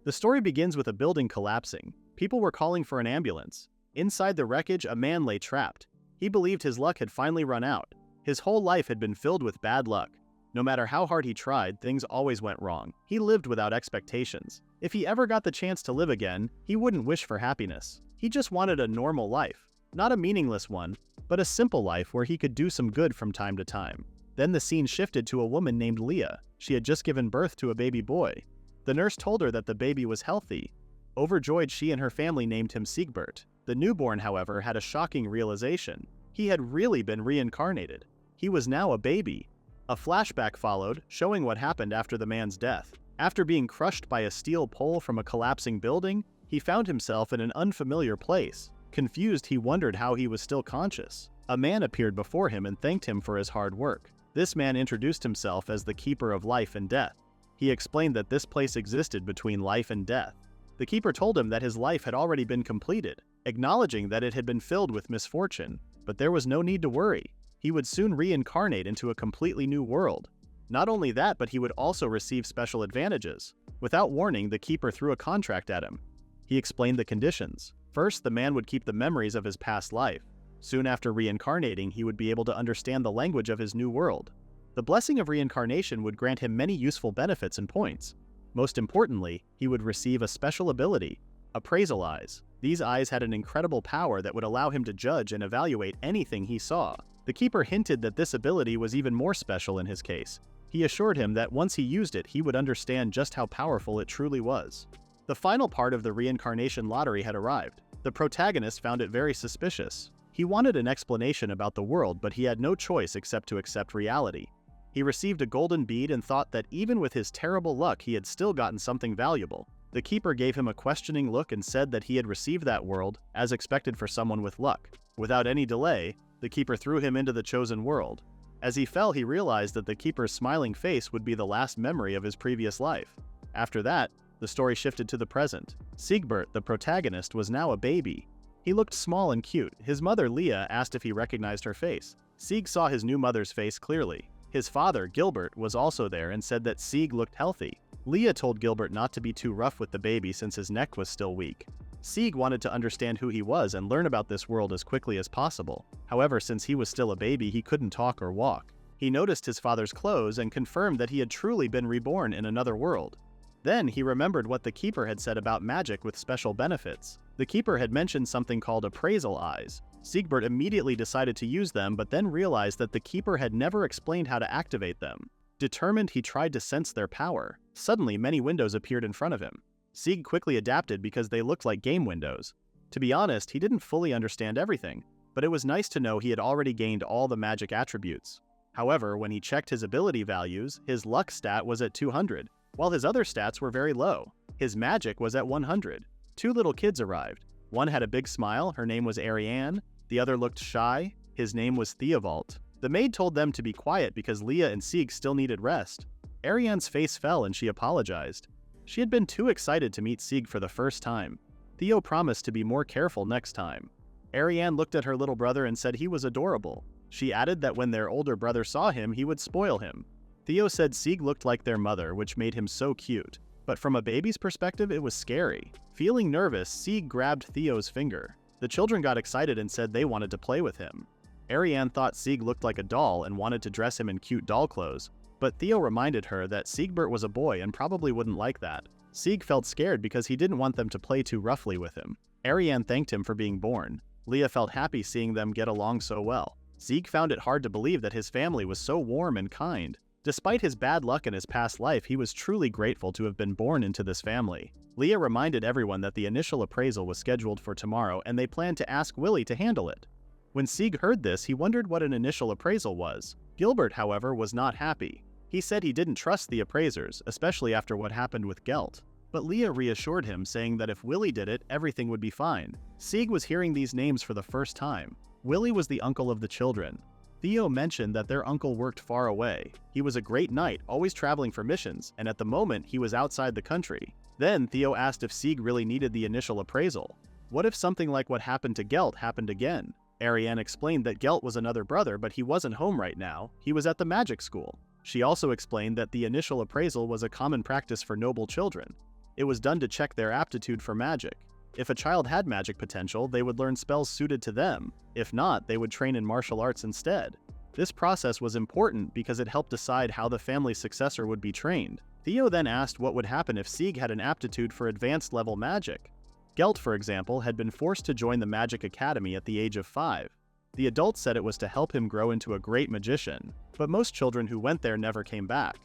The story begins with a building collapsing. People were calling for an ambulance. Inside the wreckage, a man lay trapped. He believed his luck had finally run out. His whole life had been filled with bad luck. No matter how hard he tried, things always went wrong. He lived without expectations. If he ever got the chance to live again, he wouldn't wish for happiness. He just wanted a normal life. Not a meaningless one, but a simple life where he could do some good from time to time. Then the scene shifted to a woman named Leah. She had just given birth to a baby boy. The nurse told her that the baby was healthy. Overjoyed, she and her family named him Siegbert. The newborn, however, had a shocking realization. He had really been reincarnated. He was now a baby. A flashback followed, showing what happened after the man's death. After being crushed by a steel pole from a collapsing building, he found himself in an unfamiliar place. Confused, he wondered how he was still conscious. A man appeared before him and thanked him for his hard work. This man introduced himself as the keeper of life and death. He explained that this place existed between life and death. The keeper told him that his life had already been completed, acknowledging that it had been filled with misfortune, but there was no need to worry. He would soon reincarnate into a completely new world. Not only that, but he would also receive special advantages. Without warning, the keeper threw a contract at him. He explained the conditions. First, the man would keep the memories of his past life. Soon after reincarnating, he would be able to understand the language of his new world. The blessing of reincarnation would grant him many useful benefits and points. Most importantly, he would receive a special ability, appraisal eyes. These eyes had an incredible power that would allow him to judge and evaluate anything he saw. The keeper hinted that this ability was even more special in his case. He assured him that once he used it, he would understand just how powerful it truly was. The final part of the reincarnation lottery had arrived. The protagonist found it very suspicious. He wanted an explanation about the world, but he had no choice except to accept reality. He received a golden bead and thought that even with his terrible luck, he had still gotten something valuable. The keeper gave him a questioning look and said that he had received that world, as expected for someone with luck. Without any delay, the keeper threw him into the chosen world. As he fell, he realized that the keeper's smiling face would be the last memory of his previous life. After that, the story shifted to the present. Siegbert, the protagonist, was now a baby. He looked small and cute. His mother, Leah, asked if he recognized her face. Sieg saw his new mother's face clearly. His father, Gilbert, was also there and said that Sieg looked healthy. Leah told Gilbert not to be too rough with the baby since his neck was still weak. Sieg wanted to understand who he was and learn about this world as quickly as possible. However, since he was still a baby, he couldn't talk or walk. He noticed his father's clothes and confirmed that he had truly been reborn in another world. Then he remembered what the keeper had said about magic with special benefits. The keeper had mentioned something called appraisal eyes. Siegbert immediately decided to use them, but then realized that the keeper had never explained how to activate them. Determined, he tried to sense their power. Suddenly, many windows appeared in front of him. Sieg quickly adapted because they looked like game windows. To be honest, he didn't fully understand everything, but it was nice to know he had already gained all the magic attributes. However, when he checked his ability values, his luck stat was at 200, while his other stats were very low. His magic was at 100. Two little kids arrived. One had a big smile, her name was Ariane. The other looked shy, his name was Theobald. The maid told them to be quiet because Leah and Sieg still needed rest. Ariane's face fell and she apologized. She had been too excited to meet Sieg for the first time. Theo promised to be more careful next time. Ariane looked at her little brother and said he was adorable. She added that when their older brother saw him, he would spoil him. Theo said Sieg looked like their mother, which made him so cute. But from a baby's perspective, it was scary. Feeling nervous, Sieg grabbed Theo's finger. The children got excited and said they wanted to play with him. Ariane thought Sieg looked like a doll and wanted to dress him in cute doll clothes, but Theo reminded her that Siegbert was a boy and probably wouldn't like that. Sieg felt scared because he didn't want them to play too roughly with him. Ariane thanked him for being born. Leah felt happy seeing them get along so well. Sieg found it hard to believe that his family was so warm and kind. Despite his bad luck in his past life, he was truly grateful to have been born into this family. Leah reminded everyone that the initial appraisal was scheduled for tomorrow and they planned to ask Willie to handle it. When Sieg heard this, he wondered what an initial appraisal was. Gilbert, however, was not happy. He said he didn't trust the appraisers, especially after what happened with Gelt. But Leah reassured him, saying that if Willie did it, everything would be fine. Sieg was hearing these names for the first time. Willie was the uncle of the children. Theo mentioned that their uncle worked far away. He was a great knight, always traveling for missions, and at the moment he was outside the country. Then Theo asked if Sieg really needed the initial appraisal. What if something like what happened to Gelt happened again? Ariane explained that Gelt was another brother, but he wasn't home right now. He was at the magic school. She also explained that the initial appraisal was a common practice for noble children. It was done to check their aptitude for magic. If a child had magic potential, they would learn spells suited to them. If not, they would train in martial arts instead. This process was important because it helped decide how the family's successor would be trained. Theo then asked what would happen if Sieg had an aptitude for advanced level magic. Gelt, for example, had been forced to join the Magic Academy at the age of 5. The adults said it was to help him grow into a great magician, but most children who went there never came back.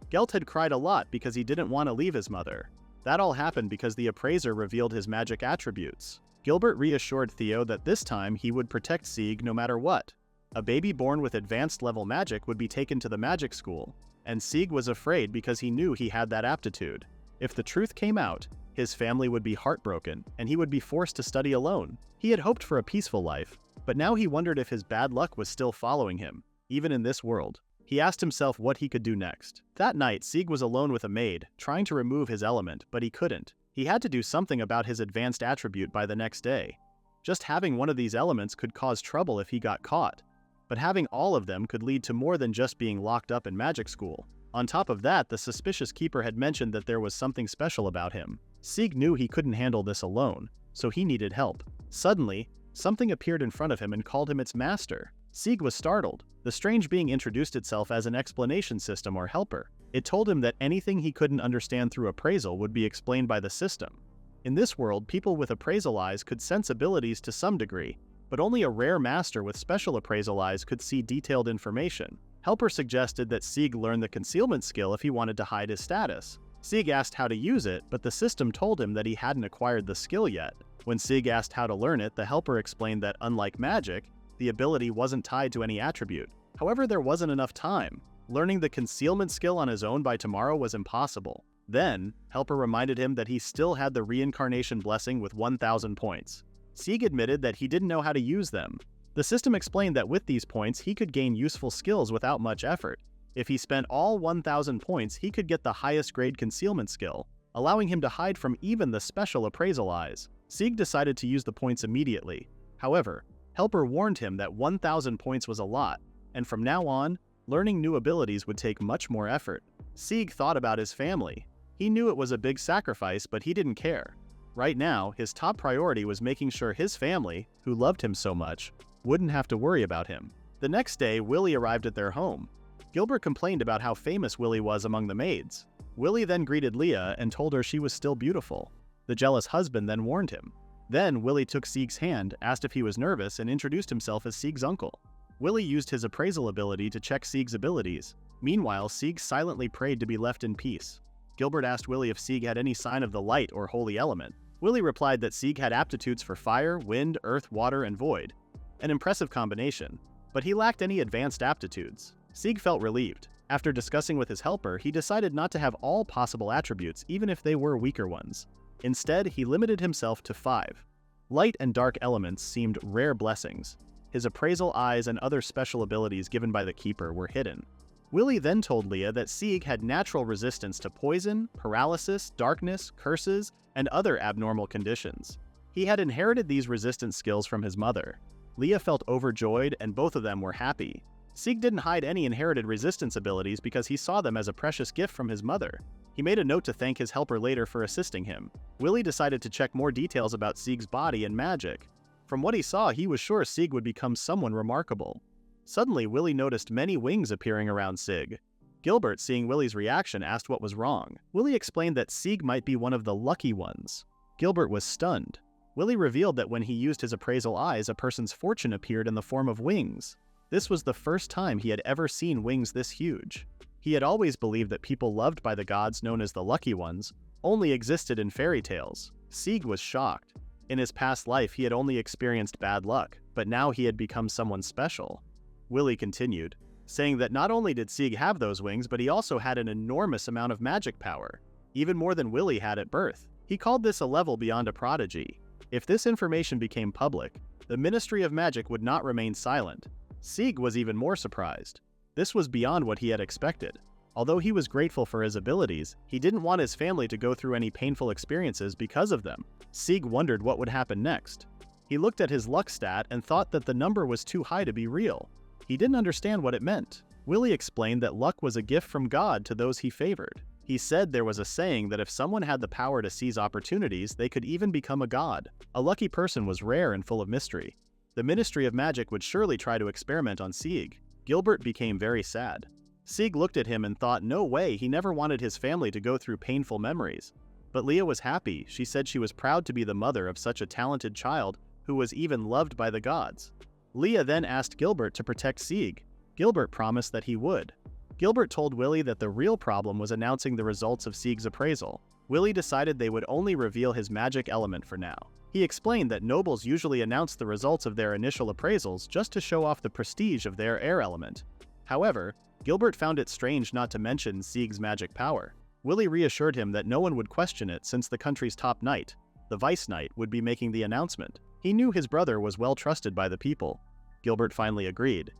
Gelt had cried a lot because he didn't want to leave his mother. That all happened because the appraiser revealed his magic attributes. Gilbert reassured Theo that this time he would protect Sieg no matter what. A baby born with advanced level magic would be taken to the magic school, and Sieg was afraid because he knew he had that aptitude. If the truth came out, his family would be heartbroken, and he would be forced to study alone. He had hoped for a peaceful life, but now he wondered if his bad luck was still following him, even in this world. He asked himself what he could do next. That night, Sieg was alone with a maid, trying to remove his element, but he couldn't. He had to do something about his advanced attribute by the next day. Just having one of these elements could cause trouble if he got caught, but having all of them could lead to more than just being locked up in magic school. On top of that, the suspicious keeper had mentioned that there was something special about him. Sieg knew he couldn't handle this alone, so he needed help. Suddenly, something appeared in front of him and called him its master. Sieg was startled. The strange being introduced itself as an explanation system or helper. It told him that anything he couldn't understand through appraisal would be explained by the system. In this world, people with appraisal eyes could sense abilities to some degree, but only a rare master with special appraisal eyes could see detailed information. Helper suggested that Sieg learn the concealment skill if he wanted to hide his status. Sieg asked how to use it, but the system told him that he hadn't acquired the skill yet. When Sieg asked how to learn it, the helper explained that, unlike magic, the ability wasn't tied to any attribute. However, there wasn't enough time. Learning the concealment skill on his own by tomorrow was impossible. Then, Helper reminded him that he still had the reincarnation blessing with 1,000 points. Sieg admitted that he didn't know how to use them. The system explained that with these points, he could gain useful skills without much effort. If he spent all 1,000 points, he could get the highest grade concealment skill, allowing him to hide from even the special appraisal eyes. Sieg decided to use the points immediately. However, Helper warned him that 1,000 points was a lot, and from now on, learning new abilities would take much more effort. Sieg thought about his family. He knew it was a big sacrifice, but he didn't care. Right now, his top priority was making sure his family, who loved him so much, wouldn't have to worry about him. The next day, Willie arrived at their home. Gilbert complained about how famous Willie was among the maids. Willie then greeted Leah and told her she was still beautiful. The jealous husband then warned him. Then Willie took Sieg's hand, asked if he was nervous, and introduced himself as Sieg's uncle. Willie used his appraisal ability to check Sieg's abilities. Meanwhile, Sieg silently prayed to be left in peace. Gilbert asked Willie if Sieg had any sign of the light or holy element. Willie replied that Sieg had aptitudes for fire, wind, earth, water, and void. An impressive combination, but he lacked any advanced aptitudes. Sieg felt relieved. After discussing with his helper, he decided not to have all possible attributes, even if they were weaker ones. Instead, he limited himself to 5. Light and dark elements seemed rare blessings. His appraisal eyes and other special abilities given by the keeper were hidden. Willie then told Leah that Sieg had natural resistance to poison, paralysis, darkness, curses, and other abnormal conditions. He had inherited these resistance skills from his mother. Leah felt overjoyed, and both of them were happy. Sieg didn't hide any inherited resistance abilities because he saw them as a precious gift from his mother. He made a note to thank his helper later for assisting him. Willie decided to check more details about Sieg's body and magic. From what he saw, he was sure Sieg would become someone remarkable. Suddenly, Willie noticed many wings appearing around Sieg. Gilbert, seeing Willie's reaction, asked what was wrong. Willie explained that Sieg might be one of the lucky ones. Gilbert was stunned. Willie revealed that when he used his appraisal eyes, a person's fortune appeared in the form of wings. This was the first time he had ever seen wings this huge. He had always believed that people loved by the gods known as the lucky ones only existed in fairy tales. Sieg was shocked. In his past life, he had only experienced bad luck, but now he had become someone special. Willie continued, saying that not only did Sieg have those wings, but he also had an enormous amount of magic power, even more than Willie had at birth. He called this a level beyond a prodigy. If this information became public, the Ministry of Magic would not remain silent. Sieg was even more surprised. This was beyond what he had expected. Although he was grateful for his abilities, he didn't want his family to go through any painful experiences because of them. Sieg wondered what would happen next. He looked at his luck stat and thought that the number was too high to be real. He didn't understand what it meant. Willie explained that luck was a gift from God to those he favored. He said there was a saying that if someone had the power to seize opportunities, they could even become a god. A lucky person was rare and full of mystery. The Ministry of Magic would surely try to experiment on Sieg. Gilbert became very sad. Sieg looked at him and thought no way, he never wanted his family to go through painful memories. But Leah was happy. She said she was proud to be the mother of such a talented child who was even loved by the gods. Leah then asked Gilbert to protect Sieg. Gilbert promised that he would. Gilbert told Willie that the real problem was announcing the results of Sieg's appraisal. Willie decided they would only reveal his magic element for now. He explained that nobles usually announce the results of their initial appraisals just to show off the prestige of their air element. However, Gilbert found it strange not to mention Sieg's magic power. Willie reassured him that no one would question it since the country's top knight, the vice knight, would be making the announcement. He knew his brother was well trusted by the people. Gilbert finally agreed.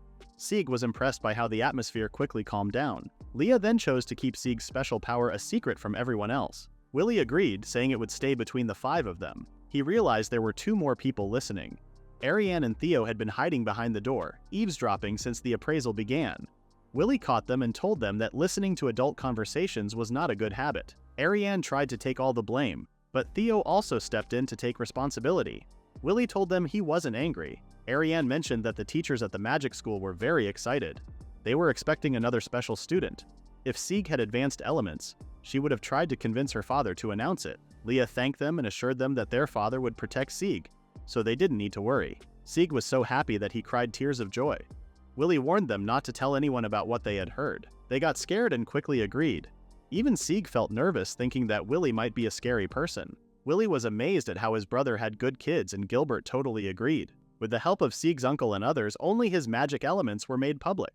Sieg was impressed by how the atmosphere quickly calmed down. Leah then chose to keep Sieg's special power a secret from everyone else. Willie agreed, saying it would stay between the 5 of them. He realized there were 2 more people listening. Ariane and Theo had been hiding behind the door, eavesdropping since the appraisal began. Willie caught them and told them that listening to adult conversations was not a good habit. Ariane tried to take all the blame, but Theo also stepped in to take responsibility. Willie told them he wasn't angry. Ariane mentioned that the teachers at the magic school were very excited. They were expecting another special student. If Sieg had advanced elements, she would have tried to convince her father to announce it. Leah thanked them and assured them that their father would protect Sieg, so they didn't need to worry. Sieg was so happy that he cried tears of joy. Willie warned them not to tell anyone about what they had heard. They got scared and quickly agreed. Even Sieg felt nervous, thinking that Willie might be a scary person. Willie was amazed at how his brother had good kids, and Gilbert totally agreed. With the help of Sieg's uncle and others, only his magic elements were made public.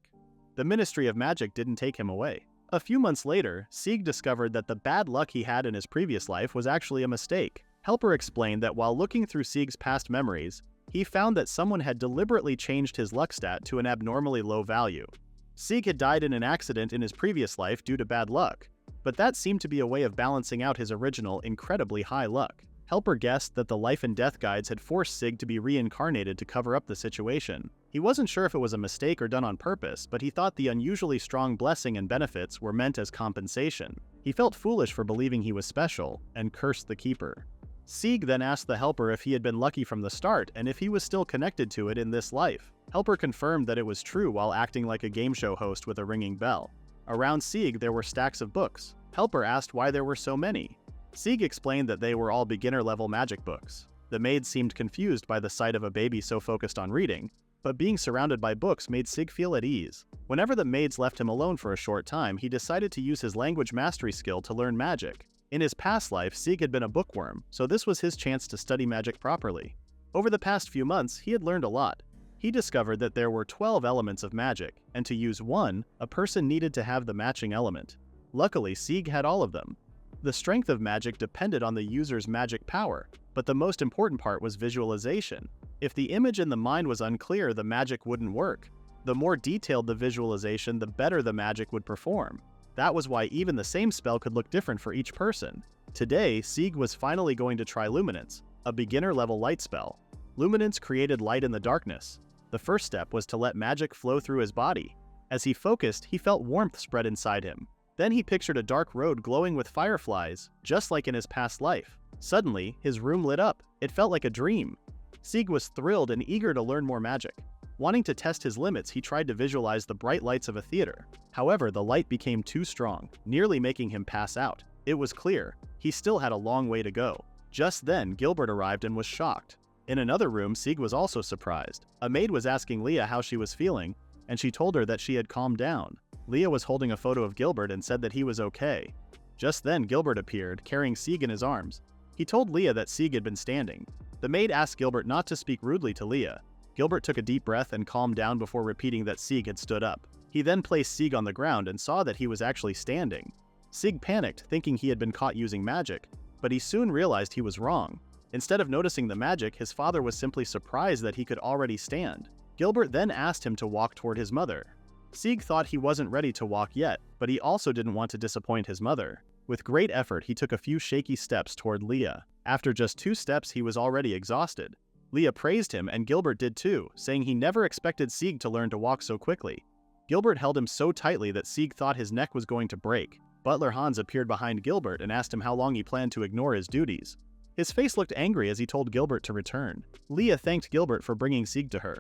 The Ministry of Magic didn't take him away. A few months later, Sieg discovered that the bad luck he had in his previous life was actually a mistake. Helper explained that while looking through Sieg's past memories, he found that someone had deliberately changed his luck stat to an abnormally low value. Sieg had died in an accident in his previous life due to bad luck, but that seemed to be a way of balancing out his original, incredibly high luck. Helper guessed that the life and death guides had forced Sieg to be reincarnated to cover up the situation. He wasn't sure if it was a mistake or done on purpose, but he thought the unusually strong blessing and benefits were meant as compensation. He felt foolish for believing he was special, and cursed the keeper. Sieg then asked the Helper if he had been lucky from the start and if he was still connected to it in this life. Helper confirmed that it was true while acting like a game show host with a ringing bell. Around Sieg there were stacks of books. Helper asked why there were so many. Sieg explained that they were all beginner-level magic books. The maid seemed confused by the sight of a baby so focused on reading, but being surrounded by books made Sieg feel at ease. Whenever the maids left him alone for a short time, he decided to use his language mastery skill to learn magic. In his past life, Sieg had been a bookworm, so this was his chance to study magic properly. Over the past few months, he had learned a lot. He discovered that there were 12 elements of magic, and to use one, a person needed to have the matching element. Luckily, Sieg had all of them. The strength of magic depended on the user's magic power, but the most important part was visualization. If the image in the mind was unclear, the magic wouldn't work. The more detailed the visualization, the better the magic would perform. That was why even the same spell could look different for each person. Today, Sieg was finally going to try Luminance, a beginner-level light spell. Luminance created light in the darkness. The first step was to let magic flow through his body. As he focused, he felt warmth spread inside him. Then he pictured a dark road glowing with fireflies, just like in his past life. Suddenly, his room lit up. It felt like a dream. Sieg was thrilled and eager to learn more magic. Wanting to test his limits, he tried to visualize the bright lights of a theater. However, the light became too strong, nearly making him pass out. It was clear, he still had a long way to go. Just then, Gilbert arrived and was shocked. In another room, Sieg was also surprised. A maid was asking Leah how she was feeling, and she told her that she had calmed down. Leah was holding a photo of Gilbert and said that he was okay. Just then, Gilbert appeared, carrying Sieg in his arms. He told Leah that Sieg had been standing. The maid asked Gilbert not to speak rudely to Leah. Gilbert took a deep breath and calmed down before repeating that Sieg had stood up. He then placed Sieg on the ground and saw that he was actually standing. Sieg panicked, thinking he had been caught using magic, but he soon realized he was wrong. Instead of noticing the magic, his father was simply surprised that he could already stand. Gilbert then asked him to walk toward his mother. Sieg thought he wasn't ready to walk yet, but he also didn't want to disappoint his mother. With great effort, he took a few shaky steps toward Leah. After just 2 steps, he was already exhausted. Leah praised him, and Gilbert did too, saying he never expected Sieg to learn to walk so quickly. Gilbert held him so tightly that Sieg thought his neck was going to break. Butler Hans appeared behind Gilbert and asked him how long he planned to ignore his duties. His face looked angry as he told Gilbert to return. Leah thanked Gilbert for bringing Sieg to her.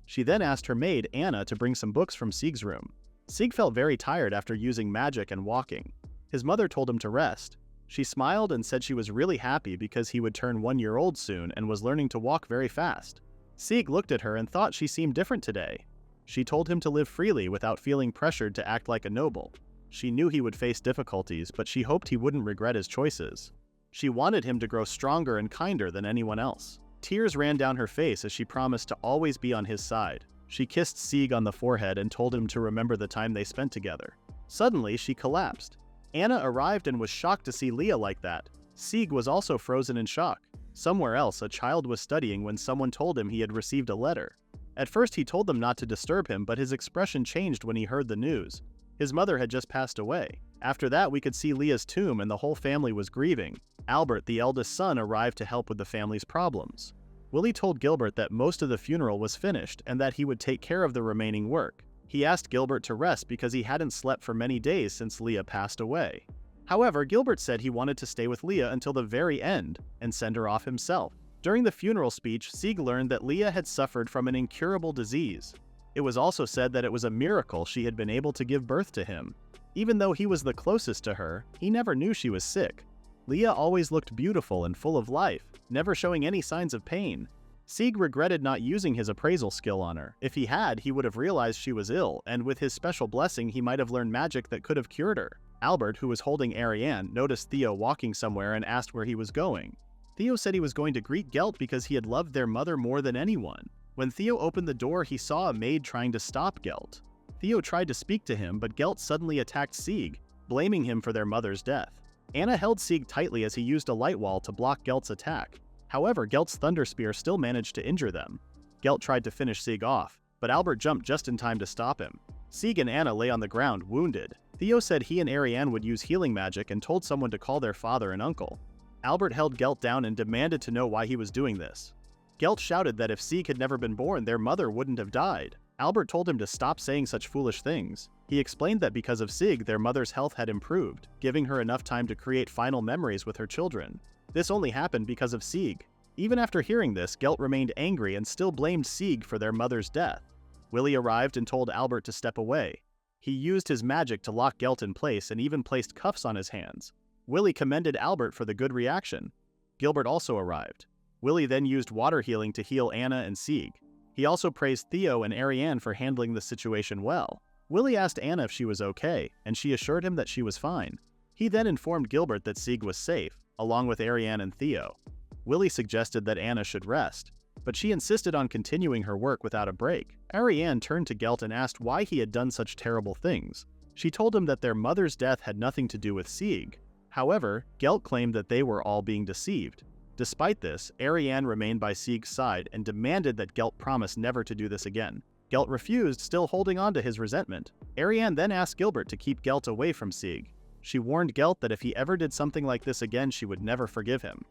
She then asked her maid, Anna, to bring some books from Sieg's room. Sieg felt very tired after using magic and walking. His mother told him to rest. She smiled and said she was really happy because he would turn 1 year old soon and was learning to walk very fast. Sieg looked at her and thought she seemed different today. She told him to live freely without feeling pressured to act like a noble. She knew he would face difficulties, but she hoped he wouldn't regret his choices. She wanted him to grow stronger and kinder than anyone else. Tears ran down her face as she promised to always be on his side. She kissed Sieg on the forehead and told him to remember the time they spent together. Suddenly, she collapsed. Anna arrived and was shocked to see Leah like that. Sieg was also frozen in shock. Somewhere else, a child was studying when someone told him he had received a letter. At first, he told them not to disturb him, but his expression changed when he heard the news. His mother had just passed away. After that, we could see Leah's tomb and the whole family was grieving. Albert, the eldest son, arrived to help with the family's problems. Willie told Gilbert that most of the funeral was finished and that he would take care of the remaining work. He asked Gilbert to rest because he hadn't slept for many days since Leah passed away. However, Gilbert said he wanted to stay with Leah until the very end and send her off himself. During the funeral speech, Sieg learned that Leah had suffered from an incurable disease. It was also said that it was a miracle she had been able to give birth to him. Even though he was the closest to her, he never knew she was sick. Leah always looked beautiful and full of life, never showing any signs of pain. Sieg regretted not using his appraisal skill on her. If he had, he would have realized she was ill, and with his special blessing he might have learned magic that could have cured her. Albert, who was holding Ariane, noticed Theo walking somewhere and asked where he was going. Theo said he was going to greet Gelt because he had loved their mother more than anyone. When Theo opened the door, he saw a maid trying to stop Gelt. Theo tried to speak to him, but Gelt suddenly attacked Sieg, blaming him for their mother's death. Anna held Sieg tightly as he used a light wall to block Gelt's attack. However, Gelt's thunder spear still managed to injure them. Gelt tried to finish Sieg off, but Albert jumped just in time to stop him. Sieg and Anna lay on the ground, wounded. Theo said he and Ariane would use healing magic and told someone to call their father and uncle. Albert held Gelt down and demanded to know why he was doing this. Gelt shouted that if Sieg had never been born, their mother wouldn't have died. Albert told him to stop saying such foolish things. He explained that because of Sieg, their mother's health had improved, giving her enough time to create final memories with her children. This only happened because of Sieg. Even after hearing this, Gelt remained angry and still blamed Sieg for their mother's death. Willie arrived and told Albert to step away. He used his magic to lock Gelt in place and even placed cuffs on his hands. Willie commended Albert for the good reaction. Gilbert also arrived. Willie then used water healing to heal Anna and Sieg. He also praised Theo and Ariane for handling the situation well. Willie asked Anna if she was okay, and she assured him that she was fine. He then informed Gilbert that Sieg was safe, along with Ariane and Theo. Willie suggested that Anna should rest, but she insisted on continuing her work without a break. Ariane turned to Gelt and asked why he had done such terrible things. She told him that their mother's death had nothing to do with Sieg. However, Gelt claimed that they were all being deceived. Despite this, Ariane remained by Sieg's side and demanded that Gelt promise never to do this again. Gelt refused, still holding on to his resentment. Ariane then asked Gilbert to keep Gelt away from Sieg. She warned Gelt that if he ever did something like this again, she would never forgive him.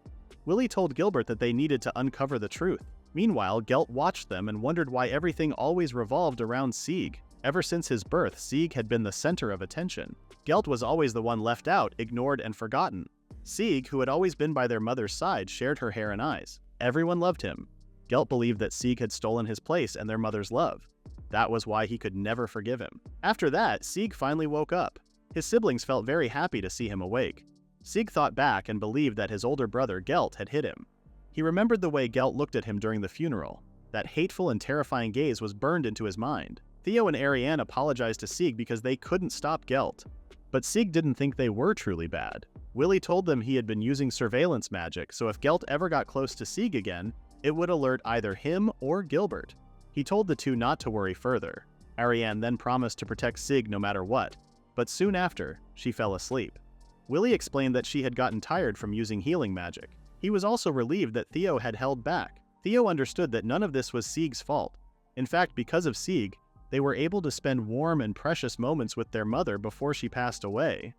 Willie told Gilbert that they needed to uncover the truth. Meanwhile, Gelt watched them and wondered why everything always revolved around Sieg. Ever since his birth, Sieg had been the center of attention. Gelt was always the one left out, ignored, and forgotten. Sieg, who had always been by their mother's side, shared her hair and eyes. Everyone loved him. Gelt believed that Sieg had stolen his place and their mother's love. That was why he could never forgive him. After that, Sieg finally woke up. His siblings felt very happy to see him awake. Sieg thought back and believed that his older brother Gelt had hit him. He remembered the way Gelt looked at him during the funeral. That hateful and terrifying gaze was burned into his mind. Theo and Ariane apologized to Sieg because they couldn't stop Gelt. But Sieg didn't think they were truly bad. Willie told them he had been using surveillance magic, so if Gelt ever got close to Sieg again, it would alert either him or Gilbert. He told the two not to worry further. Ariane then promised to protect Sieg no matter what, but soon after, she fell asleep. Willie explained that she had gotten tired from using healing magic. He was also relieved that Theo had held back. Theo understood that none of this was Sieg's fault. In fact, because of Sieg, they were able to spend warm and precious moments with their mother before she passed away.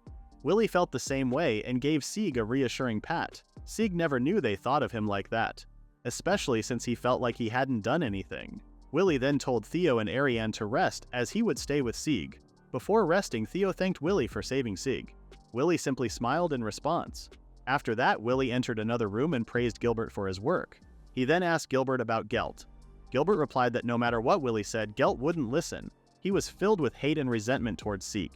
Willie felt the same way and gave Sieg a reassuring pat. Sieg never knew they thought of him like that, especially since he felt like he hadn't done anything. Willie then told Theo and Ariane to rest as he would stay with Sieg. Before resting, Theo thanked Willie for saving Sieg. Willie simply smiled in response. After that, Willie entered another room and praised Gilbert for his work. He then asked Gilbert about Gelt. Gilbert replied that no matter what Willie said, Gelt wouldn't listen. He was filled with hate and resentment towards Sieg.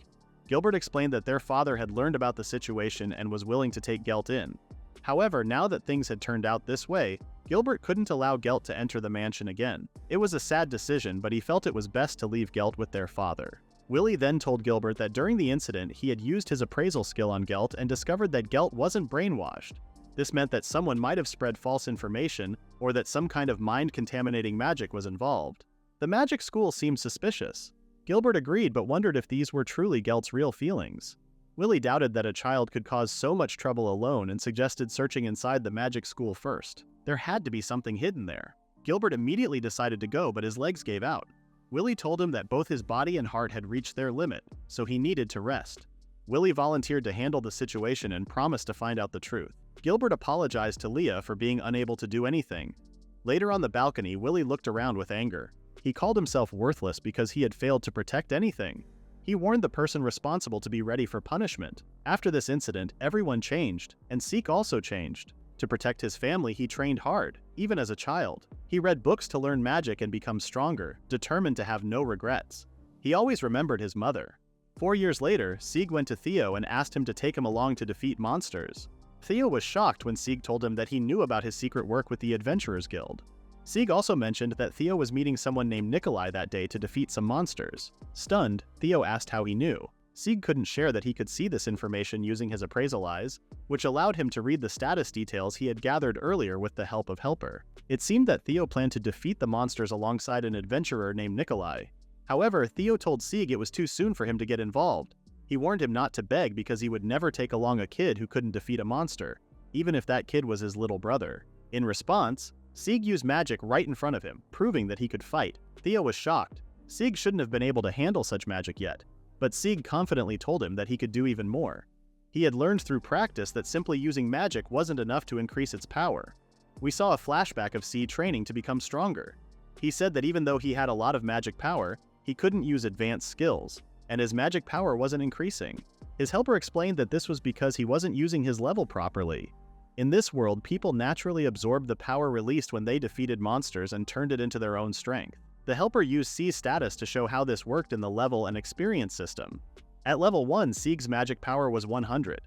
Gilbert explained that their father had learned about the situation and was willing to take Gelt in. However, now that things had turned out this way, Gilbert couldn't allow Gelt to enter the mansion again. It was a sad decision, but he felt it was best to leave Gelt with their father. Willie then told Gilbert that during the incident, he had used his appraisal skill on Gelt and discovered that Gelt wasn't brainwashed. This meant that someone might have spread false information or that some kind of mind-contaminating magic was involved. The magic school seemed suspicious. Gilbert agreed but wondered if these were truly Gelt's real feelings. Willie doubted that a child could cause so much trouble alone and suggested searching inside the magic school first. There had to be something hidden there. Gilbert immediately decided to go, but his legs gave out. Willie told him that both his body and heart had reached their limit, so he needed to rest. Willie volunteered to handle the situation and promised to find out the truth. Gilbert apologized to Leah for being unable to do anything. Later on the balcony, Willie looked around with anger. He called himself worthless because he had failed to protect anything. He warned the person responsible to be ready for punishment. After this incident, everyone changed, and Sieg also changed. To protect his family, he trained hard, even as a child. He read books to learn magic and become stronger, determined to have no regrets. He always remembered his mother. 4 years later, Sieg went to Theo and asked him to take him along to defeat monsters. Theo was shocked when Sieg told him that he knew about his secret work with the Adventurers Guild. Sieg also mentioned that Theo was meeting someone named Nikolai that day to defeat some monsters. Stunned, Theo asked how he knew. Sieg couldn't share that he could see this information using his appraisal eyes, which allowed him to read the status details he had gathered earlier with the help of Helper. It seemed that Theo planned to defeat the monsters alongside an adventurer named Nikolai. However, Theo told Sieg it was too soon for him to get involved. He warned him not to beg because he would never take along a kid who couldn't defeat a monster, even if that kid was his little brother. In response, Sieg used magic right in front of him, proving that he could fight. Theo was shocked. Sieg shouldn't have been able to handle such magic yet, but Sieg confidently told him that he could do even more. He had learned through practice that simply using magic wasn't enough to increase its power. We saw a flashback of Sieg training to become stronger. He said that even though he had a lot of magic power, he couldn't use advanced skills, and his magic power wasn't increasing. His helper explained that this was because he wasn't using his level properly. In this world, people naturally absorbed the power released when they defeated monsters and turned it into their own strength. The helper used Sieg's status to show how this worked in the level and experience system. At level 1, Sieg's magic power was 100.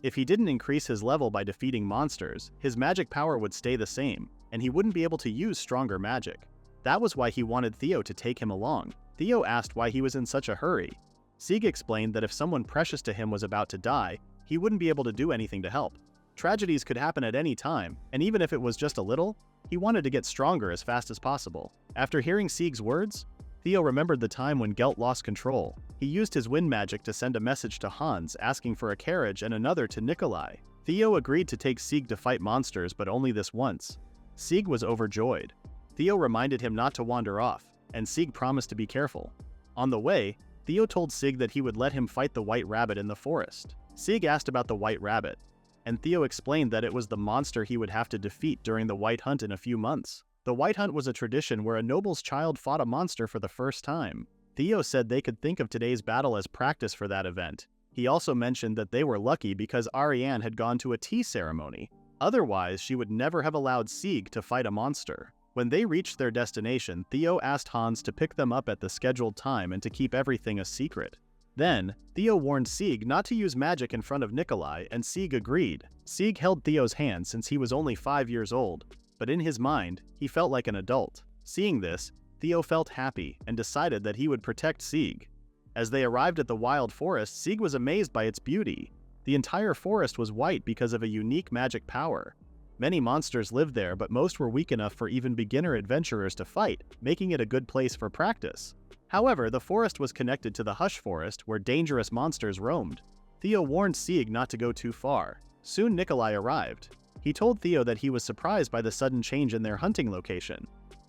If he didn't increase his level by defeating monsters, his magic power would stay the same, and he wouldn't be able to use stronger magic. That was why he wanted Theo to take him along. Theo asked why he was in such a hurry. Sieg explained that if someone precious to him was about to die, he wouldn't be able to do anything to help. Tragedies could happen at any time, and even if it was just a little, he wanted to get stronger as fast as possible. After hearing Sieg's words, Theo remembered the time when Gelt lost control. He used his wind magic to send a message to Hans asking for a carriage and another to Nikolai. Theo agreed to take Sieg to fight monsters, but only this once. Sieg was overjoyed. Theo reminded him not to wander off, and Sieg promised to be careful. On the way, Theo told Sieg that he would let him fight the white rabbit in the forest. Sieg asked about the white rabbit, and Theo explained that it was the monster he would have to defeat during the White Hunt in a few months. The White Hunt was a tradition where a noble's child fought a monster for the first time. Theo said they could think of today's battle as practice for that event. He also mentioned that they were lucky because Ariane had gone to a tea ceremony. Otherwise, she would never have allowed Sieg to fight a monster. When they reached their destination, Theo asked Hans to pick them up at the scheduled time and to keep everything a secret. Then, Theo warned Sieg not to use magic in front of Nikolai, and Sieg agreed. Sieg held Theo's hand since he was only 5 years old, but in his mind, he felt like an adult. Seeing this, Theo felt happy and decided that he would protect Sieg. As they arrived at the wild forest, Sieg was amazed by its beauty. The entire forest was white because of a unique magic power. Many monsters lived there, but most were weak enough for even beginner adventurers to fight, making it a good place for practice. However, the forest was connected to the Hush Forest, where dangerous monsters roamed. Theo warned Sieg not to go too far. Soon Nikolai arrived. He told Theo that he was surprised by the sudden change in their hunting location.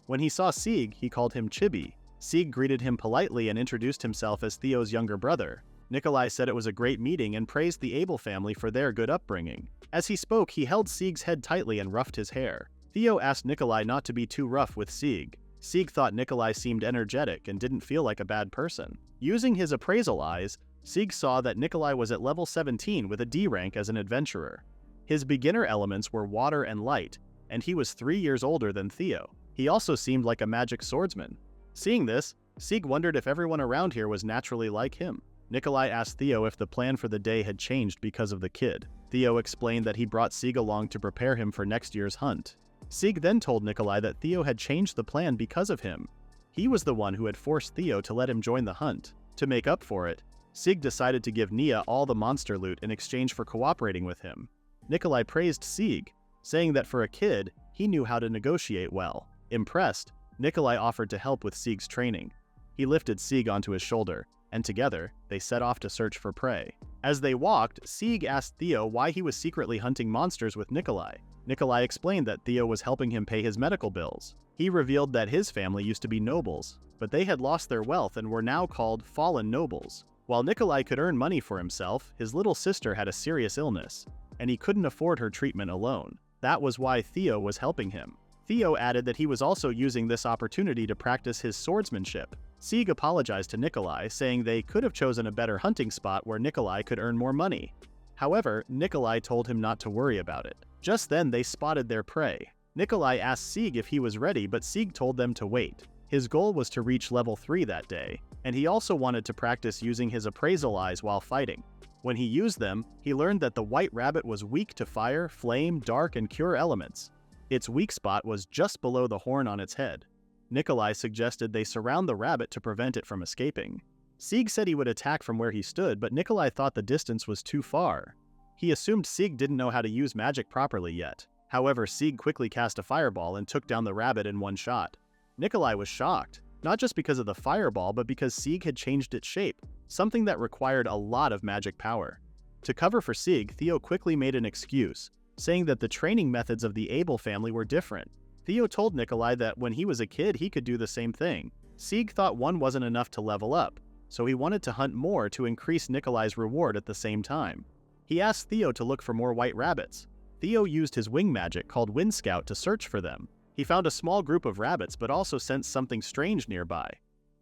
When he saw Sieg, he called him Chibi. Sieg greeted him politely and introduced himself as Theo's younger brother. Nikolai said it was a great meeting and praised the Abel family for their good upbringing. As he spoke, he held Sieg's head tightly and roughed his hair. Theo asked Nikolai not to be too rough with Sieg. Sieg thought Nikolai seemed energetic and didn't feel like a bad person. Using his appraisal eyes, Sieg saw that Nikolai was at level 17 with a D rank as an adventurer. His beginner elements were water and light, and he was 3 years older than Theo. He also seemed like a magic swordsman. Seeing this, Sieg wondered if everyone around here was naturally like him. Nikolai asked Theo if the plan for the day had changed because of the kid. Theo explained that he brought Sieg along to prepare him for next year's hunt. Sieg then told Nikolai that Theo had changed the plan because of him. He was the one who had forced Theo to let him join the hunt. To make up for it, Sieg decided to give Nia all the monster loot in exchange for cooperating with him. Nikolai praised Sieg, saying that for a kid, he knew how to negotiate well. Impressed, Nikolai offered to help with Sieg's training. He lifted Sieg onto his shoulder, and together, they set off to search for prey. As they walked, Sieg asked Theo why he was secretly hunting monsters with Nikolai. Nikolai explained that Theo was helping him pay his medical bills. He revealed that his family used to be nobles, but they had lost their wealth and were now called fallen nobles. While Nikolai could earn money for himself, his little sister had a serious illness, and he couldn't afford her treatment alone. That was why Theo was helping him. Theo added that he was also using this opportunity to practice his swordsmanship. Sieg apologized to Nikolai, saying they could have chosen a better hunting spot where Nikolai could earn more money. However, Nikolai told him not to worry about it. Just then they spotted their prey. Nikolai asked Sieg if he was ready, but Sieg told them to wait. His goal was to reach level 3 that day, and he also wanted to practice using his appraisal eyes while fighting. When he used them, he learned that the white rabbit was weak to fire, flame, dark, and cure elements. Its weak spot was just below the horn on its head. Nikolai suggested they surround the rabbit to prevent it from escaping. Sieg said he would attack from where he stood, but Nikolai thought the distance was too far. He assumed Sieg didn't know how to use magic properly yet. However, Sieg quickly cast a fireball and took down the rabbit in one shot. Nikolai was shocked, not just because of the fireball, but because Sieg had changed its shape, something that required a lot of magic power. To cover for Sieg, Theo quickly made an excuse, saying that the training methods of the Abel family were different. Theo told Nikolai that when he was a kid, he could do the same thing. Sieg thought one wasn't enough to level up, so he wanted to hunt more to increase Nikolai's reward at the same time. He asked Theo to look for more white rabbits. Theo used his wing magic called Wind Scout to search for them. He found a small group of rabbits but also sensed something strange nearby.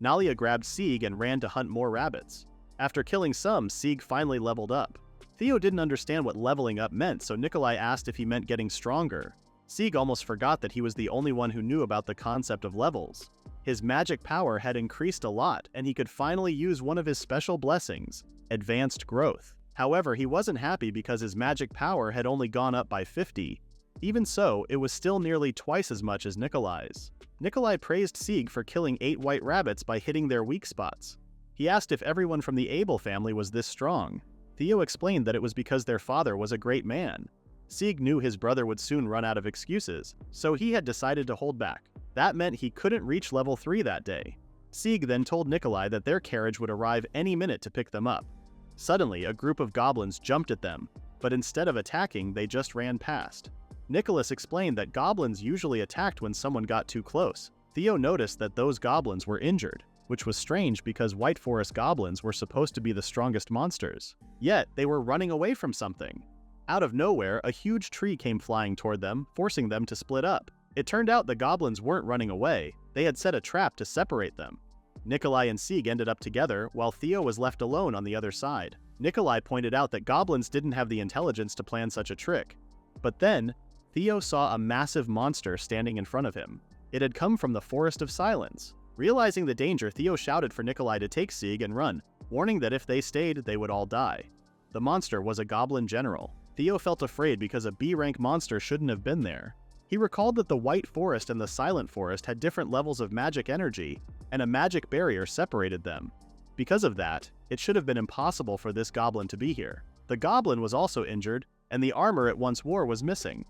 Nalia grabbed Sieg and ran to hunt more rabbits. After killing some, Sieg finally leveled up. Theo didn't understand what leveling up meant, so Nikolai asked if he meant getting stronger. Sieg almost forgot that he was the only one who knew about the concept of levels. His magic power had increased a lot, and he could finally use one of his special blessings, Advanced Growth. However, he wasn't happy because his magic power had only gone up by 50. Even so, it was still nearly twice as much as Nikolai's. Nikolai praised Sieg for killing 8 white rabbits by hitting their weak spots. He asked if everyone from the Abel family was this strong. Theo explained that it was because their father was a great man. Sieg knew his brother would soon run out of excuses, so he had decided to hold back. That meant he couldn't reach level 3 that day. Sieg then told Nikolai that their carriage would arrive any minute to pick them up. Suddenly, a group of goblins jumped at them, but instead of attacking, they just ran past. Nicholas explained that goblins usually attacked when someone got too close. Theo noticed that those goblins were injured, which was strange because White Forest goblins were supposed to be the strongest monsters. Yet, they were running away from something. Out of nowhere, a huge tree came flying toward them, forcing them to split up. It turned out the goblins weren't running away, they had set a trap to separate them. Nikolai and Sieg ended up together, while Theo was left alone on the other side. Nikolai pointed out that goblins didn't have the intelligence to plan such a trick. But then, Theo saw a massive monster standing in front of him. It had come from the Forest of Silence. Realizing the danger, Theo shouted for Nikolai to take Sieg and run, warning that if they stayed, they would all die. The monster was a goblin general. Theo felt afraid because a B-rank monster shouldn't have been there. He recalled that the White Forest and the Silent Forest had different levels of magic energy, and a magic barrier separated them. Because of that, it should have been impossible for this goblin to be here. The goblin was also injured, and the armor it once wore was missing.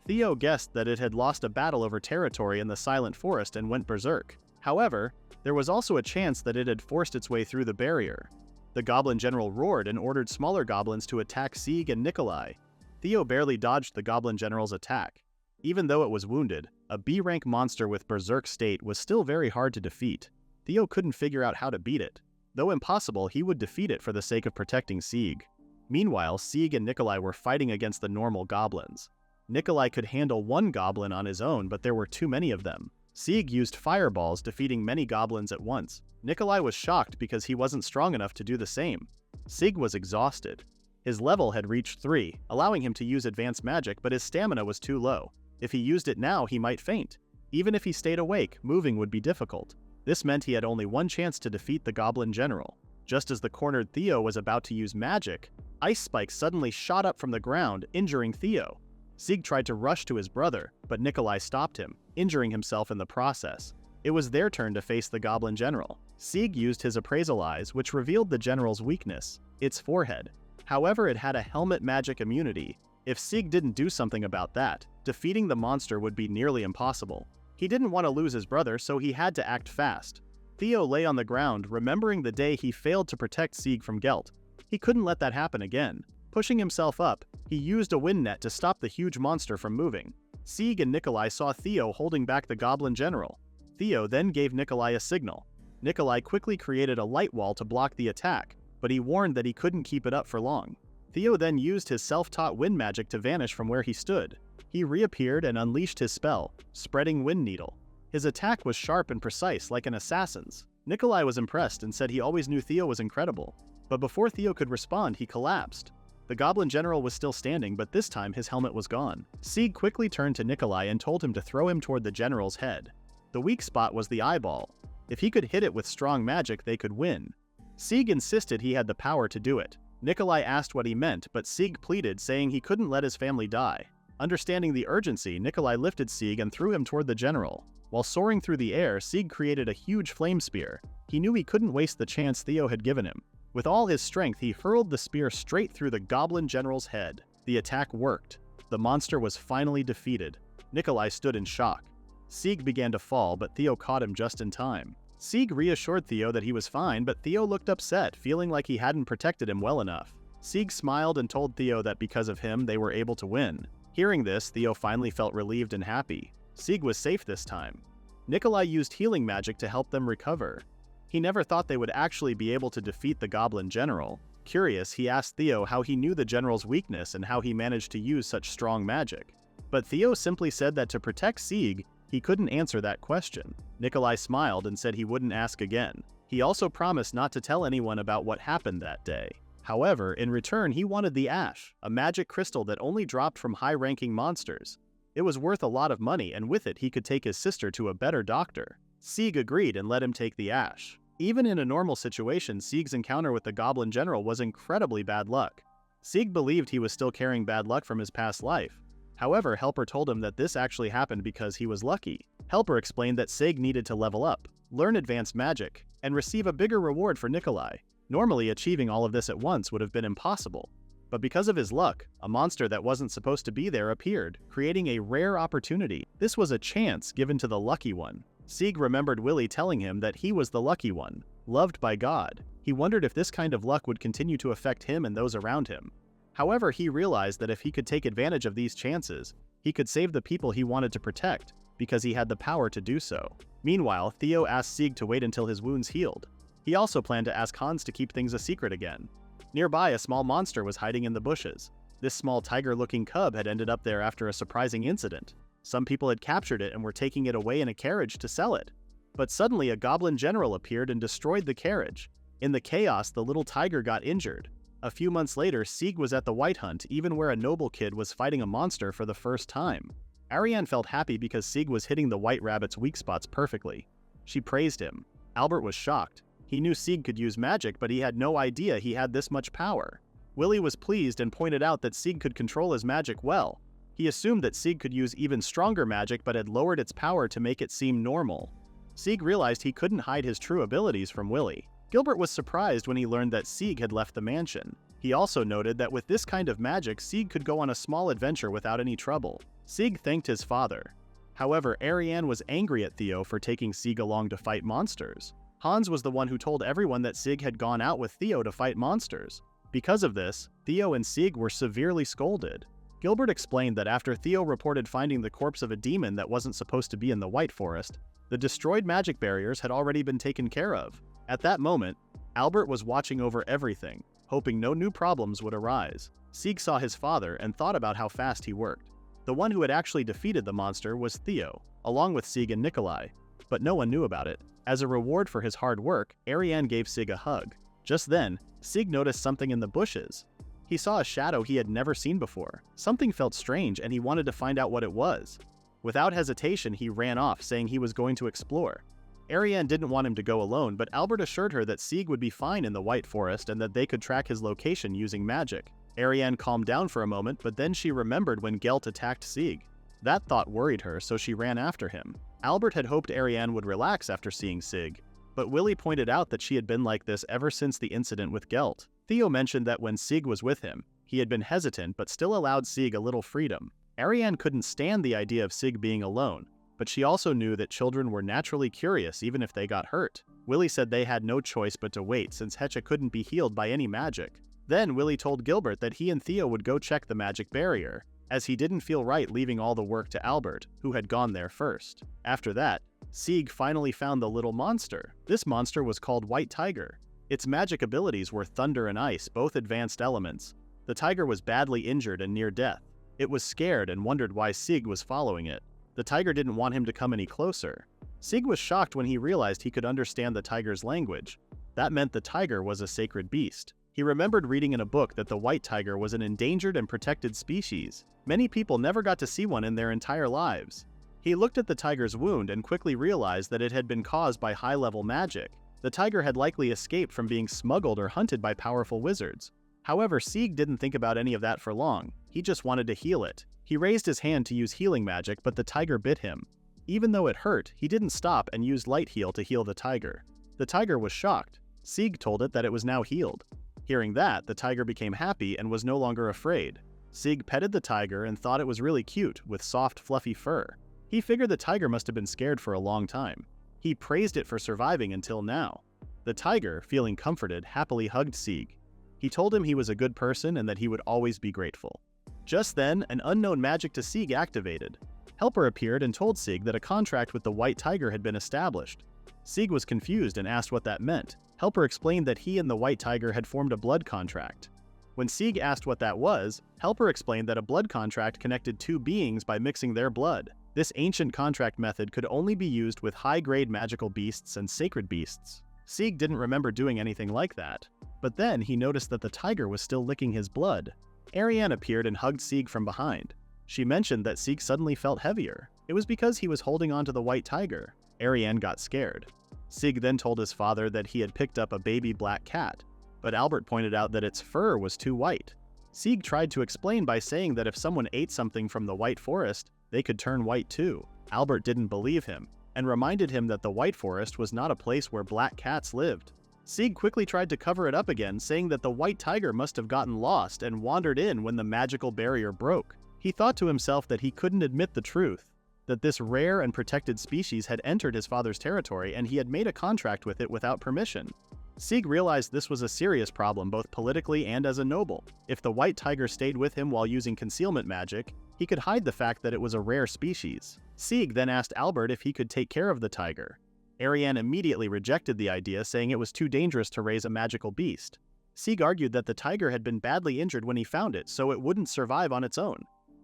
Theo guessed that it had lost a battle over territory in the Silent Forest and went berserk. However, there was also a chance that it had forced its way through the barrier. The goblin general roared and ordered smaller goblins to attack Sieg and Nikolai. Theo barely dodged the goblin general's attack. Even though it was wounded, a B-rank monster with berserk state was still very hard to defeat. Theo couldn't figure out how to beat it. Though impossible, he would defeat it for the sake of protecting Sieg. Meanwhile, Sieg and Nikolai were fighting against the normal goblins. Nikolai could handle one goblin on his own, but there were too many of them. Sieg used fireballs, defeating many goblins at once. Nikolai was shocked because he wasn't strong enough to do the same. Sieg was exhausted. His level had reached 3, allowing him to use advanced magic, but his stamina was too low. If he used it now, he might faint. Even if he stayed awake, moving would be difficult. This meant he had only one chance to defeat the Goblin General. Just as the cornered Theo was about to use magic, ice spikes suddenly shot up from the ground, injuring Theo. Sieg tried to rush to his brother, but Nikolai stopped him, injuring himself in the process. It was their turn to face the Goblin General. Sieg used his appraisal eyes, which revealed the general's weakness, its forehead. However, it had a helmet magic immunity. If Sieg didn't do something about that, defeating the monster would be nearly impossible. He didn't want to lose his brother, so he had to act fast. Theo lay on the ground, remembering the day he failed to protect Sieg from Gelt. He couldn't let that happen again. Pushing himself up, he used a wind net to stop the huge monster from moving. Sieg and Nikolai saw Theo holding back the Goblin General. Theo then gave Nikolai a signal. Nikolai quickly created a light wall to block the attack, but he warned that he couldn't keep it up for long. Theo then used his self-taught wind magic to vanish from where he stood. He reappeared and unleashed his spell, Spreading Wind Needle. His attack was sharp and precise, like an assassin's. Nikolai was impressed and said he always knew Theo was incredible. But before Theo could respond, he collapsed. The Goblin General was still standing, but this time his helmet was gone. Sieg quickly turned to Nikolai and told him to throw him toward the general's head. The weak spot was the eyeball. If he could hit it with strong magic, they could win. Sieg insisted he had the power to do it. Nikolai asked what he meant, but Sieg pleaded, saying he couldn't let his family die. Understanding the urgency, Nikolai lifted Sieg and threw him toward the general. While soaring through the air, Sieg created a huge flame spear. He knew he couldn't waste the chance Theo had given him. With all his strength, he hurled the spear straight through the Goblin General's head. The attack worked. The monster was finally defeated. Nikolai stood in shock. Sieg began to fall, but Theo caught him just in time. Sieg reassured Theo that he was fine, but Theo looked upset, feeling like he hadn't protected him well enough. Sieg smiled and told Theo that because of him, they were able to win. Hearing this, Theo finally felt relieved and happy. Sieg was safe this time. Nikolai used healing magic to help them recover. He never thought they would actually be able to defeat the Goblin General. Curious, he asked Theo how he knew the general's weakness and how he managed to use such strong magic. But Theo simply said that to protect Sieg, he couldn't answer that question. Nikolai smiled and said he wouldn't ask again. He also promised not to tell anyone about what happened that day. However, in return, he wanted the Ash, a magic crystal that only dropped from high-ranking monsters. It was worth a lot of money, and with it he could take his sister to a better doctor. Sieg agreed and let him take the Ash. Even in a normal situation, Sieg's encounter with the Goblin General was incredibly bad luck. Sieg believed he was still carrying bad luck from his past life. However, Helper told him that this actually happened because he was lucky. Helper explained that Sieg needed to level up, learn advanced magic, and receive a bigger reward for Nikolai. Normally, achieving all of this at once would have been impossible. But because of his luck, a monster that wasn't supposed to be there appeared, creating a rare opportunity. This was a chance given to the lucky one. Sieg remembered Willie telling him that he was the lucky one, loved by God. He wondered if this kind of luck would continue to affect him and those around him. However, he realized that if he could take advantage of these chances, he could save the people he wanted to protect, because he had the power to do so. Meanwhile, Theo asked Sieg to wait until his wounds healed. He also planned to ask Hans to keep things a secret again. Nearby, a small monster was hiding in the bushes. This small tiger-looking cub had ended up there after a surprising incident. Some people had captured it and were taking it away in a carriage to sell it. But suddenly a Goblin General appeared and destroyed the carriage. In the chaos, the little tiger got injured. A few months later, Sieg was at the White Hunt, even where a noble kid was fighting a monster for the first time. Ariane felt happy because Sieg was hitting the White Rabbit's weak spots perfectly. She praised him. Albert was shocked. He knew Sieg could use magic, but he had no idea he had this much power. Willie was pleased and pointed out that Sieg could control his magic well. He assumed that Sieg could use even stronger magic but had lowered its power to make it seem normal. Sieg realized he couldn't hide his true abilities from Willie. Gilbert was surprised when he learned that Sieg had left the mansion. He also noted that with this kind of magic, Sieg could go on a small adventure without any trouble. Sieg thanked his father. However, Ariane was angry at Theo for taking Sieg along to fight monsters. Hans was the one who told everyone that Sieg had gone out with Theo to fight monsters. Because of this, Theo and Sieg were severely scolded. Gilbert explained that after Theo reported finding the corpse of a demon that wasn't supposed to be in the White Forest, the destroyed magic barriers had already been taken care of. At that moment, Albert was watching over everything, hoping no new problems would arise. Sieg saw his father and thought about how fast he worked. The one who had actually defeated the monster was Theo, along with Sieg and Nikolai, but no one knew about it. As a reward for his hard work, Ariane gave Sieg a hug. Just then, Sieg noticed something in the bushes. He saw a shadow he had never seen before. Something felt strange and he wanted to find out what it was. Without hesitation, he ran off, saying he was going to explore. Ariane didn't want him to go alone, but Albert assured her that Sieg would be fine in the White Forest and that they could track his location using magic. Ariane calmed down for a moment, but then she remembered when Gelt attacked Sieg. That thought worried her, so she ran after him. Albert had hoped Ariane would relax after seeing Sieg, but Willie pointed out that she had been like this ever since the incident with Gelt. Theo mentioned that when Sieg was with him, he had been hesitant but still allowed Sieg a little freedom. Ariane couldn't stand the idea of Sieg being alone, but she also knew that children were naturally curious even if they got hurt. Willie said they had no choice but to wait since Hecha couldn't be healed by any magic. Then Willie told Gilbert that he and Theo would go check the magic barrier, as he didn't feel right leaving all the work to Albert, who had gone there first. After that, Sieg finally found the little monster. This monster was called White Tiger. Its magic abilities were thunder and ice, both advanced elements. The tiger was badly injured and near death. It was scared and wondered why Sieg was following it. The tiger didn't want him to come any closer. Sieg was shocked when he realized he could understand the tiger's language. That meant the tiger was a sacred beast. He remembered reading in a book that the white tiger was an endangered and protected species. Many people never got to see one in their entire lives. He looked at the tiger's wound and quickly realized that it had been caused by high-level magic. The tiger had likely escaped from being smuggled or hunted by powerful wizards. However, Sieg didn't think about any of that for long. He just wanted to heal it. He raised his hand to use healing magic, but the tiger bit him. Even though it hurt, he didn't stop and used light heal to heal the tiger. The tiger was shocked. Sieg told it that it was now healed. Hearing that, the tiger became happy and was no longer afraid. Sieg petted the tiger and thought it was really cute, with soft, fluffy fur. He figured the tiger must have been scared for a long time. He praised it for surviving until now. The tiger, feeling comforted, happily hugged Sieg. He told him he was a good person and that he would always be grateful. Just then, an unknown magic to Sieg activated. Helper appeared and told Sieg that a contract with the white tiger had been established. Sieg was confused and asked what that meant. Helper explained that he and the white tiger had formed a blood contract. When Sieg asked what that was, Helper explained that a blood contract connected two beings by mixing their blood. This ancient contract method could only be used with high-grade magical beasts and sacred beasts. Sieg didn't remember doing anything like that. But then he noticed that the tiger was still licking his blood. Ariane appeared and hugged Sieg from behind. She mentioned that Sieg suddenly felt heavier. It was because he was holding on to the white tiger. Ariane got scared. Sieg then told his father that he had picked up a baby black cat, but Albert pointed out that its fur was too white. Sieg tried to explain by saying that if someone ate something from the White Forest, they could turn white too. Albert didn't believe him, and reminded him that the White Forest was not a place where black cats lived. Sieg quickly tried to cover it up again, saying that the white tiger must have gotten lost and wandered in when the magical barrier broke. He thought to himself that he couldn't admit the truth, that this rare and protected species had entered his father's territory and he had made a contract with it without permission. Sieg realized this was a serious problem both politically and as a noble. If the white tiger stayed with him while using concealment magic, he could hide the fact that it was a rare species. Sieg then asked Albert if he could take care of the tiger. Ariane immediately rejected the idea, saying it was too dangerous to raise a magical beast. Sieg argued that the tiger had been badly injured when he found it, so it wouldn't survive on its own.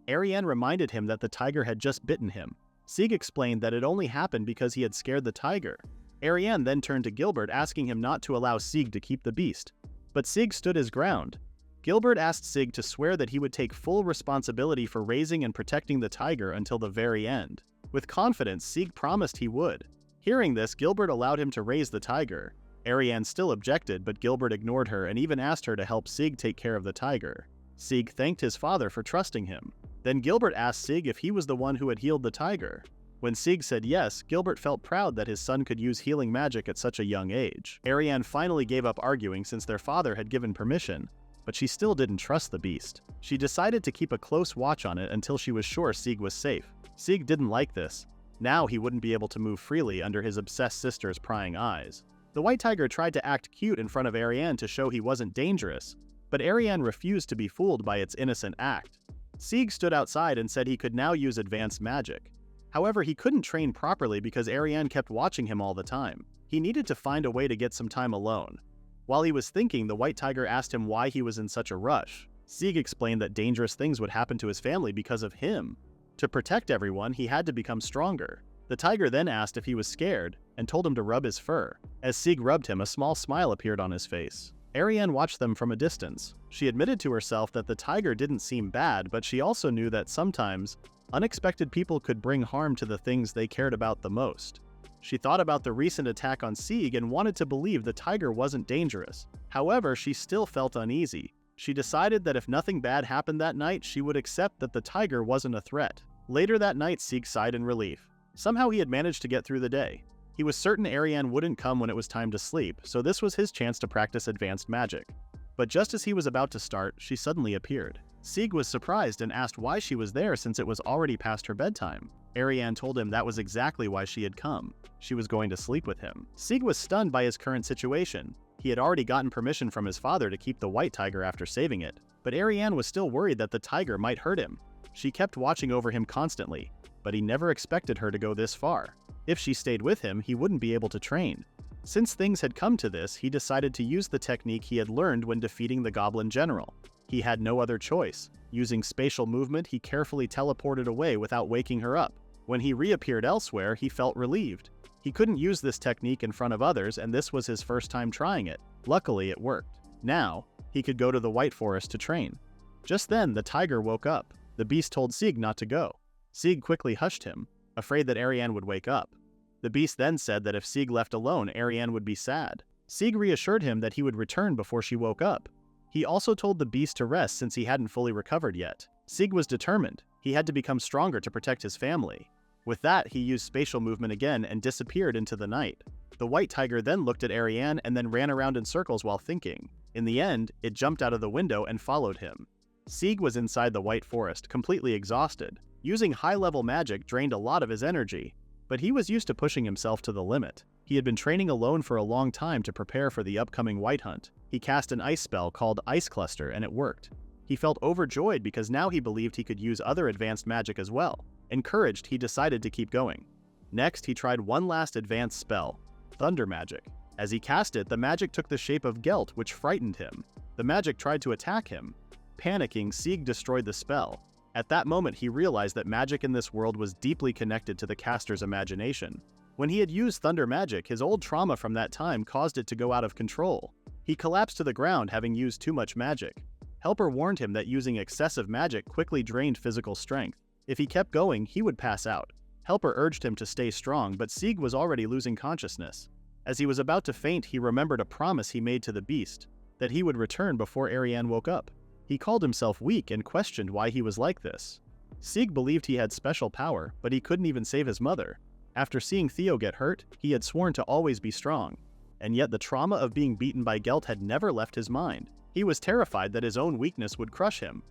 Ariane reminded him that the tiger had just bitten him. Sieg explained that it only happened because he had scared the tiger. Ariane then turned to Gilbert, asking him not to allow Sieg to keep the beast. But Sieg stood his ground. Gilbert asked Sieg to swear that he would take full responsibility for raising and protecting the tiger until the very end. With confidence, Sieg promised he would. Hearing this, Gilbert allowed him to raise the tiger. Ariane still objected, but Gilbert ignored her and even asked her to help Sieg take care of the tiger. Sieg thanked his father for trusting him. Then Gilbert asked Sieg if he was the one who had healed the tiger. When Sieg said yes, Gilbert felt proud that his son could use healing magic at such a young age. Ariane finally gave up arguing since their father had given permission, but she still didn't trust the beast. She decided to keep a close watch on it until she was sure Sieg was safe. Sieg didn't like this. Now he wouldn't be able to move freely under his obsessed sister's prying eyes. The white tiger tried to act cute in front of Ariane to show he wasn't dangerous, but Ariane refused to be fooled by its innocent act. Sieg stood outside and said he could now use advanced magic. However, he couldn't train properly because Ariane kept watching him all the time. He needed to find a way to get some time alone. While he was thinking, the white tiger asked him why he was in such a rush. Sieg explained that dangerous things would happen to his family because of him. To protect everyone, he had to become stronger. The tiger then asked if he was scared and told him to rub his fur. As Sieg rubbed him, a small smile appeared on his face. Ariane watched them from a distance. She admitted to herself that the tiger didn't seem bad, but she also knew that sometimes unexpected people could bring harm to the things they cared about the most. She thought about the recent attack on Sieg and wanted to believe the tiger wasn't dangerous. However, she still felt uneasy. She decided that if nothing bad happened that night, she would accept that the tiger wasn't a threat. Later that night, Sieg sighed in relief. Somehow he had managed to get through the day. He was certain Ariane wouldn't come when it was time to sleep, so this was his chance to practice advanced magic. But just as he was about to start, she suddenly appeared. Sieg was surprised and asked why she was there since it was already past her bedtime. Ariane told him that was exactly why she had come. She was going to sleep with him. Sieg was stunned by his current situation. He had already gotten permission from his father to keep the white tiger after saving it, but Ariane was still worried that the tiger might hurt him. She kept watching over him constantly, but he never expected her to go this far. If she stayed with him, he wouldn't be able to train. Since things had come to this, he decided to use the technique he had learned when defeating the goblin general. He had no other choice. Using spatial movement, he carefully teleported away without waking her up. When he reappeared elsewhere, he felt relieved. He couldn't use this technique in front of others, and this was his first time trying it. Luckily, it worked. Now, he could go to the White Forest to train. Just then, the tiger woke up. The beast told Sieg not to go. Sieg quickly hushed him, afraid that Ariane would wake up. The beast then said that if Sieg left alone, Ariane would be sad. Sieg reassured him that he would return before she woke up. He also told the beast to rest since he hadn't fully recovered yet. Sieg was determined. He had to become stronger to protect his family. With that, he used spatial movement again and disappeared into the night. The white tiger then looked at Ariane and then ran around in circles while thinking. In the end, it jumped out of the window and followed him. Sieg was inside the White Forest, completely exhausted. Using high-level magic drained a lot of his energy, but he was used to pushing himself to the limit. He had been training alone for a long time to prepare for the upcoming white hunt. He cast an ice spell called Ice Cluster, and it worked. He felt overjoyed because now he believed he could use other advanced magic as well. Encouraged, he decided to keep going. Next, he tried one last advanced spell, Thunder Magic. As he cast it, the magic took the shape of Gelt, which frightened him. The magic tried to attack him. Panicking, Sieg destroyed the spell. At that moment, he realized that magic in this world was deeply connected to the caster's imagination. When he had used thunder magic, his old trauma from that time caused it to go out of control. He collapsed to the ground, having used too much magic. Helper warned him that using excessive magic quickly drained physical strength. If he kept going, he would pass out. Helper urged him to stay strong, but Sieg was already losing consciousness. As he was about to faint, he remembered a promise he made to the beast, that he would return before Ariane woke up. He called himself weak and questioned why he was like this. Sieg believed he had special power, but he couldn't even save his mother. After seeing Theo get hurt, he had sworn to always be strong. And yet the trauma of being beaten by Gelt had never left his mind. He was terrified that his own weakness would crush him.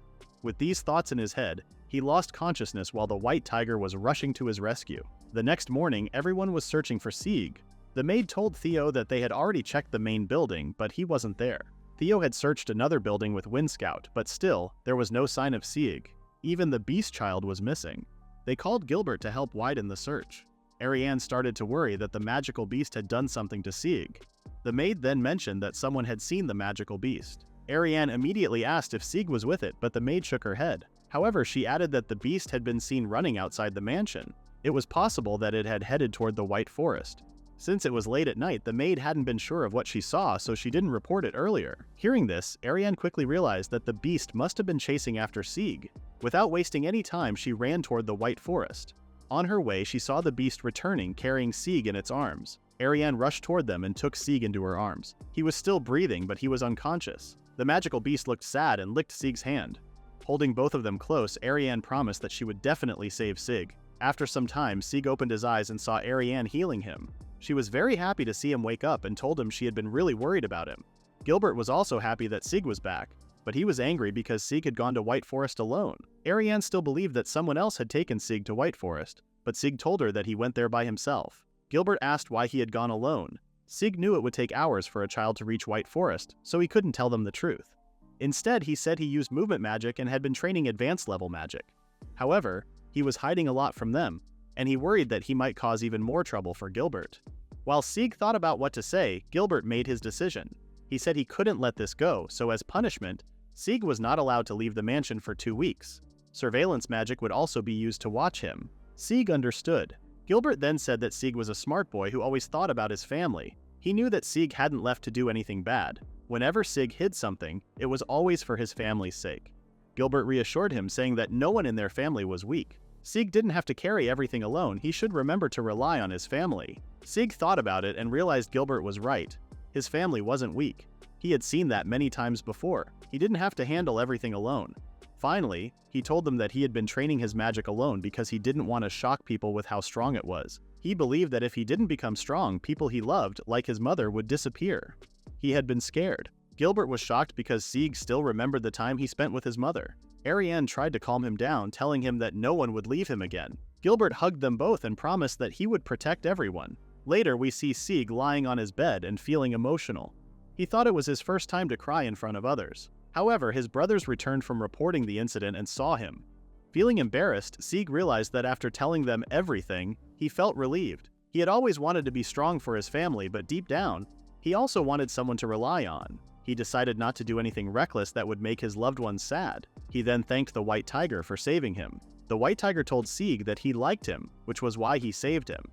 With these thoughts in his head, he lost consciousness while the white tiger was rushing to his rescue. The next morning, everyone was searching for Sieg. The maid told Theo that they had already checked the main building, but he wasn't there. Theo had searched another building with Wind Scout, but still, there was no sign of Sieg. Even the beast child was missing. They called Gilbert to help widen the search. Ariane started to worry that the magical beast had done something to Sieg. The maid then mentioned that someone had seen the magical beast. Ariane immediately asked if Sieg was with it, but the maid shook her head. However, she added that the beast had been seen running outside the mansion. It was possible that it had headed toward the White Forest. Since it was late at night, the maid hadn't been sure of what she saw, so she didn't report it earlier. Hearing this, Ariane quickly realized that the beast must have been chasing after Sieg. Without wasting any time, she ran toward the White Forest. On her way, she saw the beast returning, carrying Sieg in its arms. Ariane rushed toward them and took Sieg into her arms. He was still breathing, but he was unconscious. The magical beast looked sad and licked Sieg's hand. Holding both of them close, Ariane promised that she would definitely save Sieg. After some time, Sieg opened his eyes and saw Ariane healing him. She was very happy to see him wake up and told him she had been really worried about him. Gilbert was also happy that Sieg was back, but he was angry because Sieg had gone to White Forest alone. Ariane still believed that someone else had taken Sieg to White Forest, but Sieg told her that he went there by himself. Gilbert asked why he had gone alone. Sieg knew it would take hours for a child to reach White Forest, so he couldn't tell them the truth. Instead, he said he used movement magic and had been training advanced level magic. However, he was hiding a lot from them, and he worried that he might cause even more trouble for Gilbert. While Sieg thought about what to say, Gilbert made his decision. He said he couldn't let this go, so as punishment, Sieg was not allowed to leave the mansion for 2 weeks. Surveillance magic would also be used to watch him. Sieg understood. Gilbert then said that Sieg was a smart boy who always thought about his family. He knew that Sieg hadn't left to do anything bad. Whenever Sieg hid something, it was always for his family's sake. Gilbert reassured him, saying that no one in their family was weak. Sieg didn't have to carry everything alone, he should remember to rely on his family. Sieg thought about it and realized Gilbert was right. His family wasn't weak. He had seen that many times before. He didn't have to handle everything alone. Finally, he told them that he had been training his magic alone because he didn't want to shock people with how strong it was. He believed that if he didn't become strong, people he loved, like his mother, would disappear. He had been scared. Gilbert was shocked because Sieg still remembered the time he spent with his mother. Ariane tried to calm him down, telling him that no one would leave him again. Gilbert hugged them both and promised that he would protect everyone. Later, we see Sieg lying on his bed and feeling emotional. He thought it was his first time to cry in front of others. However, his brothers returned from reporting the incident and saw him. Feeling embarrassed, Sieg realized that after telling them everything, he felt relieved. He had always wanted to be strong for his family, but deep down, he also wanted someone to rely on. He decided not to do anything reckless that would make his loved ones sad. He then thanked the White Tiger for saving him. The White Tiger told Sieg that he liked him, which was why he saved him.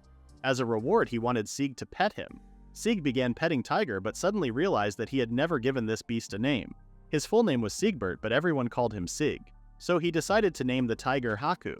As a reward, he wanted Sieg to pet him. Sieg began petting Tiger, but suddenly realized that he had never given this beast a name. His full name was Siegbert, but everyone called him Sieg. So he decided to name the tiger Haku.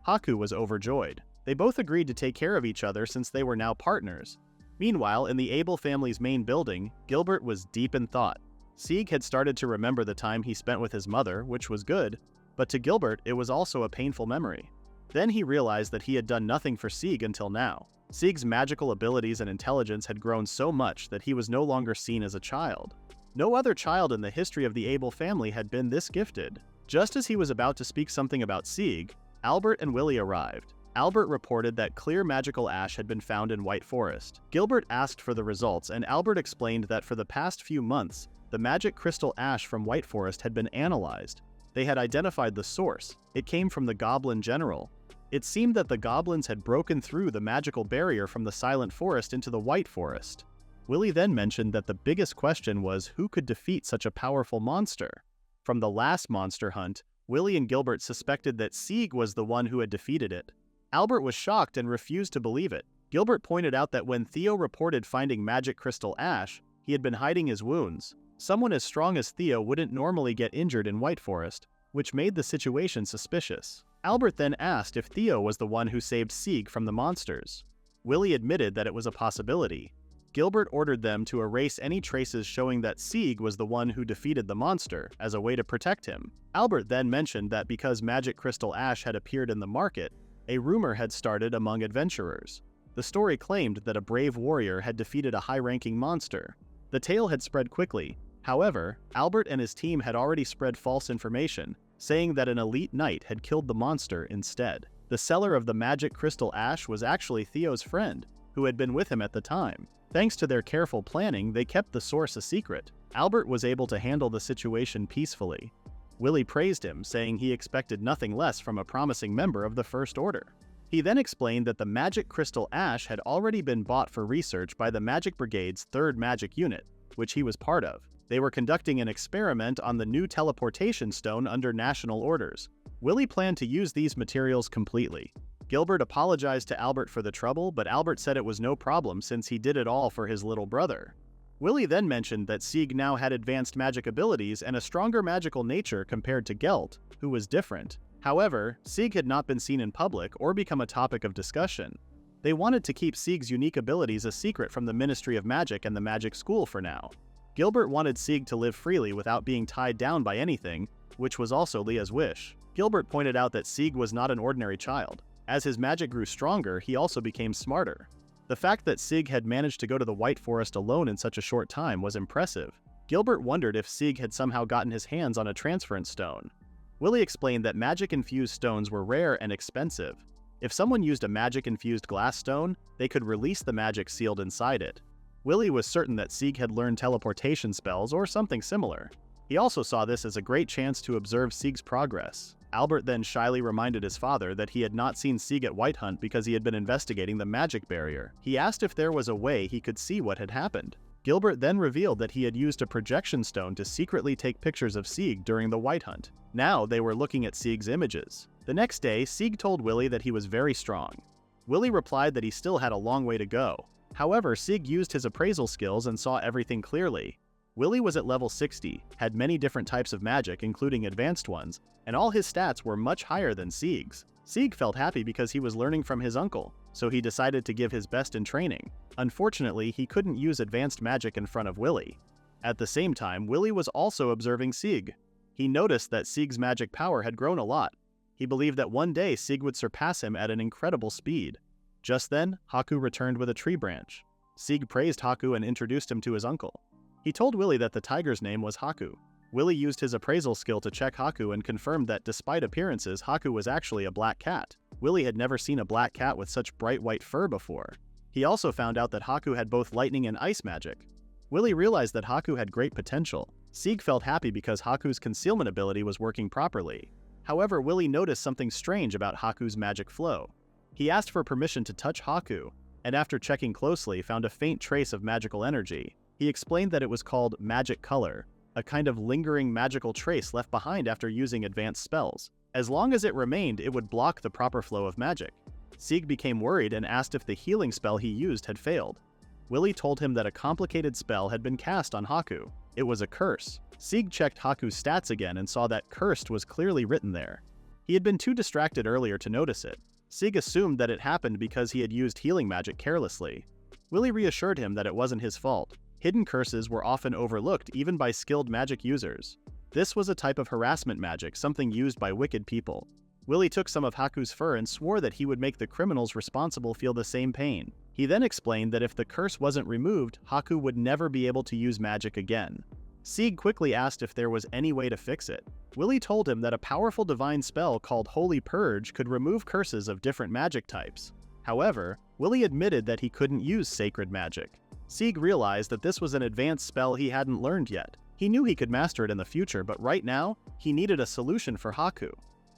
Haku was overjoyed. They both agreed to take care of each other since they were now partners. Meanwhile, in the Abel family's main building, Gilbert was deep in thought. Sieg had started to remember the time he spent with his mother, which was good, but to Gilbert it was also a painful memory. Then he realized that he had done nothing for Sieg until now. Sieg's magical abilities and intelligence had grown so much that he was no longer seen as a child. No other child in the history of the Abel family had been this gifted. Just as he was about to speak something about Sieg, Albert and Willie arrived. Albert reported that clear magical ash had been found in White Forest. Gilbert asked for the results, and Albert explained that for the past few months, the magic crystal ash from White Forest had been analyzed. They had identified the source. It came from the Goblin General. It seemed that the goblins had broken through the magical barrier from the Silent Forest into the White Forest. Willie then mentioned that the biggest question was who could defeat such a powerful monster. From the last monster hunt, Willie and Gilbert suspected that Sieg was the one who had defeated it. Albert was shocked and refused to believe it. Gilbert pointed out that when Theo reported finding magic crystal ash, he had been hiding his wounds. Someone as strong as Theo wouldn't normally get injured in White Forest, which made the situation suspicious. Albert then asked if Theo was the one who saved Sieg from the monsters. Willie admitted that it was a possibility. Gilbert ordered them to erase any traces showing that Sieg was the one who defeated the monster, as a way to protect him. Albert then mentioned that because magic crystal ash had appeared in the market, a rumor had started among adventurers. The story claimed that a brave warrior had defeated a high-ranking monster. The tale had spread quickly. However, Albert and his team had already spread false information, saying that an elite knight had killed the monster instead. The seller of the magic crystal ash was actually Theo's friend, who had been with him at the time. Thanks to their careful planning, they kept the source a secret. Albert was able to handle the situation peacefully. Willie praised him, saying he expected nothing less from a promising member of the First Order. He then explained that the magic crystal ash had already been bought for research by the Magic Brigade's 3rd Magic Unit, which he was part of. They were conducting an experiment on the new teleportation stone under national orders. Willie planned to use these materials completely. Gilbert apologized to Albert for the trouble, but Albert said it was no problem since he did it all for his little brother. Willie then mentioned that Sieg now had advanced magic abilities and a stronger magical nature compared to Gelt, who was different. However, Sieg had not been seen in public or become a topic of discussion. They wanted to keep Sieg's unique abilities a secret from the Ministry of Magic and the Magic School for now. Gilbert wanted Sieg to live freely without being tied down by anything, which was also Leah's wish. Gilbert pointed out that Sieg was not an ordinary child. As his magic grew stronger, he also became smarter. The fact that Sieg had managed to go to the White Forest alone in such a short time was impressive. Gilbert wondered if Sieg had somehow gotten his hands on a transference stone. Willie explained that magic-infused stones were rare and expensive. If someone used a magic-infused glass stone, they could release the magic sealed inside it. Willie was certain that Sieg had learned teleportation spells or something similar. He also saw this as a great chance to observe Sieg's progress. Albert then shyly reminded his father that he had not seen Sieg at White Hunt because he had been investigating the magic barrier. He asked if there was a way he could see what had happened. Gilbert then revealed that he had used a projection stone to secretly take pictures of Sieg during the White Hunt. Now they were looking at Sieg's images. The next day, Sieg told Willie that he was very strong. Willie replied that he still had a long way to go. However, Sieg used his appraisal skills and saw everything clearly. Willie was at level 60, had many different types of magic including advanced ones, and all his stats were much higher than Sieg's. Sieg felt happy because he was learning from his uncle, so he decided to give his best in training. Unfortunately, he couldn't use advanced magic in front of Willie. At the same time, Willie was also observing Sieg. He noticed that Sieg's magic power had grown a lot. He believed that one day Sieg would surpass him at an incredible speed. Just then, Haku returned with a tree branch. Sieg praised Haku and introduced him to his uncle. He told Willie that the tiger's name was Haku. Willie used his appraisal skill to check Haku and confirmed that despite appearances, Haku was actually a black cat. Willie had never seen a black cat with such bright white fur before. He also found out that Haku had both lightning and ice magic. Willie realized that Haku had great potential. Sieg felt happy because Haku's concealment ability was working properly. However, Willie noticed something strange about Haku's magic flow. He asked for permission to touch Haku, and after checking closely, found a faint trace of magical energy. He explained that it was called magic color, a kind of lingering magical trace left behind after using advanced spells. As long as it remained, it would block the proper flow of magic. Sieg became worried and asked if the healing spell he used had failed. Willie told him that a complicated spell had been cast on Haku. It was a curse. Sieg checked Haku's stats again and saw that cursed was clearly written there. He had been too distracted earlier to notice it. Sieg assumed that it happened because he had used healing magic carelessly. Willie reassured him that it wasn't his fault. Hidden curses were often overlooked even by skilled magic users. This was a type of harassment magic, something used by wicked people. Willie took some of Haku's fur and swore that he would make the criminals responsible feel the same pain. He then explained that if the curse wasn't removed, Haku would never be able to use magic again. Sieg quickly asked if there was any way to fix it. Willie told him that a powerful divine spell called Holy Purge could remove curses of different magic types. However, Willie admitted that he couldn't use sacred magic. Sieg realized that this was an advanced spell he hadn't learned yet. He knew he could master it in the future, but right now, he needed a solution for Haku.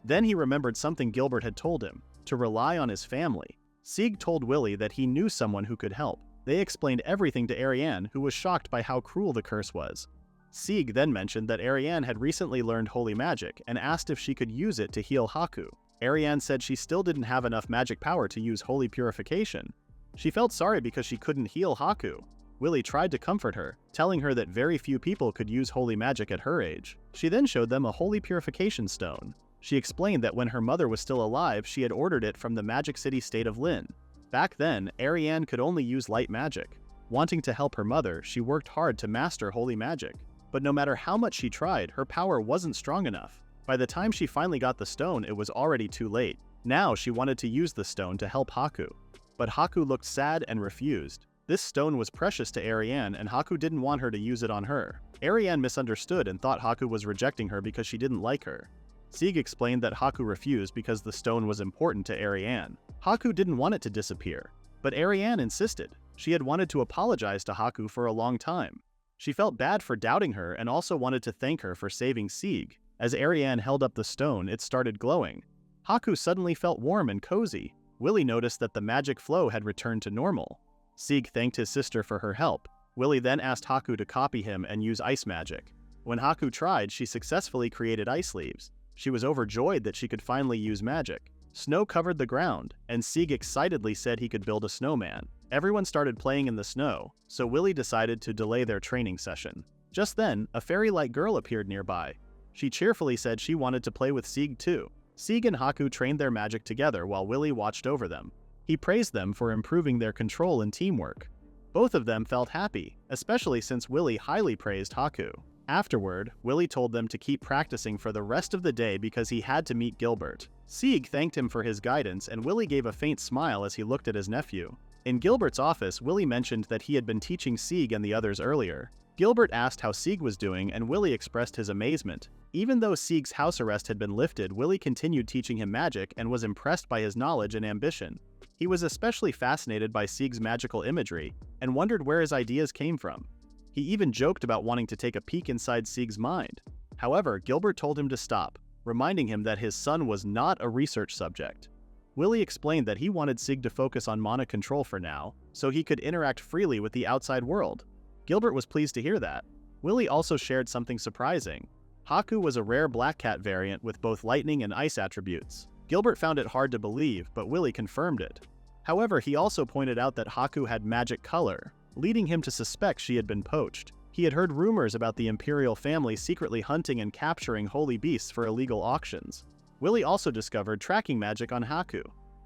Then he remembered something Siegbert had told him, to rely on his family. Sieg told Willie that he knew someone who could help. They explained everything to Ariane, who was shocked by how cruel the curse was. Sieg then mentioned that Ariane had recently learned holy magic and asked if she could use it to heal Haku. Ariane said she still didn't have enough magic power to use holy purification. She felt sorry because she couldn't heal Haku. Willie tried to comfort her, telling her that very few people could use holy magic at her age. She then showed them a holy purification stone. She explained that when her mother was still alive, she had ordered it from the Magic City state of Lin. Back then, Ariane could only use light magic. Wanting to help her mother, she worked hard to master holy magic. But no matter how much she tried, her power wasn't strong enough. By the time she finally got the stone, it was already too late. Now she wanted to use the stone to help Haku. But Haku looked sad and refused. This stone was precious to Ariane, and Haku didn't want her to use it on her. Ariane misunderstood and thought Haku was rejecting her because she didn't like her. Sieg explained that Haku refused because the stone was important to Ariane. Haku didn't want it to disappear, but Ariane insisted. She had wanted to apologize to Haku for a long time. She felt bad for doubting her and also wanted to thank her for saving Sieg. As Ariane held up the stone, it started glowing. Haku suddenly felt warm and cozy. Willie noticed that the magic flow had returned to normal. Sieg thanked his sister for her help. Willie then asked Haku to copy him and use ice magic. When Haku tried, she successfully created ice leaves. She was overjoyed that she could finally use magic. Snow covered the ground, and Sieg excitedly said he could build a snowman. Everyone started playing in the snow, so Willie decided to delay their training session. Just then, a fairy-like girl appeared nearby. She cheerfully said she wanted to play with Sieg too. Sieg and Haku trained their magic together while Willie watched over them. He praised them for improving their control and teamwork. Both of them felt happy, especially since Willie highly praised Haku. Afterward, Willie told them to keep practicing for the rest of the day because he had to meet Siegbert. Sieg thanked him for his guidance, and Willie gave a faint smile as he looked at his nephew. In Siegert's office, Willie mentioned that he had been teaching Sieg and the others earlier. Siegbert asked how Sieg was doing, and Willie expressed his amazement. Even though Sieg's house arrest had been lifted, Willie continued teaching him magic and was impressed by his knowledge and ambition. He was especially fascinated by Sieg's magical imagery and wondered where his ideas came from. He even joked about wanting to take a peek inside Sieg's mind. However, Siegbert told him to stop, reminding him that his son was not a research subject. Willie explained that he wanted Sieg to focus on mana control for now, so he could interact freely with the outside world. Siegbert was pleased to hear that. Willie also shared something surprising. Haku was a rare black cat variant with both lightning and ice attributes. Siegbert found it hard to believe, but Willie confirmed it. However, he also pointed out that Haku had magic color, leading him to suspect she had been poached. He had heard rumors about the imperial family secretly hunting and capturing holy beasts for illegal auctions. Willie also discovered tracking magic on Haku.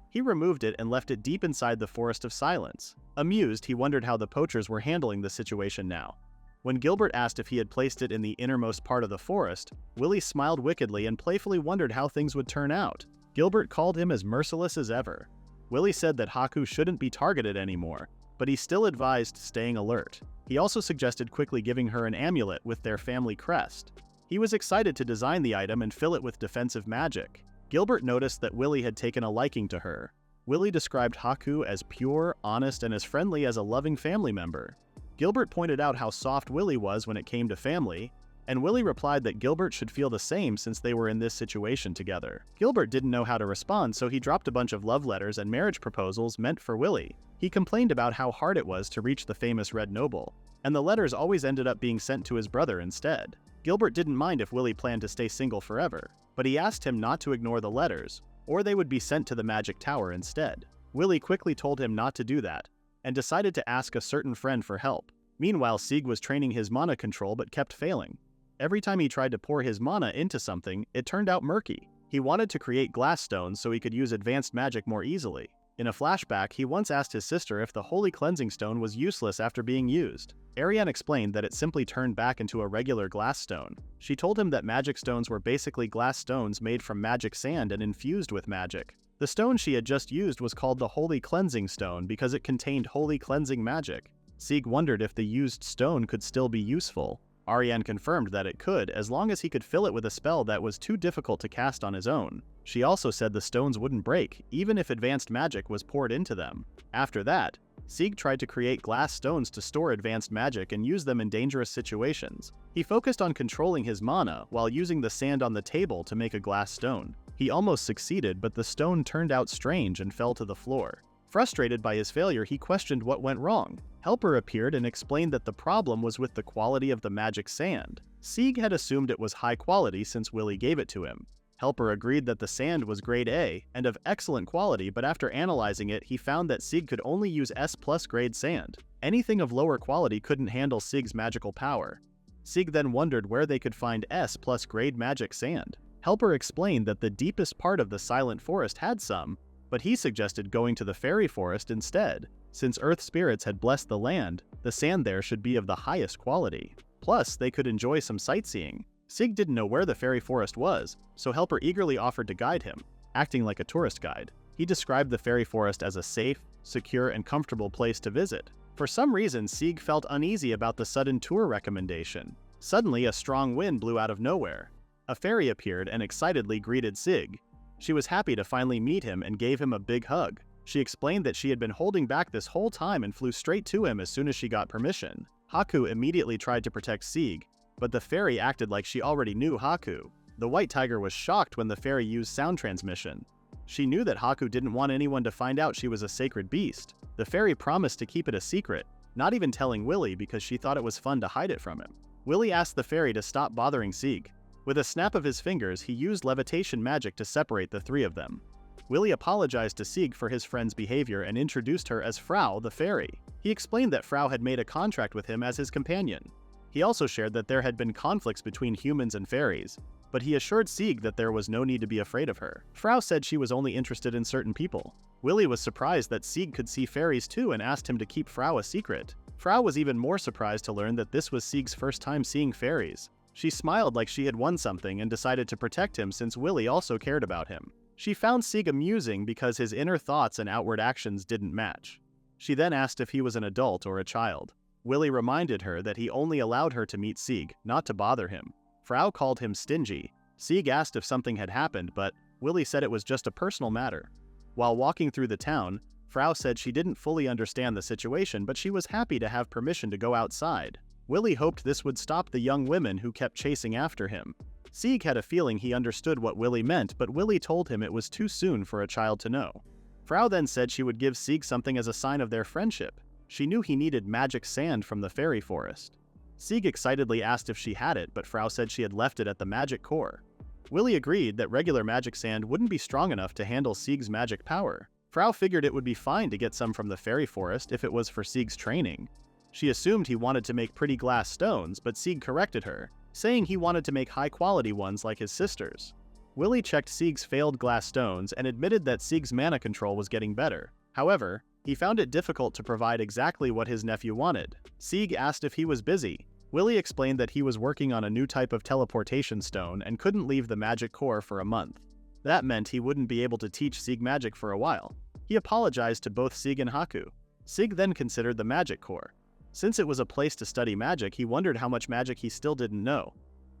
He removed it and left it deep inside the Forest of Silence. Amused, he wondered how the poachers were handling the situation now. When Gilbert asked if he had placed it in the innermost part of the forest, Willie smiled wickedly and playfully wondered how things would turn out. Gilbert called him as merciless as ever. Willie said that Haku shouldn't be targeted anymore, but he still advised staying alert. He also suggested quickly giving her an amulet with their family crest. He was excited to design the item and fill it with defensive magic. Gilbert noticed that Willie had taken a liking to her. Willie described Haku as pure, honest, and as friendly as a loving family member. Gilbert pointed out how soft Willie was when it came to family, and Willie replied that Gilbert should feel the same since they were in this situation together. Gilbert didn't know how to respond, so he dropped a bunch of love letters and marriage proposals meant for Willie. He complained about how hard it was to reach the famous Red Noble, and the letters always ended up being sent to his brother instead. Gilbert didn't mind if Willie planned to stay single forever, but he asked him not to ignore the letters, or they would be sent to the Magic Tower instead. Willie quickly told him not to do that, and decided to ask a certain friend for help. Meanwhile, Sieg was training his mana control but kept failing. Every time he tried to pour his mana into something, it turned out murky. He wanted to create glass stones so he could use advanced magic more easily. In a flashback, he once asked his sister if the Holy Cleansing Stone was useless after being used. Ariane explained that it simply turned back into a regular glass stone. She told him that magic stones were basically glass stones made from magic sand and infused with magic. The stone she had just used was called the Holy Cleansing Stone because it contained holy cleansing magic. Sieg wondered if the used stone could still be useful. Ariane confirmed that it could, as long as he could fill it with a spell that was too difficult to cast on his own. She also said the stones wouldn't break, even if advanced magic was poured into them. After that, Sieg tried to create glass stones to store advanced magic and use them in dangerous situations. He focused on controlling his mana while using the sand on the table to make a glass stone. He almost succeeded, but the stone turned out strange and fell to the floor. Frustrated by his failure, he questioned what went wrong. Helper appeared and explained that the problem was with the quality of the magic sand. Sieg had assumed it was high quality since Willie gave it to him. Helper agreed that the sand was grade A and of excellent quality, but after analyzing it, he found that Sieg could only use S+ grade sand. Anything of lower quality couldn't handle Sieg's magical power. Sieg then wondered where they could find S+ grade magic sand. Helper explained that the deepest part of the Silent Forest had some, but he suggested going to the Fairy Forest instead. Since Earth spirits had blessed the land, the sand there should be of the highest quality. Plus, they could enjoy some sightseeing. Sieg didn't know where the Fairy Forest was, so Helper eagerly offered to guide him, acting like a tourist guide. He described the Fairy Forest as a safe, secure, and comfortable place to visit. For some reason, Sieg felt uneasy about the sudden tour recommendation. Suddenly, a strong wind blew out of nowhere. A fairy appeared and excitedly greeted Sieg. She was happy to finally meet him and gave him a big hug. She explained that she had been holding back this whole time and flew straight to him as soon as she got permission. Haku immediately tried to protect Sieg, but the fairy acted like she already knew Haku. The white tiger was shocked when the fairy used sound transmission. She knew that Haku didn't want anyone to find out she was a sacred beast. The fairy promised to keep it a secret, not even telling Willie because she thought it was fun to hide it from him. Willie asked the fairy to stop bothering Sieg. With a snap of his fingers, he used levitation magic to separate the three of them. Willie apologized to Sieg for his friend's behavior and introduced her as Frau the fairy. He explained that Frau had made a contract with him as his companion. He also shared that there had been conflicts between humans and fairies, but he assured Sieg that there was no need to be afraid of her. Frau said she was only interested in certain people. Willie was surprised that Sieg could see fairies too and asked him to keep Frau a secret. Frau was even more surprised to learn that this was Sieg's first time seeing fairies. She smiled like she had won something and decided to protect him since Willie also cared about him. She found Sieg amusing because his inner thoughts and outward actions didn't match. She then asked if he was an adult or a child. Willie reminded her that he only allowed her to meet Sieg, not to bother him. Frau called him stingy. Sieg asked if something had happened, but Willie said it was just a personal matter. While walking through the town, Frau said she didn't fully understand the situation, but she was happy to have permission to go outside. Willie hoped this would stop the young women who kept chasing after him. Sieg had a feeling he understood what Willie meant, but Willie told him it was too soon for a child to know. Frau then said she would give Sieg something as a sign of their friendship. She knew he needed magic sand from the fairy forest. Sieg excitedly asked if she had it, but Frau said she had left it at the magic core. Willie agreed that regular magic sand wouldn't be strong enough to handle Sieg's magic power. Frau figured it would be fine to get some from the fairy forest if it was for Sieg's training. She assumed he wanted to make pretty glass stones, but Sieg corrected her, saying he wanted to make high-quality ones like his sister's. Willie checked Sieg's failed glass stones and admitted that Sieg's mana control was getting better. However, he found it difficult to provide exactly what his nephew wanted. Sieg asked if he was busy. Willie explained that he was working on a new type of teleportation stone and couldn't leave the magic core for a month. That meant he wouldn't be able to teach Sieg magic for a while. He apologized to both Sieg and Haku. Sieg then considered the magic core. Since it was a place to study magic, he wondered how much magic he still didn't know.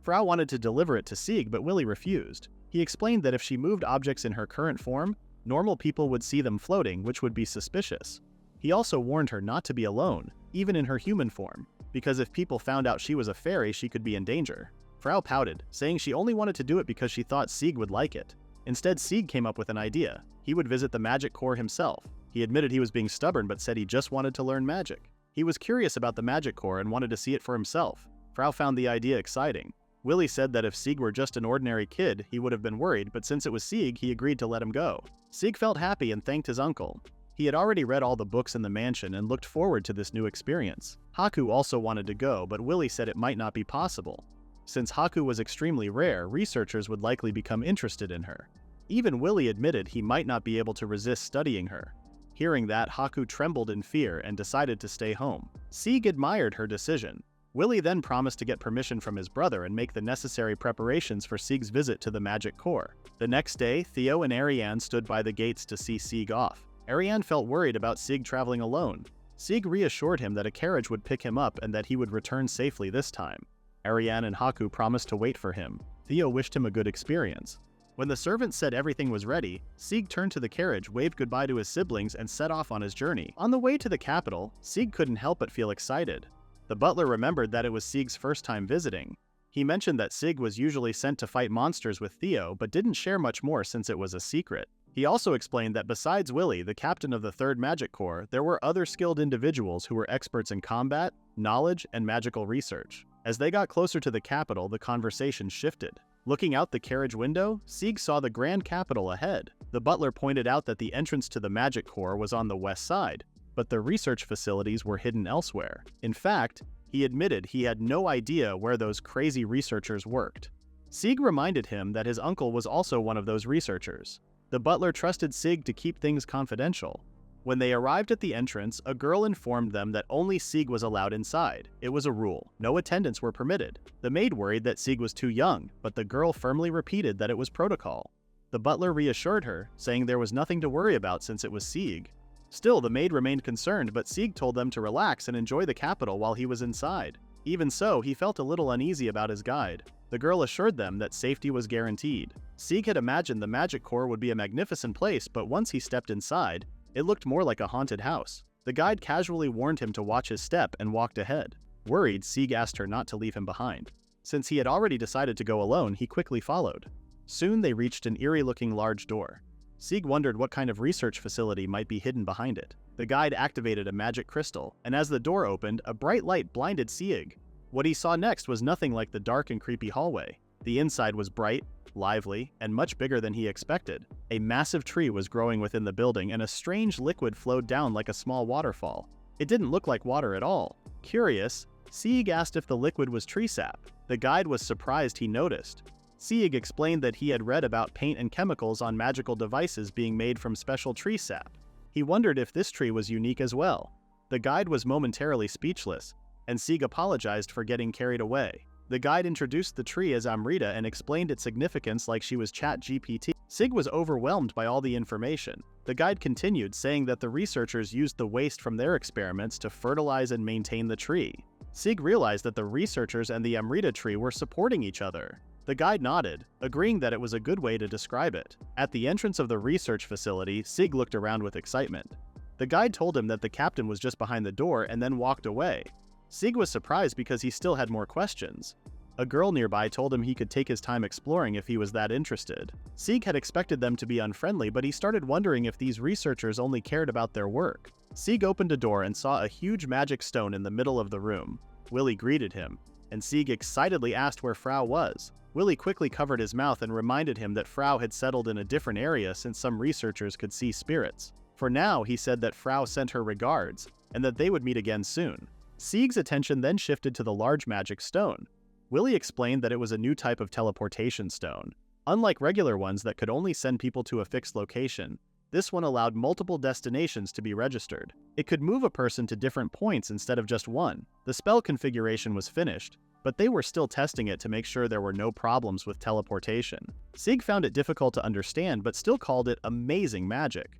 Frau wanted to deliver it to Sieg, but Willie refused. He explained that if she moved objects in her current form, normal people would see them floating, which would be suspicious. He also warned her not to be alone, even in her human form, because if people found out she was a fairy, she could be in danger. Frau pouted, saying she only wanted to do it because she thought Sieg would like it. Instead, Sieg came up with an idea. He would visit the magic core himself. He admitted he was being stubborn but said he just wanted to learn magic. He was curious about the magic core and wanted to see it for himself. Frau found the idea exciting. Willie said that if Sieg were just an ordinary kid, he would have been worried, but since it was Sieg, he agreed to let him go. Sieg felt happy and thanked his uncle. He had already read all the books in the mansion and looked forward to this new experience. Haku also wanted to go, but Willie said it might not be possible. Since Haku was extremely rare, researchers would likely become interested in her. Even Willie admitted he might not be able to resist studying her. Hearing that, Haku trembled in fear and decided to stay home. Sieg admired her decision. Willie then promised to get permission from his brother and make the necessary preparations for Sieg's visit to the magic core. The next day, Theo and Ariane stood by the gates to see Sieg off. Ariane felt worried about Sieg traveling alone. Sieg reassured him that a carriage would pick him up and that he would return safely this time. Ariane and Haku promised to wait for him. Theo wished him a good experience. When the servant said everything was ready, Sieg turned to the carriage, waved goodbye to his siblings, and set off on his journey. On the way to the capital, Sieg couldn't help but feel excited. The butler remembered that it was Sieg's first time visiting. He mentioned that Sieg was usually sent to fight monsters with Theo, but didn't share much more since it was a secret. He also explained that besides Willie, the captain of the 3rd Magic Corps, there were other skilled individuals who were experts in combat, knowledge, and magical research. As they got closer to the capital, the conversation shifted. Looking out the carriage window, Sieg saw the grand capital ahead. The butler pointed out that the entrance to the Magic Corps was on the west side, but the research facilities were hidden elsewhere. In fact, he admitted he had no idea where those crazy researchers worked. Sieg reminded him that his uncle was also one of those researchers. The butler trusted Sieg to keep things confidential. When they arrived at the entrance, a girl informed them that only Sieg was allowed inside. It was a rule. No attendants were permitted. The maid worried that Sieg was too young, but the girl firmly repeated that it was protocol. The butler reassured her, saying there was nothing to worry about since it was Sieg. Still, the maid remained concerned, but Sieg told them to relax and enjoy the capital while he was inside. Even so, he felt a little uneasy about his guide. The girl assured them that safety was guaranteed. Sieg had imagined the Magic Corps would be a magnificent place, but once he stepped inside, it looked more like a haunted house. The guide casually warned him to watch his step and walked ahead. Worried, Sieg asked her not to leave him behind. Since he had already decided to go alone, he quickly followed. Soon they reached an eerie-looking large door. Sieg wondered what kind of research facility might be hidden behind it. The guide activated a magic crystal, and as the door opened, a bright light blinded Sieg. What he saw next was nothing like the dark and creepy hallway. The inside was bright, lively, and much bigger than he expected. A massive tree was growing within the building, and a strange liquid flowed down like a small waterfall. It didn't look like water at all. Curious, Sieg asked if the liquid was tree sap. The guide was surprised he noticed. Sieg explained that he had read about paint and chemicals on magical devices being made from special tree sap. He wondered if this tree was unique as well. The guide was momentarily speechless, and Sieg apologized for getting carried away. The guide introduced the tree as Amrita and explained its significance like she was ChatGPT. Sieg was overwhelmed by all the information. The guide continued, saying that the researchers used the waste from their experiments to fertilize and maintain the tree. Sieg realized that the researchers and the Amrita tree were supporting each other. The guide nodded, agreeing that it was a good way to describe it. At the entrance of the research facility, Sieg looked around with excitement. The guide told him that the captain was just behind the door and then walked away. Sieg was surprised because he still had more questions. A girl nearby told him he could take his time exploring if he was that interested. Sieg had expected them to be unfriendly, but he started wondering if these researchers only cared about their work. Sieg opened a door and saw a huge magic stone in the middle of the room. Willie greeted him. and Sieg excitedly asked where Frau was. Willie quickly covered his mouth and reminded him that Frau had settled in a different area since some researchers could see spirits. For now, he said that Frau sent her regards, and that they would meet again soon. Sieg's attention then shifted to the large magic stone. Willie explained that it was a new type of teleportation stone. Unlike regular ones that could only send people to a fixed location, this one allowed multiple destinations to be registered. It could move a person to different points instead of just one. The spell configuration was finished, but they were still testing it to make sure there were no problems with teleportation. Sieg found it difficult to understand but still called it amazing magic.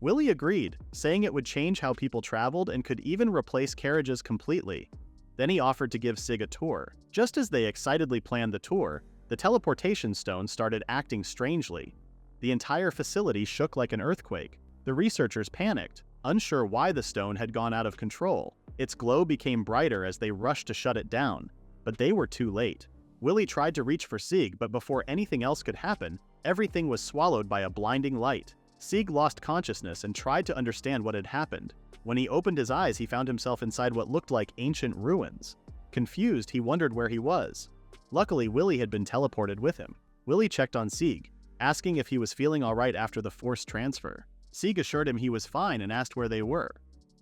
Willie agreed, saying it would change how people traveled and could even replace carriages completely. Then he offered to give Sieg a tour. Just as they excitedly planned the tour, the teleportation stone started acting strangely. The entire facility shook like an earthquake. The researchers panicked, unsure why the stone had gone out of control. Its glow became brighter as they rushed to shut it down, but they were too late. Willie tried to reach for Sieg, but before anything else could happen, everything was swallowed by a blinding light. Sieg lost consciousness and tried to understand what had happened. When he opened his eyes, he found himself inside what looked like ancient ruins. Confused, he wondered where he was. Luckily, Willie had been teleported with him. Willie checked on Sieg, asking if he was feeling alright after the forced transfer. Sieg assured him he was fine and asked where they were.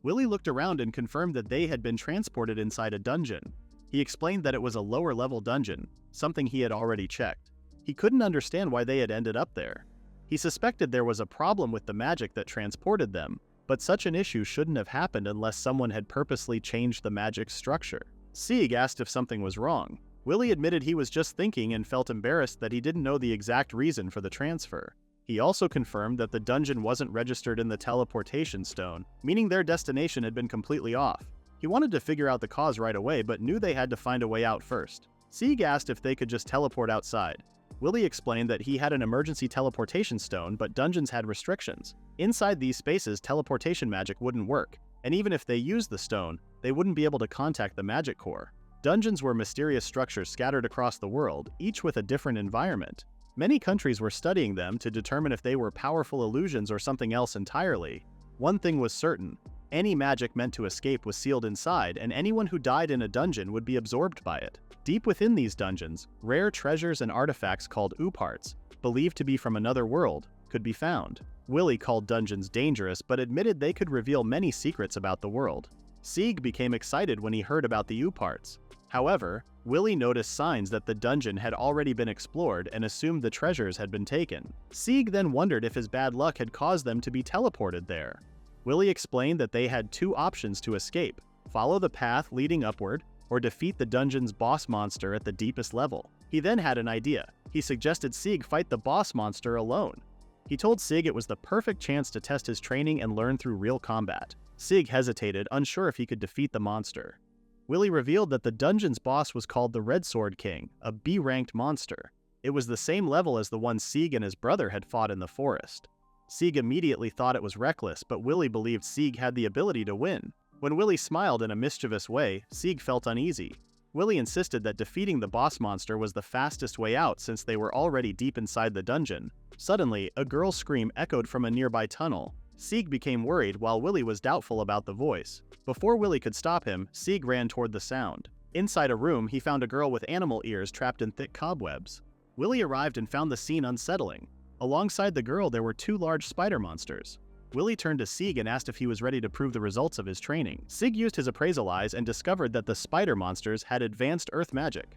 Willie looked around and confirmed that they had been transported inside a dungeon. He explained that it was a lower-level dungeon, something he had already checked. He couldn't understand why they had ended up there. He suspected there was a problem with the magic that transported them, but such an issue shouldn't have happened unless someone had purposely changed the magic's structure. Sieg asked if something was wrong. Willie admitted he was just thinking and felt embarrassed that he didn't know the exact reason for the transfer. He also confirmed that the dungeon wasn't registered in the teleportation stone, meaning their destination had been completely off. He wanted to figure out the cause right away, but knew they had to find a way out first. Sieg asked if they could just teleport outside. Willie explained that he had an emergency teleportation stone, but dungeons had restrictions. Inside these spaces, teleportation magic wouldn't work, and even if they used the stone, they wouldn't be able to contact the magic core. Dungeons were mysterious structures scattered across the world, each with a different environment. Many countries were studying them to determine if they were powerful illusions or something else entirely. One thing was certain: any magic meant to escape was sealed inside, and anyone who died in a dungeon would be absorbed by it. Deep within these dungeons, rare treasures and artifacts called ooparts, believed to be from another world, could be found. Willie called dungeons dangerous but admitted they could reveal many secrets about the world. Sieg became excited when he heard about the ooparts. However, Willie noticed signs that the dungeon had already been explored and assumed the treasures had been taken. Sieg then wondered if his bad luck had caused them to be teleported there. Willie explained that they had two options to escape: follow the path leading upward, or defeat the dungeon's boss monster at the deepest level. He then had an idea. He suggested Sieg fight the boss monster alone. He told Sieg it was the perfect chance to test his training and learn through real combat. Sieg hesitated, unsure if he could defeat the monster. Willie revealed that the dungeon's boss was called the Red Sword King, a B-ranked monster. It was the same level as the one Sieg and his brother had fought in the forest. Sieg immediately thought it was reckless, but Willie believed Sieg had the ability to win. When Willie smiled in a mischievous way, Sieg felt uneasy. Willie insisted that defeating the boss monster was the fastest way out since they were already deep inside the dungeon. Suddenly, a girl's scream echoed from a nearby tunnel. Sieg became worried while Willie was doubtful about the voice. Before Willie could stop him, Sieg ran toward the sound. Inside a room, he found a girl with animal ears trapped in thick cobwebs. Willie arrived and found the scene unsettling. Alongside the girl, there were two large spider monsters. Willie turned to Sieg and asked if he was ready to prove the results of his training. Sieg used his appraisal eyes and discovered that the spider monsters had advanced earth magic.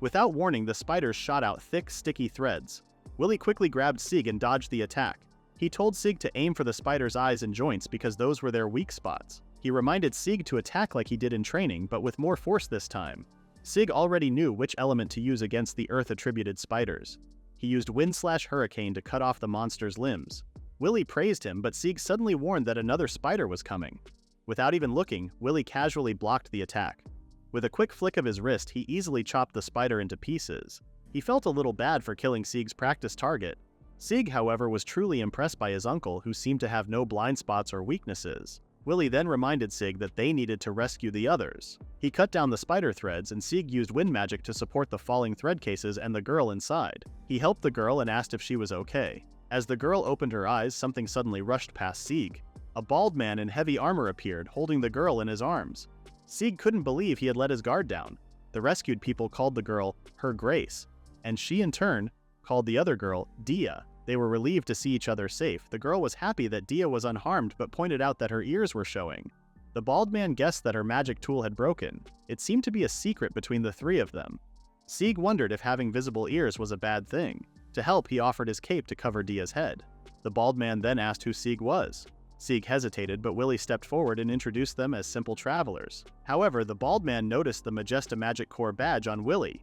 Without warning, the spiders shot out thick, sticky threads. Willie quickly grabbed Sieg and dodged the attack. He told Sieg to aim for the spider's eyes and joints because those were their weak spots. He reminded Sieg to attack like he did in training, but with more force this time. Sieg already knew which element to use against the earth-attributed spiders. He used Wind/Hurricane to cut off the monster's limbs. Willie praised him, but Sieg suddenly warned that another spider was coming. Without even looking, Willie casually blocked the attack. With a quick flick of his wrist, he easily chopped the spider into pieces. He felt a little bad for killing Sieg's practice target. Sieg, however, was truly impressed by his uncle, who seemed to have no blind spots or weaknesses. Willie then reminded Sieg that they needed to rescue the others. He cut down the spider threads, and Sieg used wind magic to support the falling thread cases and the girl inside. He helped the girl and asked if she was okay. As the girl opened her eyes, something suddenly rushed past Sieg. A bald man in heavy armor appeared, holding the girl in his arms. Sieg couldn't believe he had let his guard down. The rescued people called the girl Her Grace, and she in turn called the other girl Dia. They were relieved to see each other safe. The girl was happy that Dia was unharmed but pointed out that her ears were showing. The bald man guessed that her magic tool had broken. It seemed to be a secret between the three of them. Sieg wondered if having visible ears was a bad thing. To help, he offered his cape to cover Dia's head. The bald man then asked who Sieg was. Sieg hesitated, but Willie stepped forward and introduced them as simple travelers. However, the bald man noticed the Magesta Magic Corps badge on Willie.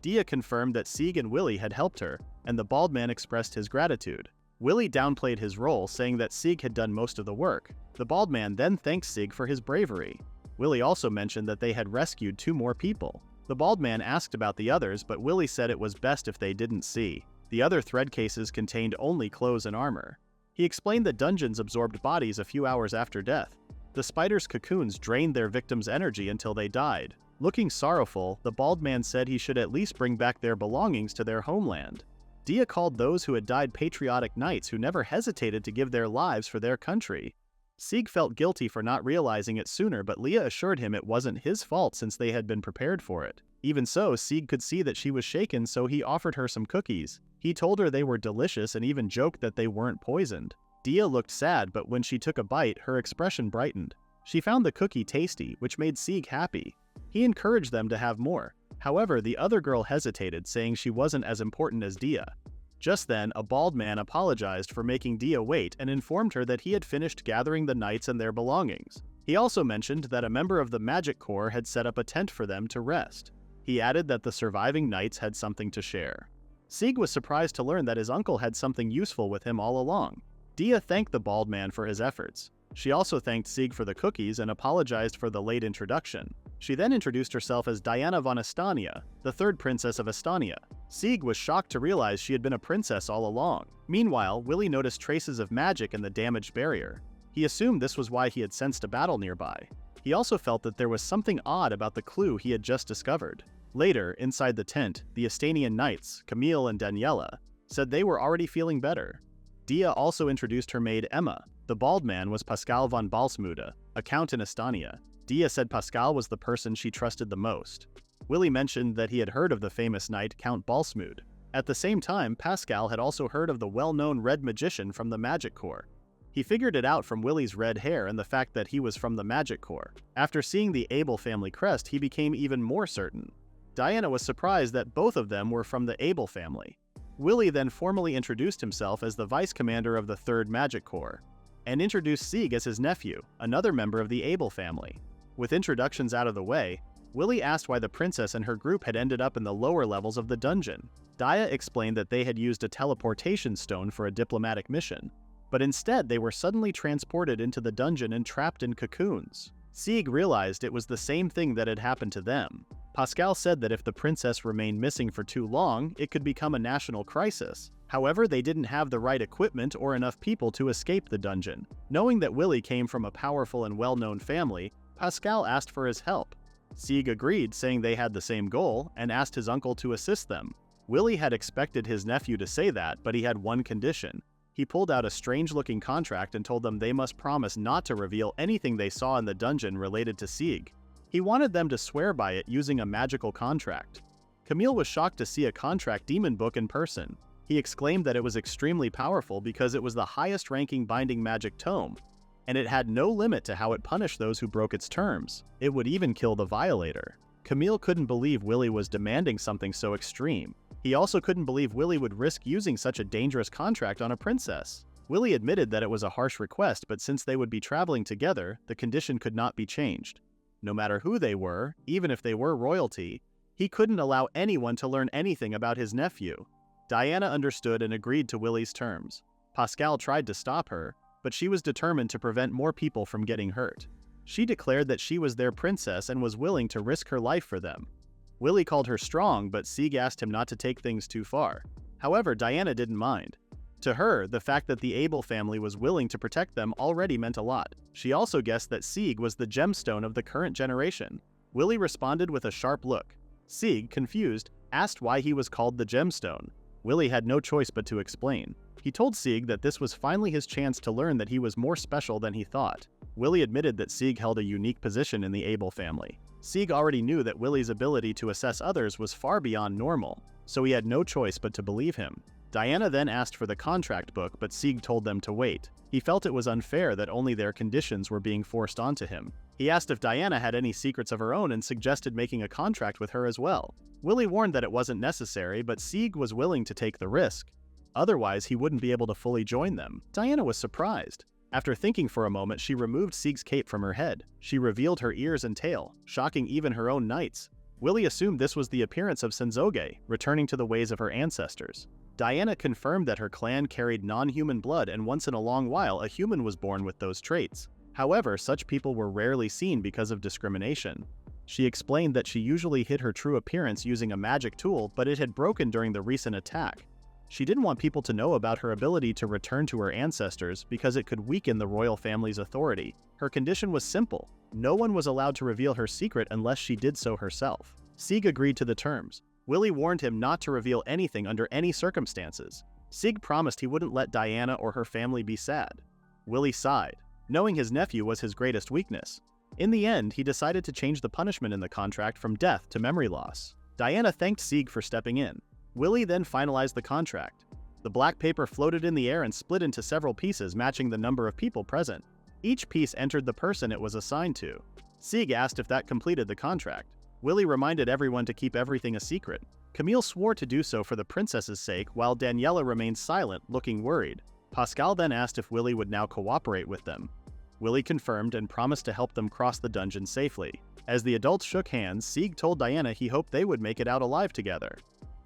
Dia confirmed that Sieg and Willie had helped her, and the bald man expressed his gratitude. Willie downplayed his role, saying that Sieg had done most of the work. The bald man then thanked Sieg for his bravery. Willie also mentioned that they had rescued 2 more people. The bald man asked about the others, but Willie said it was best if they didn't see. The other thread cases contained only clothes and armor. He explained that dungeons absorbed bodies a few hours after death. The spiders' cocoons drained their victims' energy until they died. Looking sorrowful, the bald man said he should at least bring back their belongings to their homeland. Dia called those who had died patriotic knights who never hesitated to give their lives for their country. Sieg felt guilty for not realizing it sooner, but Leah assured him it wasn't his fault since they had been prepared for it. Even so, Sieg could see that she was shaken, so he offered her some cookies. He told her they were delicious and even joked that they weren't poisoned. Dia looked sad, but when she took a bite, her expression brightened. She found the cookie tasty, which made Sieg happy. He encouraged them to have more. However, the other girl hesitated, saying she wasn't as important as Dia. Just then, a bald man apologized for making Dia wait and informed her that he had finished gathering the knights and their belongings. He also mentioned that a member of the Magic Corps had set up a tent for them to rest. He added that the surviving knights had something to share. Sieg was surprised to learn that his uncle had something useful with him all along. Dia thanked the bald man for his efforts. She also thanked Sieg for the cookies and apologized for the late introduction. She then introduced herself as Diana von Estonia, the 3rd princess of Estonia. Sieg was shocked to realize she had been a princess all along. Meanwhile, Willie noticed traces of magic in the damaged barrier. He assumed this was why he had sensed a battle nearby. He also felt that there was something odd about the clue he had just discovered. Later, inside the tent, the Estanian knights, Camille and Daniela, said they were already feeling better. Dia also introduced her maid Emma. The bald man was Pascal von Balsmude, a count in Estonia. Dia said Pascal was the person she trusted the most. Willie mentioned that he had heard of the famous knight Count Balsmude. At the same time, Pascal had also heard of the well-known red magician from the Magic Corps. He figured it out from Willie's red hair and the fact that he was from the Magic Corps. After seeing the Abel family crest, he became even more certain. Diana was surprised that both of them were from the Abel family. Willie then formally introduced himself as the vice commander of the 3rd Magic Corps, and introduced Sieg as his nephew, another member of the Abel family. With introductions out of the way, Willie asked why the princess and her group had ended up in the lower levels of the dungeon. Dia explained that they had used a teleportation stone for a diplomatic mission, but instead they were suddenly transported into the dungeon and trapped in cocoons. Sieg realized it was the same thing that had happened to them. Pascal said that if the princess remained missing for too long, it could become a national crisis. However, they didn't have the right equipment or enough people to escape the dungeon. Knowing that Willie came from a powerful and well-known family, Pascal asked for his help. Sieg agreed, saying they had the same goal, and asked his uncle to assist them. Willie had expected his nephew to say that, but he had one condition. He pulled out a strange-looking contract and told them they must promise not to reveal anything they saw in the dungeon related to Sieg. He wanted them to swear by it using a magical contract. Camille was shocked to see a contract demon book in person. He exclaimed that it was extremely powerful because it was the highest-ranking binding magic tome, and it had no limit to how it punished those who broke its terms. It would even kill the violator. Camille couldn't believe Willie was demanding something so extreme. He also couldn't believe Willie would risk using such a dangerous contract on a princess. Willie admitted that it was a harsh request, but since they would be traveling together, the condition could not be changed. No matter who they were, even if they were royalty, he couldn't allow anyone to learn anything about his nephew. Diana understood and agreed to Willie's terms. Pascal tried to stop her, but she was determined to prevent more people from getting hurt. She declared that she was their princess and was willing to risk her life for them. Willie called her strong, but Sieg asked him not to take things too far. However, Diana didn't mind. To her, the fact that the Abel family was willing to protect them already meant a lot. She also guessed that Sieg was the gemstone of the current generation. Willie responded with a sharp look. Sieg, confused, asked why he was called the gemstone. Willie had no choice but to explain. He told Sieg that this was finally his chance to learn that he was more special than he thought. Willie admitted that Sieg held a unique position in the Abel family. Sieg already knew that Willie's ability to assess others was far beyond normal, so he had no choice but to believe him. Diana then asked for the contract book, but Sieg told them to wait. He felt it was unfair that only their conditions were being forced onto him. He asked if Diana had any secrets of her own and suggested making a contract with her as well. Willie warned that it wasn't necessary, but Sieg was willing to take the risk. Otherwise, he wouldn't be able to fully join them. Diana was surprised. After thinking for a moment, she removed Sieg's cape from her head. She revealed her ears and tail, shocking even her own knights. Willie assumed this was the appearance of Senzoge, returning to the ways of her ancestors. Diana confirmed that her clan carried non-human blood, and once in a long while a human was born with those traits. However, such people were rarely seen because of discrimination. She explained that she usually hid her true appearance using a magic tool, but it had broken during the recent attack. She didn't want people to know about her ability to return to her ancestors because it could weaken the royal family's authority. Her condition was simple. No one was allowed to reveal her secret unless she did so herself. Sieg agreed to the terms. Willie warned him not to reveal anything under any circumstances. Sieg promised he wouldn't let Diana or her family be sad. Willie sighed, knowing his nephew was his greatest weakness. In the end, he decided to change the punishment in the contract from death to memory loss. Diana thanked Sieg for stepping in. Willie then finalized the contract. The black paper floated in the air and split into several pieces matching the number of people present. Each piece entered the person it was assigned to. Sieg asked if that completed the contract. Willie reminded everyone to keep everything a secret. Camille swore to do so for the princess's sake, while Daniela remained silent, looking worried. Pascal then asked if Willie would now cooperate with them. Willie confirmed and promised to help them cross the dungeon safely. As the adults shook hands, Sieg told Diana he hoped they would make it out alive together.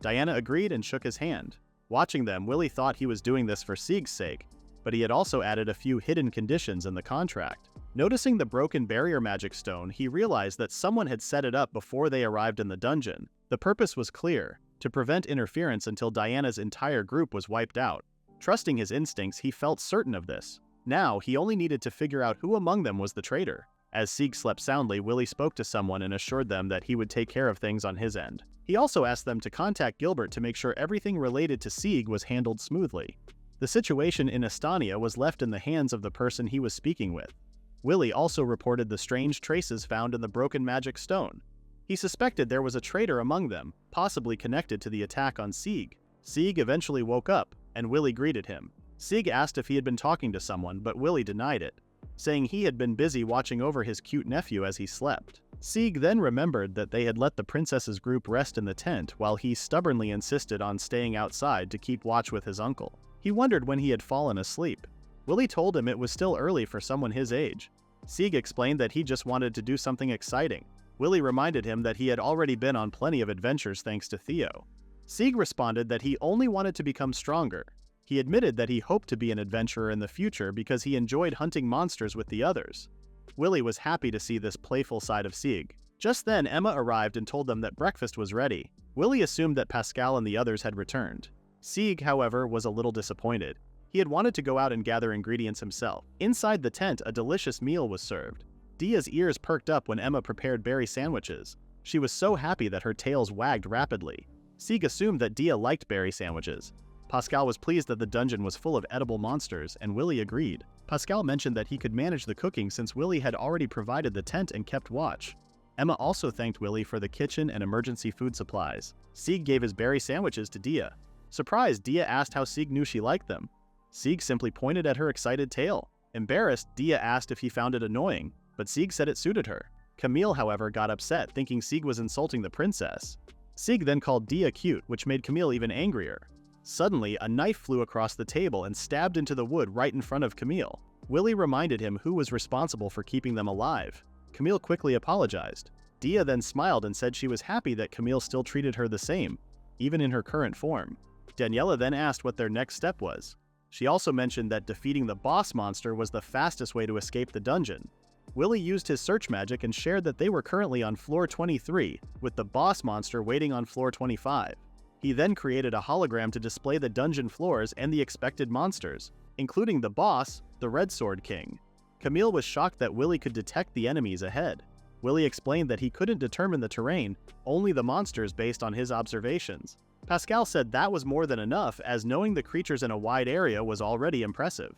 Diana agreed and shook his hand. Watching them, Willie thought he was doing this for Sieg's sake, but he had also added a few hidden conditions in the contract. Noticing the broken barrier magic stone, he realized that someone had set it up before they arrived in the dungeon. The purpose was clear: to prevent interference until Diana's entire group was wiped out. Trusting his instincts, he felt certain of this. Now, he only needed to figure out who among them was the traitor. As Sieg slept soundly, Willie spoke to someone and assured them that he would take care of things on his end. He also asked them to contact Gilbert to make sure everything related to Sieg was handled smoothly. The situation in Estonia was left in the hands of the person he was speaking with. Willie also reported the strange traces found in the broken magic stone. He suspected there was a traitor among them, possibly connected to the attack on Sieg. Sieg eventually woke up, and Willie greeted him. Sieg asked if he had been talking to someone, but Willie denied it, saying he had been busy watching over his cute nephew as he slept. Sieg then remembered that they had let the princess's group rest in the tent while he stubbornly insisted on staying outside to keep watch with his uncle. He wondered when he had fallen asleep. Willie told him it was still early for someone his age. Sieg explained that he just wanted to do something exciting. Willie reminded him that he had already been on plenty of adventures thanks to Theo. Sieg responded that he only wanted to become stronger. He admitted that he hoped to be an adventurer in the future because he enjoyed hunting monsters with the others. Willie was happy to see this playful side of Sieg. Just then, Emma arrived and told them that breakfast was ready. Willie assumed that Pascal and the others had returned. Sieg, however, was a little disappointed. He had wanted to go out and gather ingredients himself. Inside the tent, a delicious meal was served. Dia's ears perked up when Emma prepared berry sandwiches. She was so happy that her tails wagged rapidly. Sieg assumed that Dia liked berry sandwiches. Pascal was pleased that the dungeon was full of edible monsters, and Willie agreed. Pascal mentioned that he could manage the cooking since Willie had already provided the tent and kept watch. Emma also thanked Willie for the kitchen and emergency food supplies. Sieg gave his berry sandwiches to Dia. Surprised, Dia asked how Sieg knew she liked them. Sieg simply pointed at her excited tail. Embarrassed, Dia asked if he found it annoying, but Sieg said it suited her. Camille, however, got upset, thinking Sieg was insulting the princess. Sieg then called Dia cute, which made Camille even angrier. Suddenly, a knife flew across the table and stabbed into the wood right in front of Camille. Willie reminded him who was responsible for keeping them alive. Camille quickly apologized. Dia then smiled and said she was happy that Camille still treated her the same, even in her current form. Daniela then asked what their next step was. She also mentioned that defeating the boss monster was the fastest way to escape the dungeon. Willie used his search magic and shared that they were currently on floor 23, with the boss monster waiting on floor 25. He then created a hologram to display the dungeon floors and the expected monsters, including the boss, the Red Sword King. Camille was shocked that Willie could detect the enemies ahead. Willie explained that he couldn't determine the terrain, only the monsters based on his observations. Pascal said that was more than enough, as knowing the creatures in a wide area was already impressive.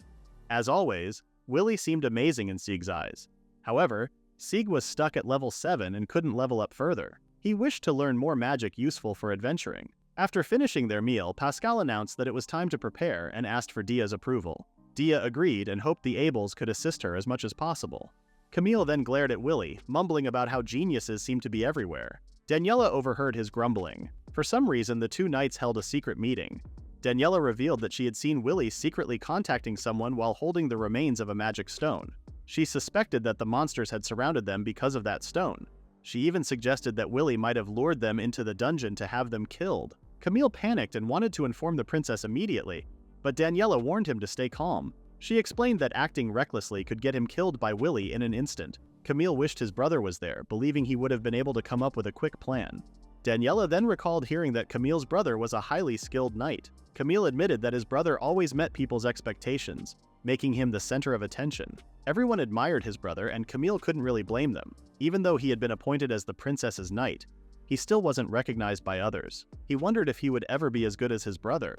As always, Willy seemed amazing in Sieg's eyes. However, Sieg was stuck at level 7 and couldn't level up further. He wished to learn more magic useful for adventuring. After finishing their meal, Pascal announced that it was time to prepare and asked for Dia's approval. Dia agreed and hoped the Abels could assist her as much as possible. Camille then glared at Willy, mumbling about how geniuses seem to be everywhere. Daniela overheard his grumbling. For some reason, the two knights held a secret meeting. Daniela revealed that she had seen Willy secretly contacting someone while holding the remains of a magic stone. She suspected that the monsters had surrounded them because of that stone. She even suggested that Willy might have lured them into the dungeon to have them killed. Camille panicked and wanted to inform the princess immediately, but Daniela warned him to stay calm. She explained that acting recklessly could get him killed by Willy in an instant. Camille wished his brother was there, believing he would have been able to come up with a quick plan. Daniela then recalled hearing that Camille's brother was a highly skilled knight. Camille admitted that his brother always met people's expectations, making him the center of attention. Everyone admired his brother, and Camille couldn't really blame them. Even though he had been appointed as the princess's knight, he still wasn't recognized by others. He wondered if he would ever be as good as his brother.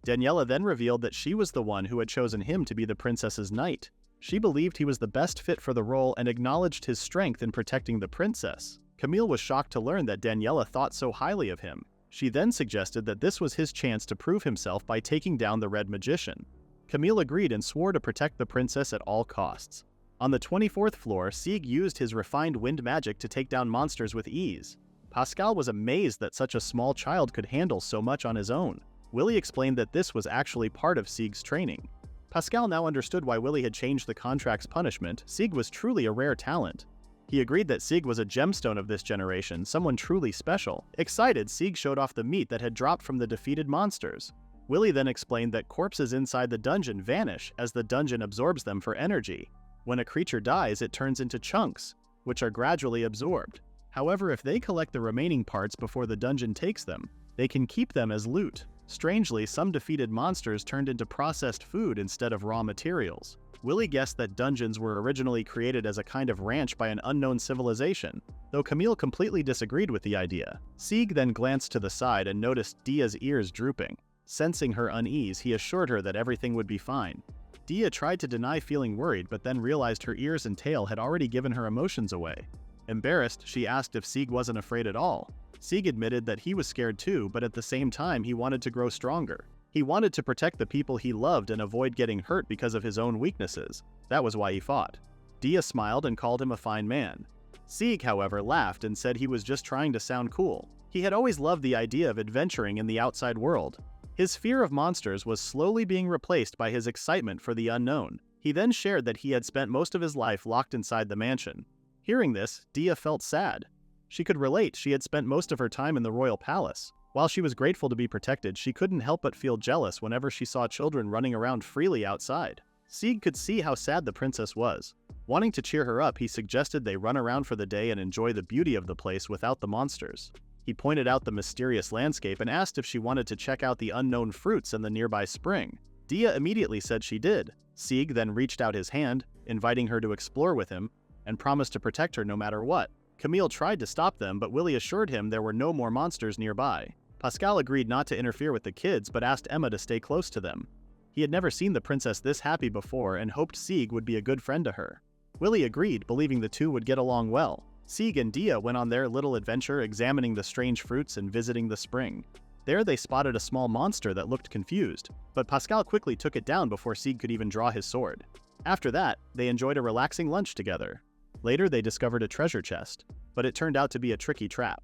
Daniela then revealed that she was the one who had chosen him to be the princess's knight. She believed he was the best fit for the role and acknowledged his strength in protecting the princess. Camille was shocked to learn that Daniela thought so highly of him. She then suggested that this was his chance to prove himself by taking down the Red Magician. Camille agreed and swore to protect the princess at all costs. On the 24th floor, Sieg used his refined wind magic to take down monsters with ease. Pascal was amazed that such a small child could handle so much on his own. Willy explained that this was actually part of Sieg's training. Pascal now understood why Willy had changed the contract's punishment. Sieg was truly a rare talent. He agreed that Sieg was a gemstone of this generation, someone truly special. Excited, Sieg showed off the meat that had dropped from the defeated monsters. Willy then explained that corpses inside the dungeon vanish as the dungeon absorbs them for energy. When a creature dies, it turns into chunks, which are gradually absorbed. However, if they collect the remaining parts before the dungeon takes them, they can keep them as loot. Strangely, some defeated monsters turned into processed food instead of raw materials. Willy guessed that dungeons were originally created as a kind of ranch by an unknown civilization, though Camille completely disagreed with the idea. Sieg then glanced to the side and noticed Dia's ears drooping. Sensing her unease, he assured her that everything would be fine. Dia tried to deny feeling worried, but then realized her ears and tail had already given her emotions away. Embarrassed, she asked if Sieg wasn't afraid at all. Sieg admitted that he was scared too, but at the same time he wanted to grow stronger. He wanted to protect the people he loved and avoid getting hurt because of his own weaknesses. That was why he fought. Dia smiled and called him a fine man. Sieg, however, laughed and said he was just trying to sound cool. He had always loved the idea of adventuring in the outside world. His fear of monsters was slowly being replaced by his excitement for the unknown. He then shared that he had spent most of his life locked inside the mansion. Hearing this, Dia felt sad. She could relate. She had spent most of her time in the royal palace. While she was grateful to be protected, she couldn't help but feel jealous whenever she saw children running around freely outside. Sieg could see how sad the princess was. Wanting to cheer her up, he suggested they run around for the day and enjoy the beauty of the place without the monsters. He pointed out the mysterious landscape and asked if she wanted to check out the unknown fruits and the nearby spring. Dia immediately said she did. Sieg then reached out his hand, inviting her to explore with him, and promised to protect her no matter what. Camille tried to stop them, but Willy assured him there were no more monsters nearby. Pascal agreed not to interfere with the kids, but asked Emma to stay close to them. He had never seen the princess this happy before and hoped Sieg would be a good friend to her. Willy agreed, believing the two would get along well. Sieg and Dia went on their little adventure, examining the strange fruits and visiting the spring. There they spotted a small monster that looked confused, but Pascal quickly took it down before Sieg could even draw his sword. After that, they enjoyed a relaxing lunch together. Later they discovered a treasure chest, but it turned out to be a tricky trap.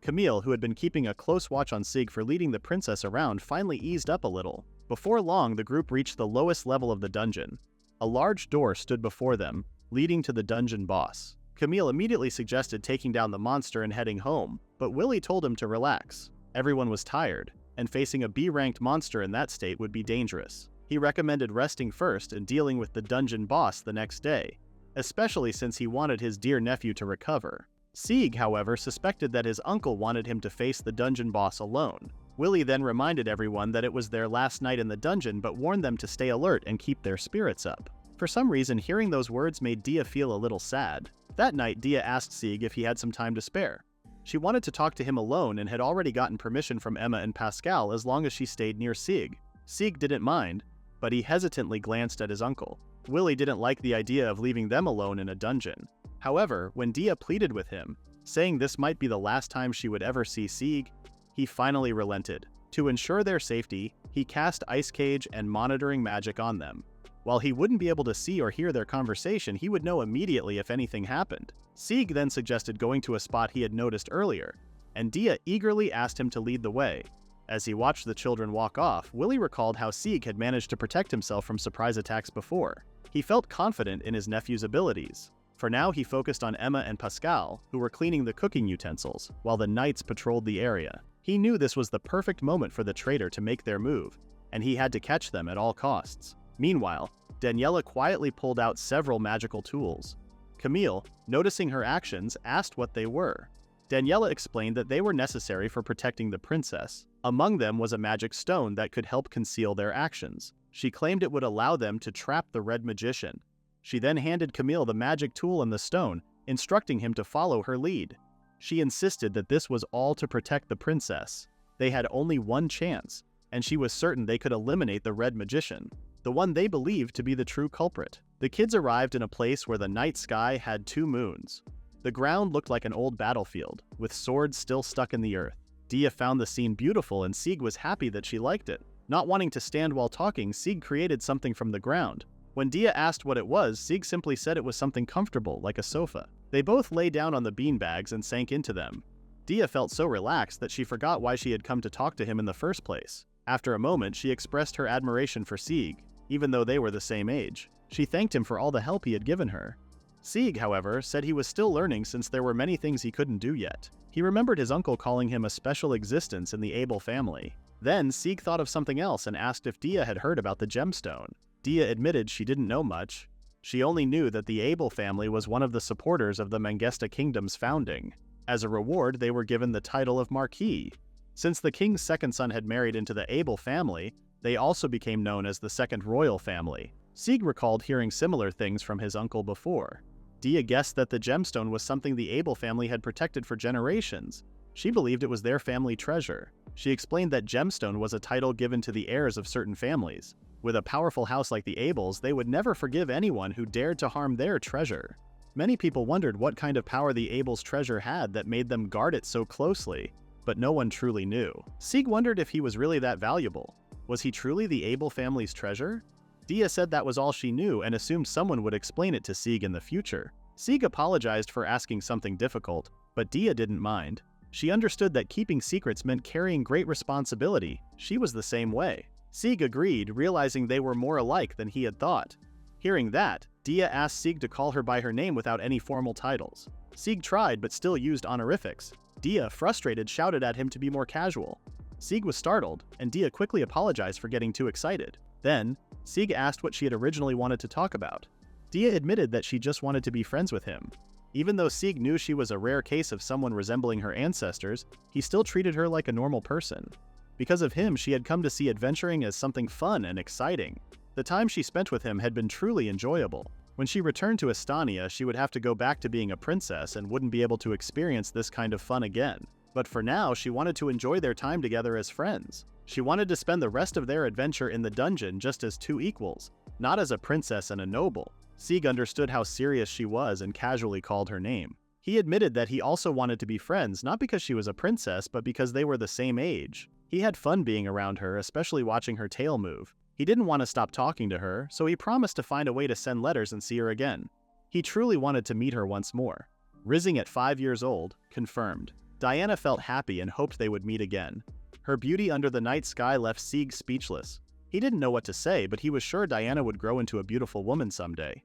Camille, who had been keeping a close watch on Sieg for leading the princess around, finally eased up a little. Before long, the group reached the lowest level of the dungeon. A large door stood before them, leading to the dungeon boss. Camille immediately suggested taking down the monster and heading home, but Willy told him to relax. Everyone was tired, and facing a B-ranked monster in that state would be dangerous. He recommended resting first and dealing with the dungeon boss the next day, especially since he wanted his dear nephew to recover. Sieg, however, suspected that his uncle wanted him to face the dungeon boss alone. Willy then reminded everyone that it was their last night in the dungeon, but warned them to stay alert and keep their spirits up. For some reason, hearing those words made Dia feel a little sad. That night, Dia asked Sieg if he had some time to spare. She wanted to talk to him alone and had already gotten permission from Emma and Pascal as long as she stayed near Sieg. Sieg didn't mind, but he hesitantly glanced at his uncle. Willy didn't like the idea of leaving them alone in a dungeon. However, when Dia pleaded with him, saying this might be the last time she would ever see Sieg, he finally relented. To ensure their safety, he cast ice cage and monitoring magic on them. While he wouldn't be able to see or hear their conversation, he would know immediately if anything happened. Sieg then suggested going to a spot he had noticed earlier, and Dia eagerly asked him to lead the way. As he watched the children walk off, Willy recalled how Sieg had managed to protect himself from surprise attacks before. He felt confident in his nephew's abilities. For now, he focused on Emma and Pascal, who were cleaning the cooking utensils, while the knights patrolled the area. He knew this was the perfect moment for the traitor to make their move, and he had to catch them at all costs. Meanwhile, Daniela quietly pulled out several magical tools. Camille, noticing her actions, asked what they were. Daniela explained that they were necessary for protecting the princess. Among them was a magic stone that could help conceal their actions. She claimed it would allow them to trap the Red Magician. She then handed Camille the magic tool and the stone, instructing him to follow her lead. She insisted that this was all to protect the princess. They had only one chance, and she was certain they could eliminate the Red Magician, the one they believed to be the true culprit. The kids arrived in a place where the night sky had 2 moons. The ground looked like an old battlefield, with swords still stuck in the earth. Dia found the scene beautiful and Sieg was happy that she liked it. Not wanting to stand while talking, Sieg created something from the ground. When Dia asked what it was, Sieg simply said it was something comfortable, like a sofa. They both lay down on the beanbags and sank into them. Dia felt so relaxed that she forgot why she had come to talk to him in the first place. After a moment, she expressed her admiration for Sieg, even though they were the same age. She thanked him for all the help he had given her. Sieg, however, said he was still learning since there were many things he couldn't do yet. He remembered his uncle calling him a special existence in the Abel family. Then, Sieg thought of something else and asked if Dia had heard about the gemstone. Dia admitted she didn't know much. She only knew that the Abel family was one of the supporters of the Mangesta kingdom's founding. As a reward, they were given the title of Marquis. Since the king's second son had married into the Abel family, they also became known as the Second Royal Family. Sieg recalled hearing similar things from his uncle before. Dia guessed that the gemstone was something the Abel family had protected for generations. She believed it was their family treasure. She explained that gemstone was a title given to the heirs of certain families. With a powerful house like the Abels, they would never forgive anyone who dared to harm their treasure. Many people wondered what kind of power the Abels' treasure had that made them guard it so closely, but no one truly knew. Sieg wondered if he was really that valuable. Was he truly the Abel family's treasure? Dia said that was all she knew and assumed someone would explain it to Sieg in the future. Sieg apologized for asking something difficult, but Dia didn't mind. She understood that keeping secrets meant carrying great responsibility. She was the same way. Sieg agreed, realizing they were more alike than he had thought. Hearing that, Dia asked Sieg to call her by her name without any formal titles. Sieg tried but still used honorifics. Dia, frustrated, shouted at him to be more casual. Sieg was startled, and Dia quickly apologized for getting too excited. Then, Sieg asked what she had originally wanted to talk about. Dia admitted that she just wanted to be friends with him. Even though Sieg knew she was a rare case of someone resembling her ancestors, he still treated her like a normal person. Because of him, she had come to see adventuring as something fun and exciting. The time she spent with him had been truly enjoyable. When she returned to Estonia, she would have to go back to being a princess and wouldn't be able to experience this kind of fun again. But for now, she wanted to enjoy their time together as friends. She wanted to spend the rest of their adventure in the dungeon just as 2 equals, not as a princess and a noble. Sieg understood how serious she was and casually called her name. He admitted that he also wanted to be friends, not because she was a princess, but because they were the same age. He had fun being around her, especially watching her tail move. He didn't want to stop talking to her, so he promised to find a way to send letters and see her again. He truly wanted to meet her once more. Rising at 5 years old, confirmed. Diana felt happy and hoped they would meet again. Her beauty under the night sky left Sieg speechless. He didn't know what to say, but he was sure Diana would grow into a beautiful woman someday.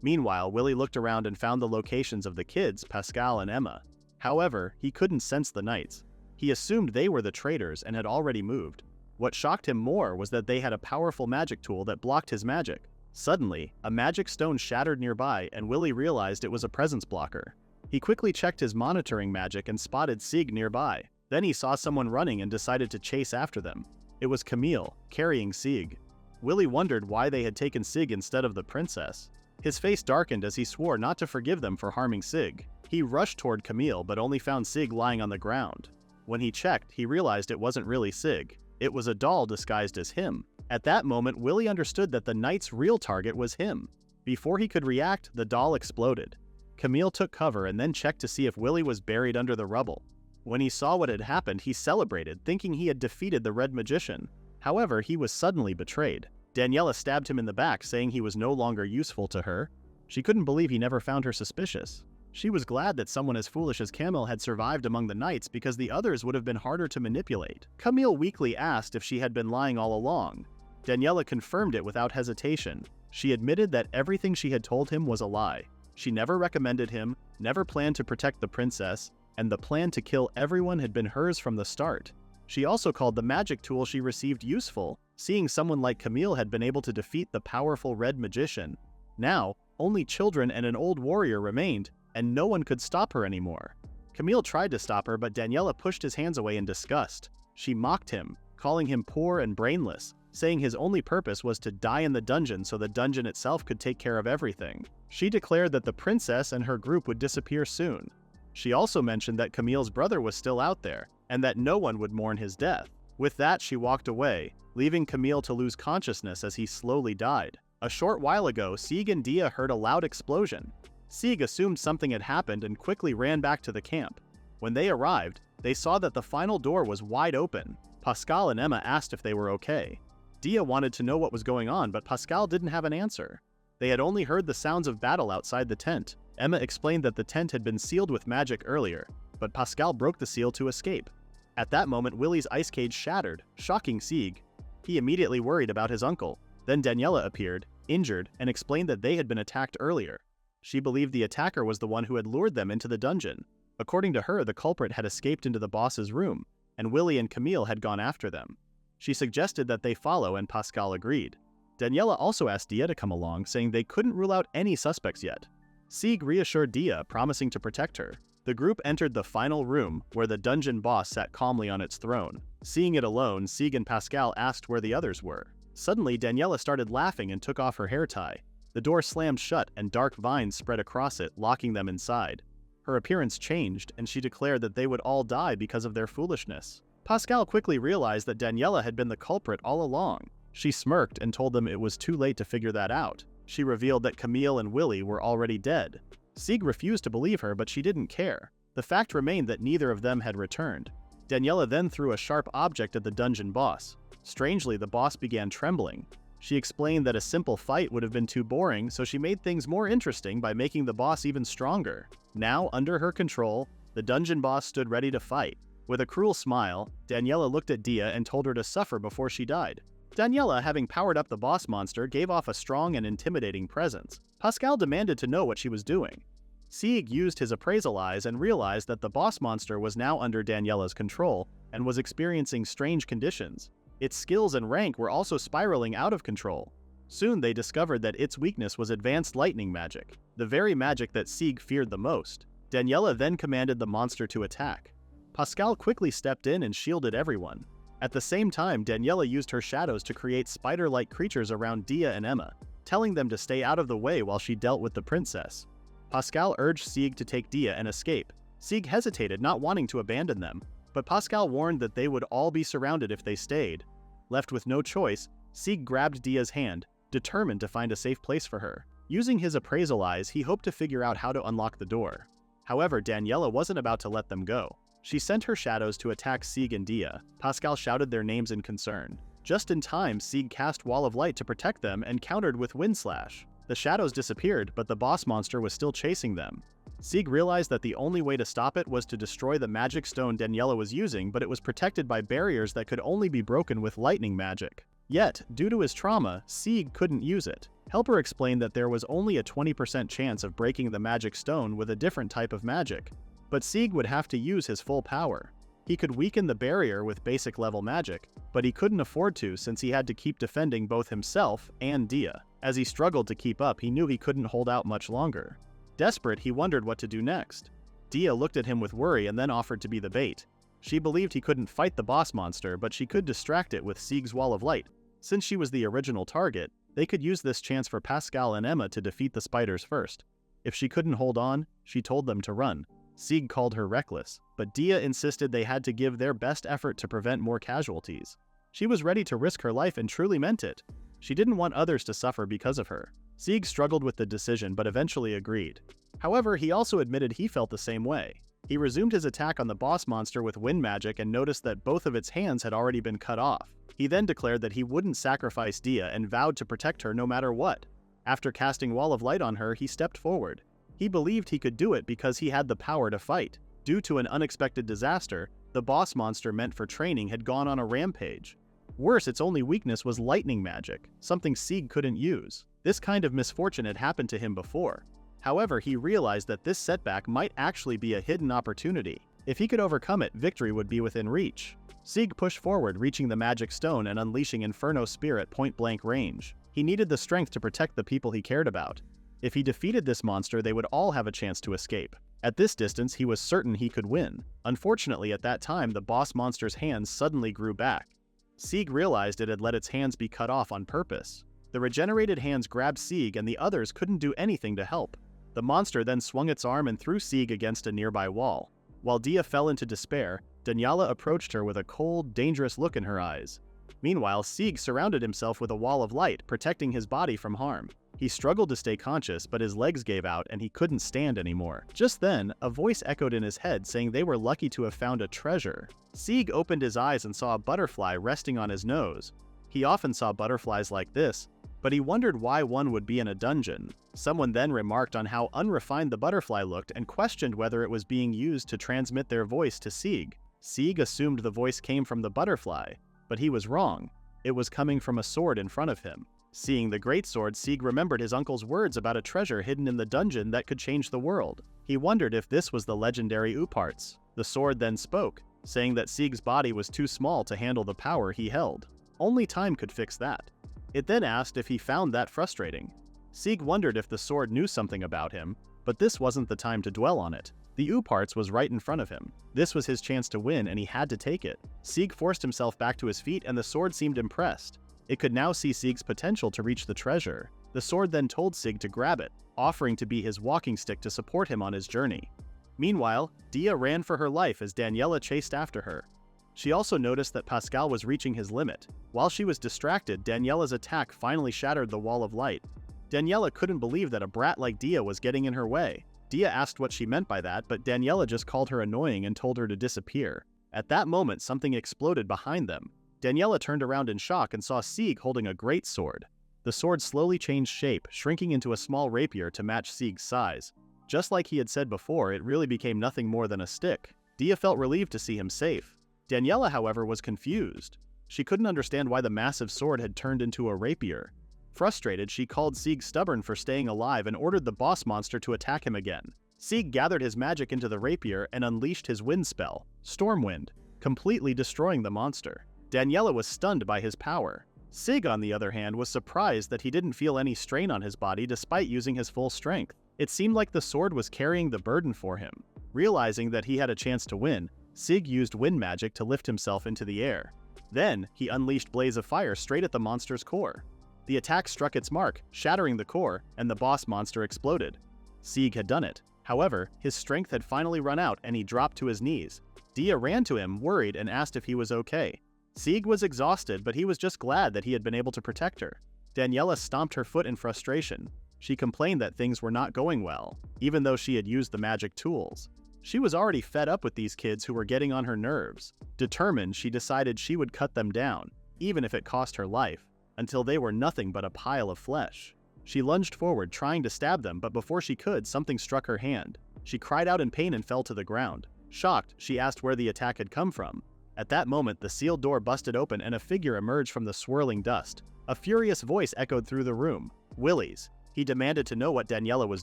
Meanwhile, Willy looked around and found the locations of the kids, Pascal and Emma. However, he couldn't sense the knights. He assumed they were the traitors and had already moved. What shocked him more was that they had a powerful magic tool that blocked his magic. Suddenly, a magic stone shattered nearby and Willy realized it was a presence blocker. He quickly checked his monitoring magic and spotted Sieg nearby. Then he saw someone running and decided to chase after them. It was Camille, carrying Sieg. Willy wondered why they had taken Sieg instead of the princess. His face darkened as he swore not to forgive them for harming Sieg. He rushed toward Camille but only found Sieg lying on the ground. When he checked, he realized it wasn't really Sieg. It was a doll disguised as him. At that moment, Willy understood that the knight's real target was him. Before he could react, the doll exploded. Camille took cover and then checked to see if Willy was buried under the rubble. When he saw what had happened, he celebrated, thinking he had defeated the Red Magician. However, he was suddenly betrayed. Daniela stabbed him in the back, saying he was no longer useful to her. She couldn't believe he never found her suspicious. She was glad that someone as foolish as Camille had survived among the knights because the others would have been harder to manipulate. Camille weakly asked if she had been lying all along. Daniela confirmed it without hesitation. She admitted that everything she had told him was a lie. She never recommended him, never planned to protect the princess, and the plan to kill everyone had been hers from the start. She also called the magic tool she received useful, seeing someone like Camille had been able to defeat the powerful Red Magician. Now, only children and an old warrior remained, and no one could stop her anymore. Camille tried to stop her, but Daniela pushed his hands away in disgust. She mocked him, calling him poor and brainless, saying his only purpose was to die in the dungeon so the dungeon itself could take care of everything. She declared that the princess and her group would disappear soon. She also mentioned that Camille's brother was still out there, and that no one would mourn his death. With that, she walked away, leaving Camille to lose consciousness as he slowly died. A short while ago, Sieg and Dia heard a loud explosion. Sieg assumed something had happened and quickly ran back to the camp. When they arrived, they saw that the final door was wide open. Pascal and Emma asked if they were okay. Dia wanted to know what was going on, but Pascal didn't have an answer. They had only heard the sounds of battle outside the tent. Emma explained that the tent had been sealed with magic earlier, but Pascal broke the seal to escape. At that moment, Willy's ice cage shattered, shocking Sieg. He immediately worried about his uncle. Then Daniela appeared, injured, and explained that they had been attacked earlier. She believed the attacker was the one who had lured them into the dungeon. According to her, the culprit had escaped into the boss's room, and Willy and Camille had gone after them. She suggested that they follow, and Pascal agreed. Daniela also asked Dia to come along, saying they couldn't rule out any suspects yet. Sieg reassured Dia, promising to protect her. The group entered the final room, where the dungeon boss sat calmly on its throne. Seeing it alone, Sieg and Pascal asked where the others were. Suddenly, Daniela started laughing and took off her hair tie. The door slammed shut and dark vines spread across it, locking them inside. Her appearance changed, and she declared that they would all die because of their foolishness. Pascal quickly realized that Daniela had been the culprit all along. She smirked and told them it was too late to figure that out. She revealed that Camille and Willy were already dead. Sieg refused to believe her, but she didn't care. The fact remained that neither of them had returned. Daniela then threw a sharp object at the dungeon boss. Strangely, the boss began trembling. She explained that a simple fight would have been too boring, so she made things more interesting by making the boss even stronger. Now, under her control, the dungeon boss stood ready to fight. With a cruel smile, Daniela looked at Dia and told her to suffer before she died. Daniela, having powered up the boss monster, gave off a strong and intimidating presence. Pascal demanded to know what she was doing. Sieg used his appraisal eyes and realized that the boss monster was now under Daniela's control and was experiencing strange conditions. Its skills and rank were also spiraling out of control. Soon they discovered that its weakness was advanced lightning magic, the very magic that Sieg feared the most. Daniela then commanded the monster to attack. Pascal quickly stepped in and shielded everyone. At the same time, Daniela used her shadows to create spider-like creatures around Dia and Emma, telling them to stay out of the way while she dealt with the princess. Pascal urged Sieg to take Dia and escape. Sieg hesitated, not wanting to abandon them, but Pascal warned that they would all be surrounded if they stayed. Left with no choice, Sieg grabbed Dia's hand, determined to find a safe place for her. Using his appraisal eyes, he hoped to figure out how to unlock the door. However, Daniela wasn't about to let them go. She sent her shadows to attack Sieg and Dia. Pascal shouted their names in concern. Just in time, Sieg cast Wall of Light to protect them and countered with Wind Slash. The shadows disappeared, but the boss monster was still chasing them. Sieg realized that the only way to stop it was to destroy the magic stone Daniela was using, but it was protected by barriers that could only be broken with lightning magic. Yet, due to his trauma, Sieg couldn't use it. Helper explained that there was only a 20% chance of breaking the magic stone with a different type of magic. But Sieg would have to use his full power. He could weaken the barrier with basic level magic, but he couldn't afford to since he had to keep defending both himself and Dia. As he struggled to keep up, he knew he couldn't hold out much longer. Desperate, he wondered what to do next. Dia looked at him with worry and then offered to be the bait. She believed he couldn't fight the boss monster, but she could distract it with Sieg's Wall of Light. Since she was the original target, they could use this chance for Pascal and Emma to defeat the spiders first. If she couldn't hold on, she told them to run. Sieg called her reckless, but Dia insisted they had to give their best effort to prevent more casualties. She was ready to risk her life and truly meant it. She didn't want others to suffer because of her. Sieg struggled with the decision but eventually agreed. However, he also admitted he felt the same way. He resumed his attack on the boss monster with wind magic and noticed that both of its hands had already been cut off. He then declared that he wouldn't sacrifice Dia and vowed to protect her no matter what. After casting Wall of Light on her, he stepped forward. He believed he could do it because he had the power to fight. Due to an unexpected disaster, the boss monster meant for training had gone on a rampage. Worse, its only weakness was lightning magic, something Sieg couldn't use. This kind of misfortune had happened to him before. However, he realized that this setback might actually be a hidden opportunity. If he could overcome it, victory would be within reach. Sieg pushed forward, reaching the magic stone and unleashing Inferno Spear at point-blank range. He needed the strength to protect the people he cared about. If he defeated this monster, they would all have a chance to escape. At this distance, he was certain he could win. Unfortunately, at that time, the boss monster's hands suddenly grew back. Sieg realized it had let its hands be cut off on purpose. The regenerated hands grabbed Sieg and the others couldn't do anything to help. The monster then swung its arm and threw Sieg against a nearby wall. While Dia fell into despair, Daniela approached her with a cold, dangerous look in her eyes. Meanwhile, Sieg surrounded himself with a wall of light, protecting his body from harm. He struggled to stay conscious, but his legs gave out and he couldn't stand anymore. Just then, a voice echoed in his head saying they were lucky to have found a treasure. Sieg opened his eyes and saw a butterfly resting on his nose. He often saw butterflies like this, but he wondered why one would be in a dungeon. Someone then remarked on how unrefined the butterfly looked and questioned whether it was being used to transmit their voice to Sieg. Sieg assumed the voice came from the butterfly, but he was wrong. It was coming from a sword in front of him. Seeing the great sword, Sieg remembered his uncle's words about a treasure hidden in the dungeon that could change the world. He wondered if this was the legendary Uparts. The sword then spoke, saying that Sieg's body was too small to handle the power he held. Only time could fix that. It then asked if he found that frustrating. Sieg wondered if the sword knew something about him, but this wasn't the time to dwell on it. The Uparts was right in front of him. This was his chance to win and he had to take it. Sieg forced himself back to his feet and the sword seemed impressed. It could now see Sieg's potential to reach the treasure. The sword then told Sieg to grab it, offering to be his walking stick to support him on his journey. Meanwhile, Dia ran for her life as Daniela chased after her. She also noticed that Pascal was reaching his limit. While she was distracted, Daniela's attack finally shattered the wall of light. Daniela couldn't believe that a brat like Dia was getting in her way. Dia asked what she meant by that, but Daniela just called her annoying and told her to disappear. At that moment, something exploded behind them. Daniela turned around in shock and saw Sieg holding a great sword. The sword slowly changed shape, shrinking into a small rapier to match Sieg's size. Just like he had said before, it really became nothing more than a stick. Dia felt relieved to see him safe. Daniela, however, was confused. She couldn't understand why the massive sword had turned into a rapier. Frustrated, she called Sieg stubborn for staying alive and ordered the boss monster to attack him again. Sieg gathered his magic into the rapier and unleashed his wind spell, Stormwind, completely destroying the monster. Daniela was stunned by his power. Sieg, on the other hand, was surprised that he didn't feel any strain on his body despite using his full strength. It seemed like the sword was carrying the burden for him. Realizing that he had a chance to win, Sieg used wind magic to lift himself into the air. Then, he unleashed Blaze of Fire straight at the monster's core. The attack struck its mark, shattering the core, and the boss monster exploded. Sieg had done it. However, his strength had finally run out and he dropped to his knees. Dia ran to him, worried, and asked if he was okay. Sieg was exhausted, but he was just glad that he had been able to protect her. Daniela stomped her foot in frustration. She complained that things were not going well, even though she had used the magic tools. She was already fed up with these kids who were getting on her nerves. Determined, she decided she would cut them down, even if it cost her life, until they were nothing but a pile of flesh. She lunged forward, trying to stab them, but before she could, something struck her hand. She cried out in pain and fell to the ground. Shocked, she asked where the attack had come from. At that moment, the sealed door busted open and a figure emerged from the swirling dust. A furious voice echoed through the room. Willy's. He demanded to know what Daniela was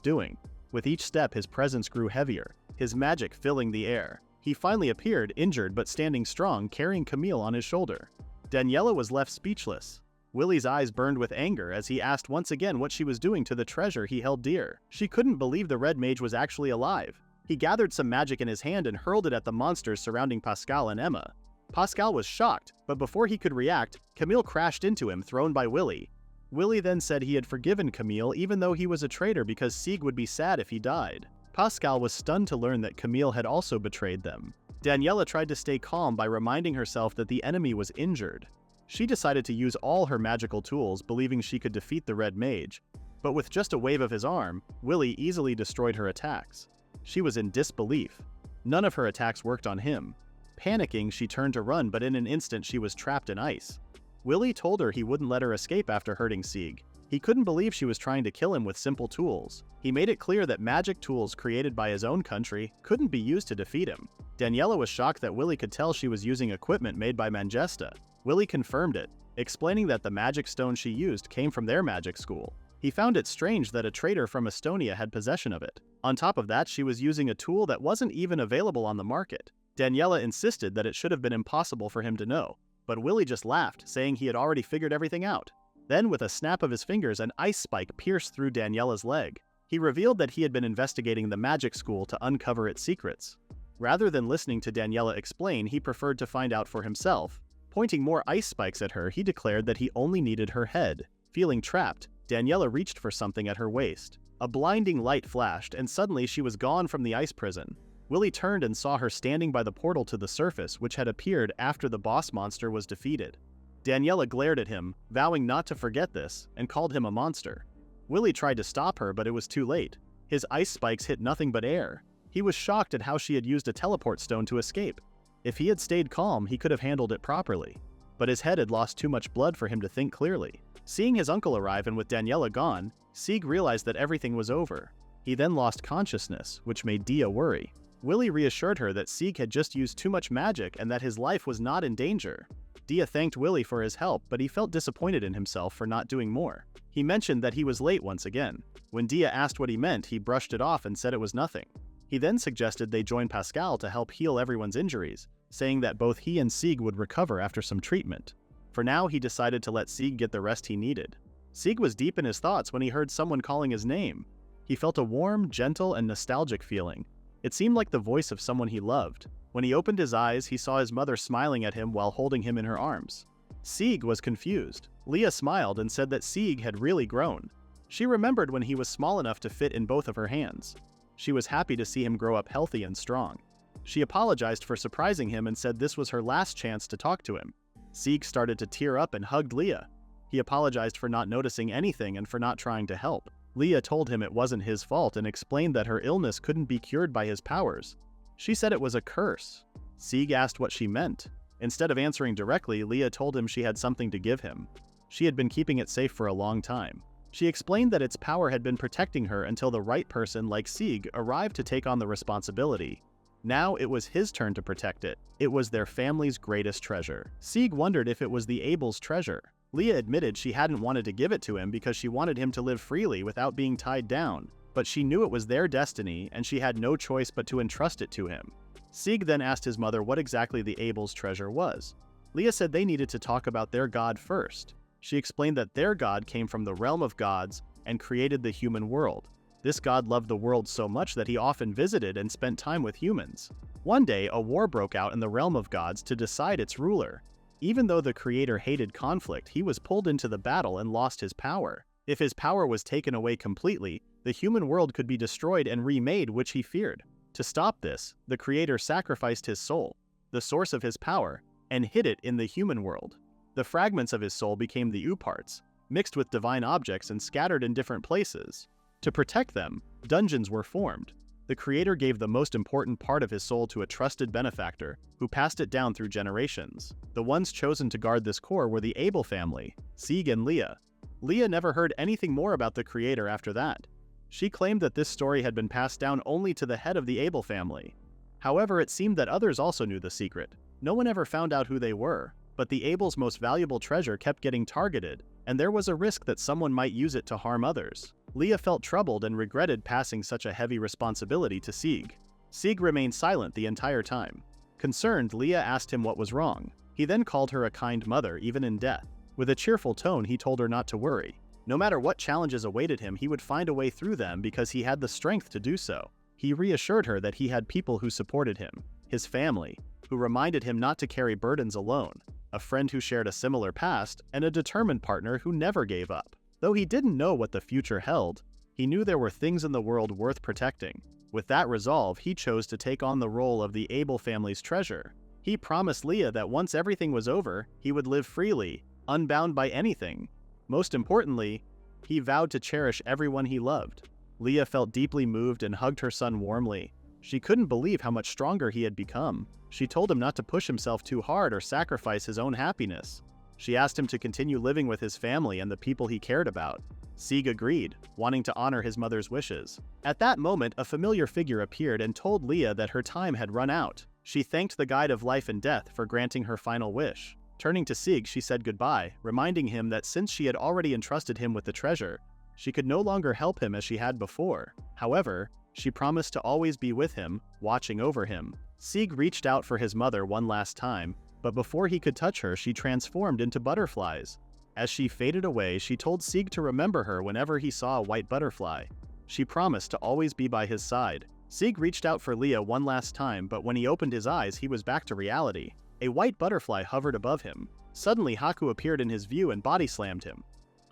doing. With each step, his presence grew heavier, his magic filling the air. He finally appeared, injured but standing strong, carrying Camille on his shoulder. Daniela was left speechless. Willy's eyes burned with anger as he asked once again what she was doing to the treasure he held dear. She couldn't believe the red mage was actually alive. He gathered some magic in his hand and hurled it at the monsters surrounding Pascal and Emma. Pascal was shocked, but before he could react, Camille crashed into him, thrown by Willy. Willie then said he had forgiven Camille even though he was a traitor because Sieg would be sad if he died. Pascal was stunned to learn that Camille had also betrayed them. Daniela tried to stay calm by reminding herself that the enemy was injured. She decided to use all her magical tools, believing she could defeat the Red Mage. But with just a wave of his arm, Willie easily destroyed her attacks. She was in disbelief. None of her attacks worked on him. Panicking, she turned to run, but in an instant she was trapped in ice. Willie told her he wouldn't let her escape after hurting Sieg. He couldn't believe she was trying to kill him with simple tools. He made it clear that magic tools created by his own country couldn't be used to defeat him. Daniela was shocked that Willie could tell she was using equipment made by Mangesta. Willie confirmed it, explaining that the magic stone she used came from their magic school. He found it strange that a traitor from Estonia had possession of it. On top of that, she was using a tool that wasn't even available on the market. Daniela insisted that it should have been impossible for him to know, but Willie just laughed, saying he had already figured everything out. Then, with a snap of his fingers, an ice spike pierced through Daniela's leg. He revealed that he had been investigating the magic school to uncover its secrets. Rather than listening to Daniela explain, he preferred to find out for himself. Pointing more ice spikes at her, he declared that he only needed her head. Feeling trapped, Daniela reached for something at her waist. A blinding light flashed, and suddenly she was gone from the ice prison. Willie turned and saw her standing by the portal to the surface, which had appeared after the boss monster was defeated. Daniela glared at him, vowing not to forget this, and called him a monster. Willie tried to stop her, but it was too late. His ice spikes hit nothing but air. He was shocked at how she had used a teleport stone to escape. If he had stayed calm, he could have handled it properly. But his head had lost too much blood for him to think clearly. Seeing his uncle arrive and with Daniela gone, Sieg realized that everything was over. He then lost consciousness, which made Dia worry. Willie reassured her that Sieg had just used too much magic and that his life was not in danger. Dia thanked Willie for his help, but he felt disappointed in himself for not doing more. He mentioned that he was late once again. When Dia asked what he meant, he brushed it off and said it was nothing. He then suggested they join Pascal to help heal everyone's injuries, saying that both he and Sieg would recover after some treatment. For now, he decided to let Sieg get the rest he needed. Sieg was deep in his thoughts when he heard someone calling his name. He felt a warm, gentle, and nostalgic feeling. It seemed like the voice of someone he loved. When he opened his eyes, he saw his mother smiling at him while holding him in her arms. Sieg was confused. Leah smiled and said that Sieg had really grown. She remembered when he was small enough to fit in both of her hands. She was happy to see him grow up healthy and strong. She apologized for surprising him and said this was her last chance to talk to him. Sieg started to tear up and hugged Leah. He apologized for not noticing anything and for not trying to help. Leah told him it wasn't his fault and explained that her illness couldn't be cured by his powers. She said it was a curse. Sieg asked what she meant. Instead of answering directly, Leah told him she had something to give him. She had been keeping it safe for a long time. She explained that its power had been protecting her until the right person like Sieg arrived to take on the responsibility. Now it was his turn to protect it. It was their family's greatest treasure. Sieg wondered if it was the Abel's treasure. Leah admitted she hadn't wanted to give it to him because she wanted him to live freely without being tied down, but she knew it was their destiny and she had no choice but to entrust it to him. Sieg then asked his mother what exactly the Abel's treasure was. Leah said they needed to talk about their god first. She explained that their god came from the realm of gods and created the human world. This god loved the world so much that he often visited and spent time with humans. One day, a war broke out in the realm of gods to decide its ruler. Even though the creator hated conflict, he was pulled into the battle and lost his power. If his power was taken away completely, the human world could be destroyed and remade, which he feared. To stop this, the creator sacrificed his soul, the source of his power, and hid it in the human world. The fragments of his soul became the U-parts, mixed with divine objects and scattered in different places. To protect them, dungeons were formed. The creator gave the most important part of his soul to a trusted benefactor, who passed it down through generations. The ones chosen to guard this core were the Abel family, Sieg and Leah. Leah never heard anything more about the creator after that. She claimed that this story had been passed down only to the head of the Abel family. However, it seemed that others also knew the secret. No one ever found out who they were, but the Abel's most valuable treasure kept getting targeted, and there was a risk that someone might use it to harm others. Leah felt troubled and regretted passing such a heavy responsibility to Sieg. Sieg remained silent the entire time. Concerned, Leah asked him what was wrong. He then called her a kind mother, even in death. With a cheerful tone, he told her not to worry. No matter what challenges awaited him, he would find a way through them because he had the strength to do so. He reassured her that he had people who supported him, his family, who reminded him not to carry burdens alone, a friend who shared a similar past, and a determined partner who never gave up. Though he didn't know what the future held, he knew there were things in the world worth protecting. With that resolve, he chose to take on the role of the Abel family's treasure. He promised Leah that once everything was over, he would live freely, unbound by anything. Most importantly, he vowed to cherish everyone he loved. Leah felt deeply moved and hugged her son warmly. She couldn't believe how much stronger he had become. She told him not to push himself too hard or sacrifice his own happiness. She asked him to continue living with his family and the people he cared about. Sieg agreed, wanting to honor his mother's wishes. At that moment, a familiar figure appeared and told Leah that her time had run out. She thanked the guide of life and death for granting her final wish. Turning to Sieg, she said goodbye, reminding him that since she had already entrusted him with the treasure, she could no longer help him as she had before. However, she promised to always be with him, watching over him. Sieg reached out for his mother one last time, but before he could touch her, she transformed into butterflies. As she faded away, she told Sieg to remember her whenever he saw a white butterfly. She promised to always be by his side. Sieg reached out for Leah one last time, but when he opened his eyes, he was back to reality. A white butterfly hovered above him. Suddenly, Haku appeared in his view and body slammed him.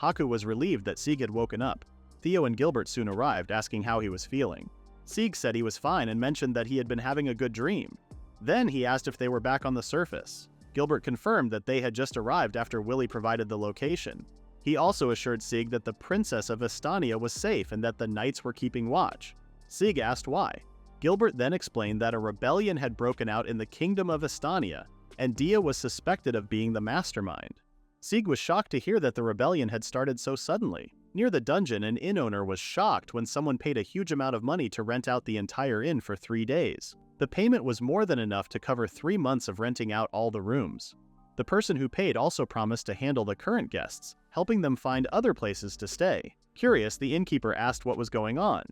Haku was relieved that Sieg had woken up. Theo and Gilbert soon arrived, asking how he was feeling. Sieg said he was fine and mentioned that he had been having a good dream. Then he asked if they were back on the surface. Gilbert confirmed that they had just arrived after Willie provided the location. He also assured Sieg that the Princess of Estania was safe and that the knights were keeping watch. Sieg asked why. Gilbert then explained that a rebellion had broken out in the Kingdom of Estania, and Dia was suspected of being the mastermind. Sieg was shocked to hear that the rebellion had started so suddenly. Near the dungeon, an inn owner was shocked when someone paid a huge amount of money to rent out the entire inn for 3 days. The payment was more than enough to cover 3 months of renting out all the rooms. The person who paid also promised to handle the current guests, helping them find other places to stay. Curious, the innkeeper asked what was going on.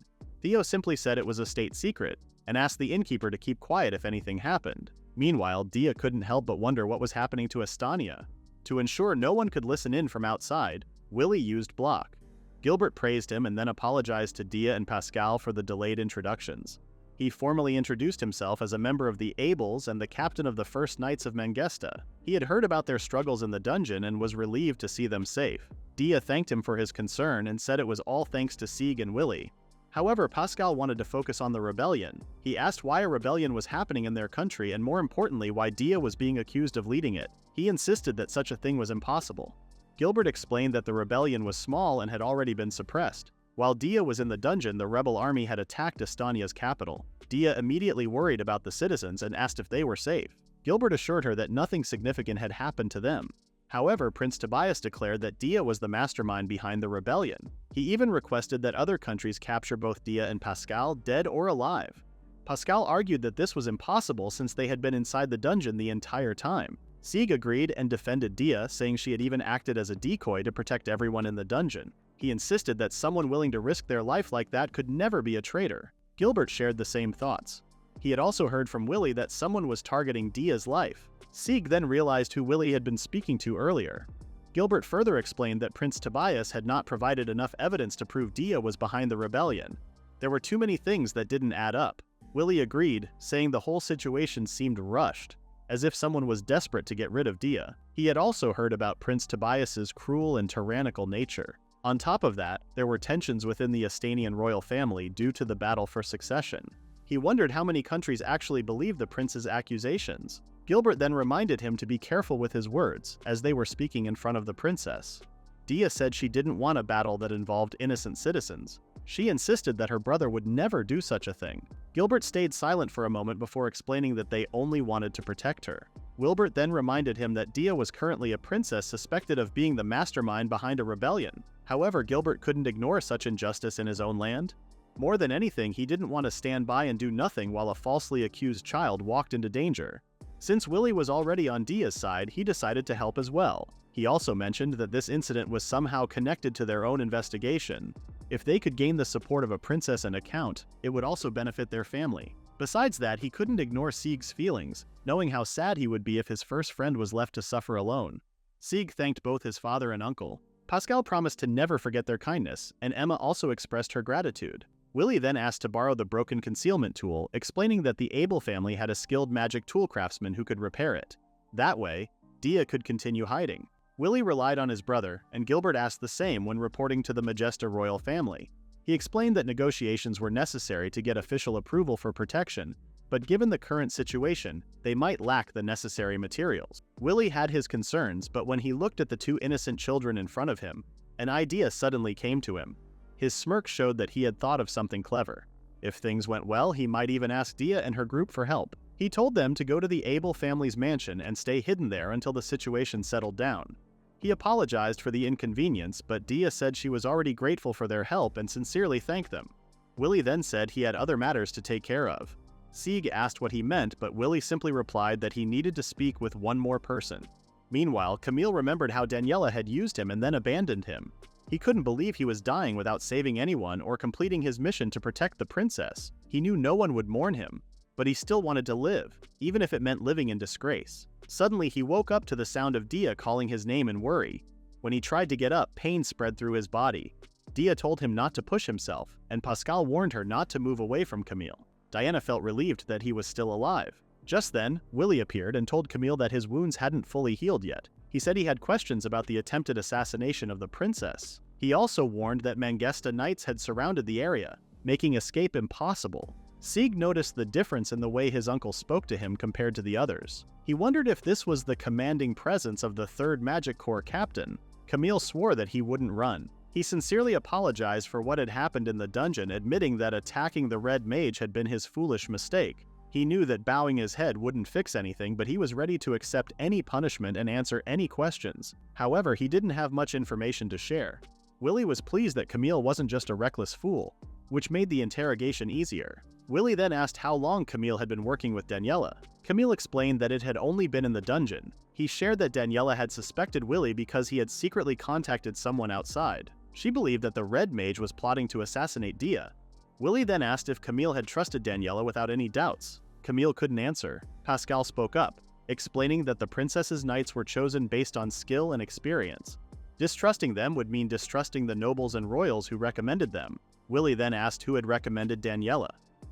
Theo simply said it was a state secret, and asked the innkeeper to keep quiet if anything happened. Meanwhile, Dia couldn't help but wonder what was happening to Estania. To ensure no one could listen in from outside, Willie used block. Gilbert praised him and then apologized to Dia and Pascal for the delayed introductions. He formally introduced himself as a member of the Abels and the captain of the First Knights of Mangesta. He had heard about their struggles in the dungeon and was relieved to see them safe. Dia thanked him for his concern and said it was all thanks to Sieg and Willie. However, Pascal wanted to focus on the rebellion. He asked why a rebellion was happening in their country and more importantly why Dia was being accused of leading it. He insisted that such a thing was impossible. Gilbert explained that the rebellion was small and had already been suppressed. While Dia was in the dungeon, the rebel army had attacked Estania's capital. Dia immediately worried about the citizens and asked if they were safe. Gilbert assured her that nothing significant had happened to them. However, Prince Tobias declared that Dia was the mastermind behind the rebellion. He even requested that other countries capture both Dia and Pascal, dead or alive. Pascal argued that this was impossible since they had been inside the dungeon the entire time. Sieg agreed and defended Dia, saying she had even acted as a decoy to protect everyone in the dungeon. He insisted that someone willing to risk their life like that could never be a traitor. Gilbert shared the same thoughts. He had also heard from Willie that someone was targeting Dia's life. Sieg then realized who Willie had been speaking to earlier. Gilbert further explained that Prince Tobias had not provided enough evidence to prove Dia was behind the rebellion. There were too many things that didn't add up. Willie agreed, saying the whole situation seemed rushed, as if someone was desperate to get rid of Dia. He had also heard about Prince Tobias's cruel and tyrannical nature. On top of that, there were tensions within the Estanian royal family due to the battle for succession. He wondered how many countries actually believed the prince's accusations. Gilbert then reminded him to be careful with his words, as they were speaking in front of the princess. Dia said she didn't want a battle that involved innocent citizens. She insisted that her brother would never do such a thing. Gilbert stayed silent for a moment before explaining that they only wanted to protect her. Wilbert then reminded him that Dia was currently a princess suspected of being the mastermind behind a rebellion. However, Gilbert couldn't ignore such injustice in his own land. More than anything, he didn't want to stand by and do nothing while a falsely accused child walked into danger. Since Willie was already on Dia's side, he decided to help as well. He also mentioned that this incident was somehow connected to their own investigation. If they could gain the support of a princess and a count, it would also benefit their family. Besides that, he couldn't ignore Sieg's feelings, knowing how sad he would be if his first friend was left to suffer alone. Sieg thanked both his father and uncle. Pascal promised to never forget their kindness, and Emma also expressed her gratitude. Willie then asked to borrow the broken concealment tool, explaining that the Abel family had a skilled magic tool craftsman who could repair it. That way, Dia could continue hiding. Willie relied on his brother, and Gilbert asked the same when reporting to the Magesta royal family. He explained that negotiations were necessary to get official approval for protection, but given the current situation, they might lack the necessary materials. Willie had his concerns, but when he looked at the two innocent children in front of him, an idea suddenly came to him. His smirk showed that he had thought of something clever. If things went well, he might even ask Dia and her group for help. He told them to go to the Abel family's mansion and stay hidden there until the situation settled down. He apologized for the inconvenience, but Dia said she was already grateful for their help and sincerely thanked them. Willie then said he had other matters to take care of. Sieg asked what he meant, but Willie simply replied that he needed to speak with one more person. Meanwhile, Camille remembered how Daniela had used him and then abandoned him. He couldn't believe he was dying without saving anyone or completing his mission to protect the princess. He knew no one would mourn him, but he still wanted to live, even if it meant living in disgrace. Suddenly, he woke up to the sound of Dia calling his name in worry. When he tried to get up, pain spread through his body. Dia told him not to push himself, and Pascal warned her not to move away from Camille. Diana felt relieved that he was still alive. Just then, Willie appeared and told Camille that his wounds hadn't fully healed yet. He said he had questions about the attempted assassination of the princess. He also warned that Mangesta knights had surrounded the area, making escape impossible. Sieg noticed the difference in the way his uncle spoke to him compared to the others. He wondered if this was the commanding presence of the 3rd Magic Corps captain. Camille swore that he wouldn't run. He sincerely apologized for what had happened in the dungeon, admitting that attacking the Red Mage had been his foolish mistake. He knew that bowing his head wouldn't fix anything, but he was ready to accept any punishment and answer any questions. However, he didn't have much information to share. Willie was pleased that Camille wasn't just a reckless fool, which made the interrogation easier. Willie then asked how long Camille had been working with Daniela. Camille explained that it had only been in the dungeon. He shared that Daniela had suspected Willie because he had secretly contacted someone outside. She believed that the Red Mage was plotting to assassinate Dia. Willie then asked if Camille had trusted Daniela without any doubts. Camille couldn't answer. Pascal spoke up, explaining that the princess's knights were chosen based on skill and experience. Distrusting them would mean distrusting the nobles and royals who recommended them. Willie then asked who had recommended Daniela.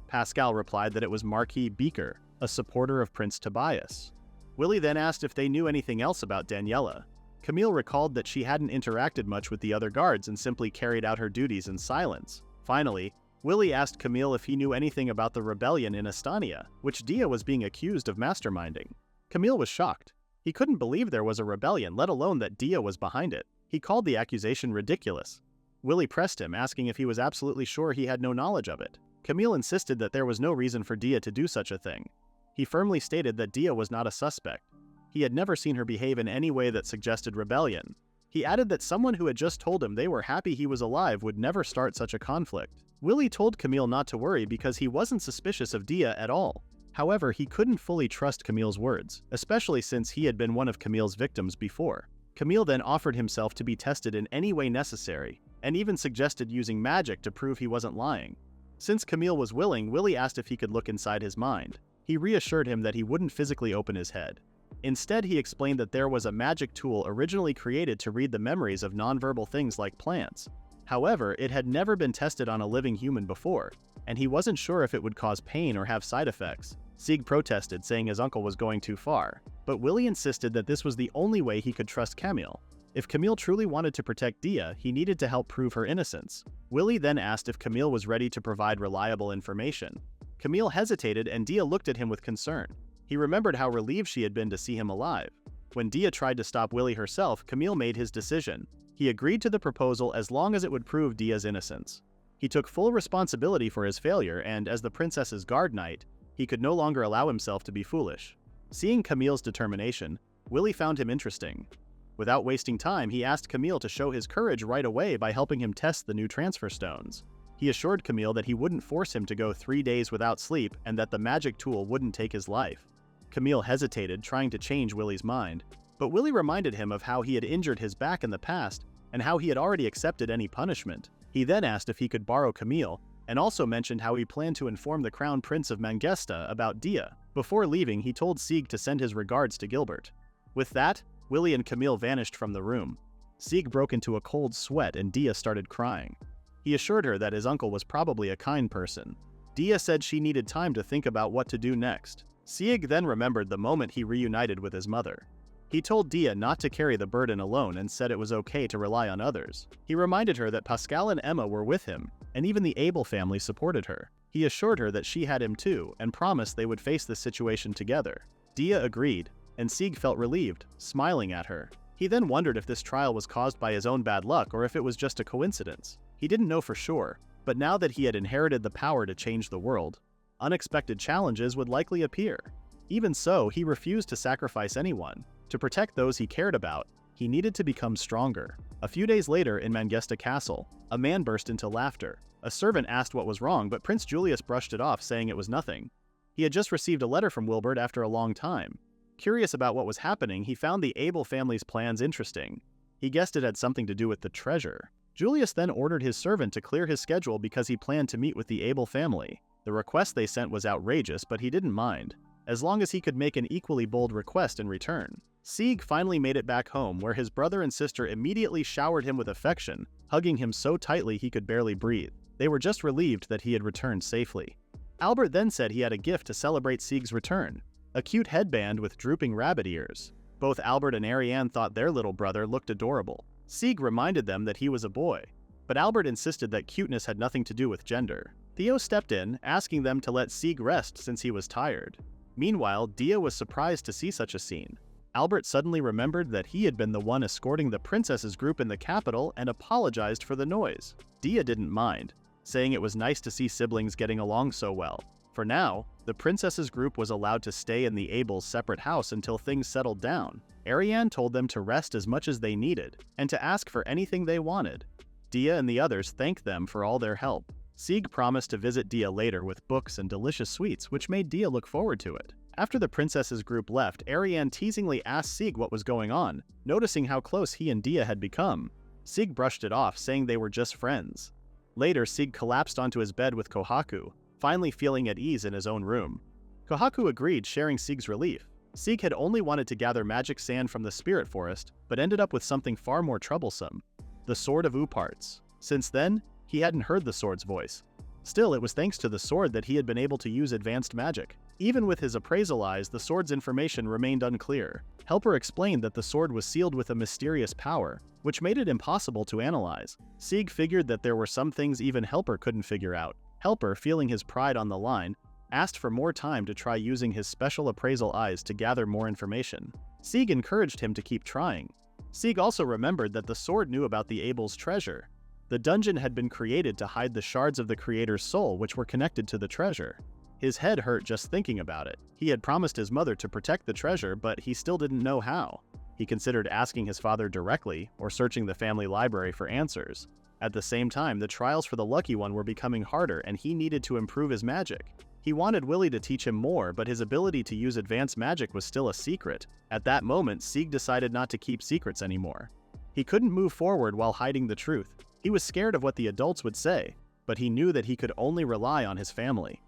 Pascal replied that it was Marquis Beaker, a supporter of Prince Tobias. Willie then asked if they knew anything else about Daniela. Camille recalled that she hadn't interacted much with the other guards and simply carried out her duties in silence. Finally, Willie asked Camille if he knew anything about the rebellion in Estania, which Dia was being accused of masterminding. Camille was shocked. He couldn't believe there was a rebellion, let alone that Dia was behind it. He called the accusation ridiculous. Willie pressed him, asking if he was absolutely sure he had no knowledge of it. Camille insisted that there was no reason for Dia to do such a thing. He firmly stated that Dia was not a suspect. He had never seen her behave in any way that suggested rebellion. He added that someone who had just told him they were happy he was alive would never start such a conflict. Willie told Camille not to worry because he wasn't suspicious of Dia at all. However, he couldn't fully trust Camille's words, especially since he had been one of Camille's victims before. Camille then offered himself to be tested in any way necessary, and even suggested using magic to prove he wasn't lying. Since Camille was willing, Willie asked if he could look inside his mind. He reassured him that he wouldn't physically open his head. Instead, he explained that there was a magic tool originally created to read the memories of nonverbal things like plants. However, it had never been tested on a living human before, and he wasn't sure if it would cause pain or have side effects. Sieg protested, saying his uncle was going too far, but Willie insisted that this was the only way he could trust Camille. If Camille truly wanted to protect Dia, he needed to help prove her innocence. Willie then asked if Camille was ready to provide reliable information. Camille hesitated, and Dia looked at him with concern. He remembered how relieved she had been to see him alive. When Dia tried to stop Willie herself, Camille made his decision. He agreed to the proposal as long as it would prove Dia's innocence. He took full responsibility for his failure, and as the princess's guard knight, he could no longer allow himself to be foolish. Seeing Camille's determination, Willie found him interesting. Without wasting time, he asked Camille to show his courage right away by helping him test the new transfer stones. He assured Camille that he wouldn't force him to go 3 days without sleep and that the magic tool wouldn't take his life. Camille hesitated, trying to change Willie's mind, but Willie reminded him of how he had injured his back in the past and how he had already accepted any punishment. He then asked if he could borrow Camille, and also mentioned how he planned to inform the Crown Prince of Mangesta about Dia. Before leaving, he told Sieg to send his regards to Gilbert. With that, Willie and Camille vanished from the room. Sieg broke into a cold sweat and Dia started crying. He assured her that his uncle was probably a kind person. Dia said she needed time to think about what to do next. Sieg then remembered the moment he reunited with his mother. He told Dia not to carry the burden alone and said it was okay to rely on others. He reminded her that Pascal and Emma were with him, and even the Abel family supported her. He assured her that she had him too, and promised they would face this situation together. Dia agreed, and Sieg felt relieved, smiling at her. He then wondered if this trial was caused by his own bad luck or if it was just a coincidence. He didn't know for sure, but now that he had inherited the power to change the world, unexpected challenges would likely appear. Even so, he refused to sacrifice anyone. To protect those he cared about, he needed to become stronger. A few days later in Mangesta Castle, a man burst into laughter. A servant asked what was wrong, but Prince Julius brushed it off, saying it was nothing. He had just received a letter from Wilbert after a long time. Curious about what was happening, he found the Abel family's plans interesting. He guessed it had something to do with the treasure. Julius then ordered his servant to clear his schedule because he planned to meet with the Abel family. The request they sent was outrageous, but he didn't mind, as long as he could make an equally bold request in return. Sieg finally made it back home, where his brother and sister immediately showered him with affection, hugging him so tightly he could barely breathe. They were just relieved that he had returned safely. Albert then said he had a gift to celebrate Sieg's return, a cute headband with drooping rabbit ears. Both Albert and Ariane thought their little brother looked adorable. Sieg reminded them that he was a boy, but Albert insisted that cuteness had nothing to do with gender. Theo stepped in, asking them to let Sieg rest since he was tired. Meanwhile, Dia was surprised to see such a scene. Albert suddenly remembered that he had been the one escorting the princesses group in the capital and apologized for the noise. Dia didn't mind, saying it was nice to see siblings getting along so well. For now, the princesses group was allowed to stay in the Abels' separate house until things settled down. Ariane told them to rest as much as they needed, and to ask for anything they wanted. Dia and the others thanked them for all their help. Sieg promised to visit Dia later with books and delicious sweets, which made Dia look forward to it. After the princesses group left, Ariane teasingly asked Sieg what was going on, noticing how close he and Dia had become. Sieg brushed it off, saying they were just friends. Later, Sieg collapsed onto his bed with Kohaku, finally feeling at ease in his own room. Kohaku agreed, sharing Sieg's relief. Sieg had only wanted to gather magic sand from the spirit forest, but ended up with something far more troublesome: the Sword of Uparts. Since then, he hadn't heard the sword's voice. Still, it was thanks to the sword that he had been able to use advanced magic. Even with his appraisal eyes, the sword's information remained unclear. Helper explained that the sword was sealed with a mysterious power, which made it impossible to analyze. Sieg figured that there were some things even Helper couldn't figure out. Helper, feeling his pride on the line, asked for more time to try using his special appraisal eyes to gather more information. Sieg encouraged him to keep trying. Sieg also remembered that the sword knew about the Abel's treasure. The dungeon had been created to hide the shards of the creator's soul which were connected to the treasure. His head hurt just thinking about it. He had promised his mother to protect the treasure, but he still didn't know how. He considered asking his father directly or searching the family library for answers. At the same time, the trials for the lucky one were becoming harder and he needed to improve his magic. He wanted Willie to teach him more, but his ability to use advanced magic was still a secret. At that moment, Sieg decided not to keep secrets anymore. He couldn't move forward while hiding the truth. He was scared of what the adults would say, but he knew that he could only rely on his family.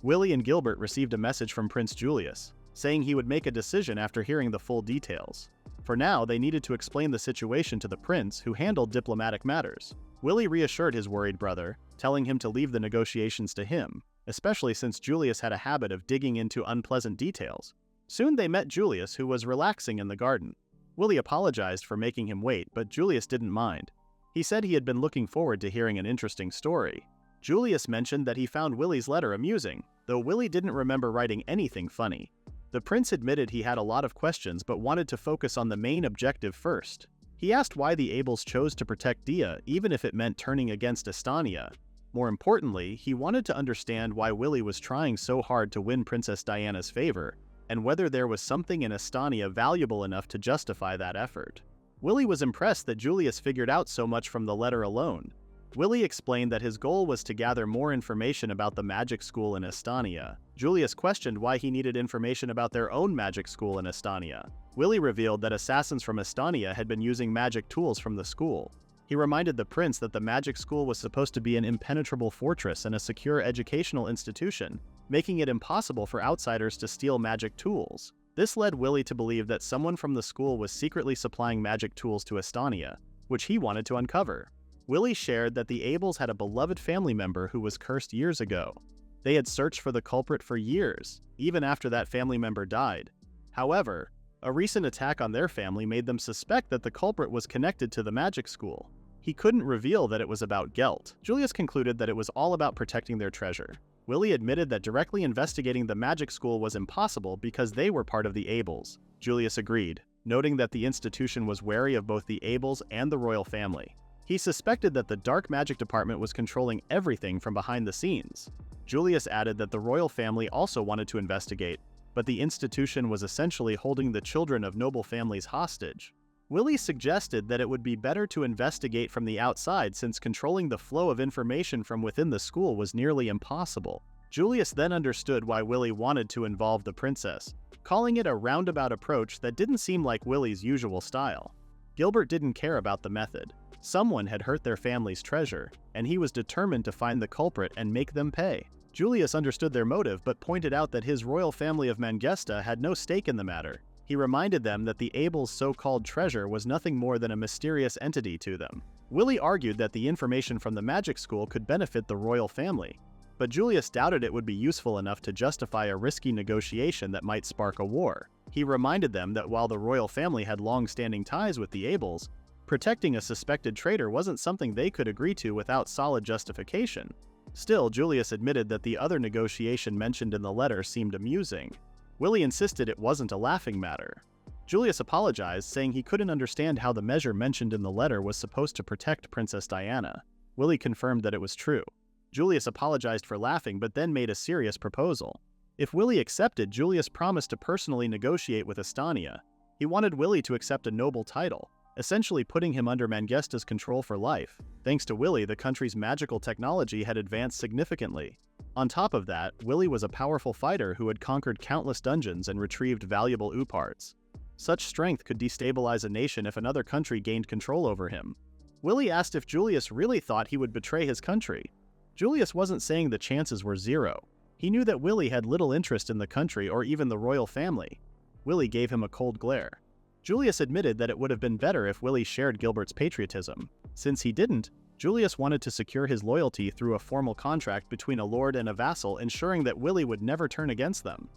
Willie and Gilbert received a message from Prince Julius, saying he would make a decision after hearing the full details. For now, they needed to explain the situation to the prince, who handled diplomatic matters. Willie reassured his worried brother, telling him to leave the negotiations to him, especially since Julius had a habit of digging into unpleasant details. Soon they met Julius, who was relaxing in the garden. Willie apologized for making him wait, but Julius didn't mind. He said he had been looking forward to hearing an interesting story. Julius mentioned that he found Willie's letter amusing, though Willie didn't remember writing anything funny. The prince admitted he had a lot of questions but wanted to focus on the main objective first. He asked why the Abels chose to protect Dia, even if it meant turning against Estania. More importantly, he wanted to understand why Willie was trying so hard to win Princess Diana's favor, and whether there was something in Estania valuable enough to justify that effort. Willie was impressed that Julius figured out so much from the letter alone. Willie explained that his goal was to gather more information about the magic school in Estania. Julius questioned why he needed information about their own magic school in Estania. Willie revealed that assassins from Estania had been using magic tools from the school. He reminded the prince that the magic school was supposed to be an impenetrable fortress and a secure educational institution, making it impossible for outsiders to steal magic tools. This led Willie to believe that someone from the school was secretly supplying magic tools to Estania, which he wanted to uncover. Willie shared that the Abels had a beloved family member who was cursed years ago. They had searched for the culprit for years, even after that family member died. However, A recent attack on their family made them suspect that the culprit was connected to the magic school. He couldn't reveal that it was about Gelt. Julius concluded that it was all about protecting their treasure. Willie admitted that directly investigating the magic school was impossible because they were part of the Abels. Julius agreed, noting that the institution was wary of both the Abels and the royal family. He suspected that the dark magic department was controlling everything from behind the scenes. Julius added that the royal family also wanted to investigate, but the institution was essentially holding the children of noble families hostage. Willie suggested that it would be better to investigate from the outside since controlling the flow of information from within the school was nearly impossible. Julius then understood why Willie wanted to involve the princess, calling it a roundabout approach that didn't seem like Willie's usual style. Gilbert didn't care about the method. Someone had hurt their family's treasure, and he was determined to find the culprit and make them pay. Julius understood their motive but pointed out that his royal family of Mangesta had no stake in the matter. He reminded them that the Abels' so-called treasure was nothing more than a mysterious entity to them. Willie argued that the information from the magic school could benefit the royal family, but Julius doubted it would be useful enough to justify a risky negotiation that might spark a war. He reminded them that while the royal family had long-standing ties with the Abels, protecting a suspected traitor wasn't something they could agree to without solid justification. Still, Julius admitted that the other negotiation mentioned in the letter seemed amusing. Willie insisted it wasn't a laughing matter. Julius apologized, saying he couldn't understand how the measure mentioned in the letter was supposed to protect Princess Diana. Willie confirmed that it was true. Julius apologized for laughing but then made a serious proposal. If Willie accepted, Julius promised to personally negotiate with Estonia. He wanted Willie to accept a noble title, essentially putting him under Mangesta's control for life. Thanks to Willie, the country's magical technology had advanced significantly. On top of that, Willie was a powerful fighter who had conquered countless dungeons and retrieved valuable parts. Such strength could destabilize a nation if another country gained control over him. Willie asked if Julius really thought he would betray his country. Julius wasn't saying the chances were zero. He knew that Willie had little interest in the country or even the royal family. Willie gave him a cold glare. Julius admitted that it would have been better if Willie shared Gilbert's patriotism. Since he didn't, Julius wanted to secure his loyalty through a formal contract between a lord and a vassal, ensuring that Willie would never turn against them.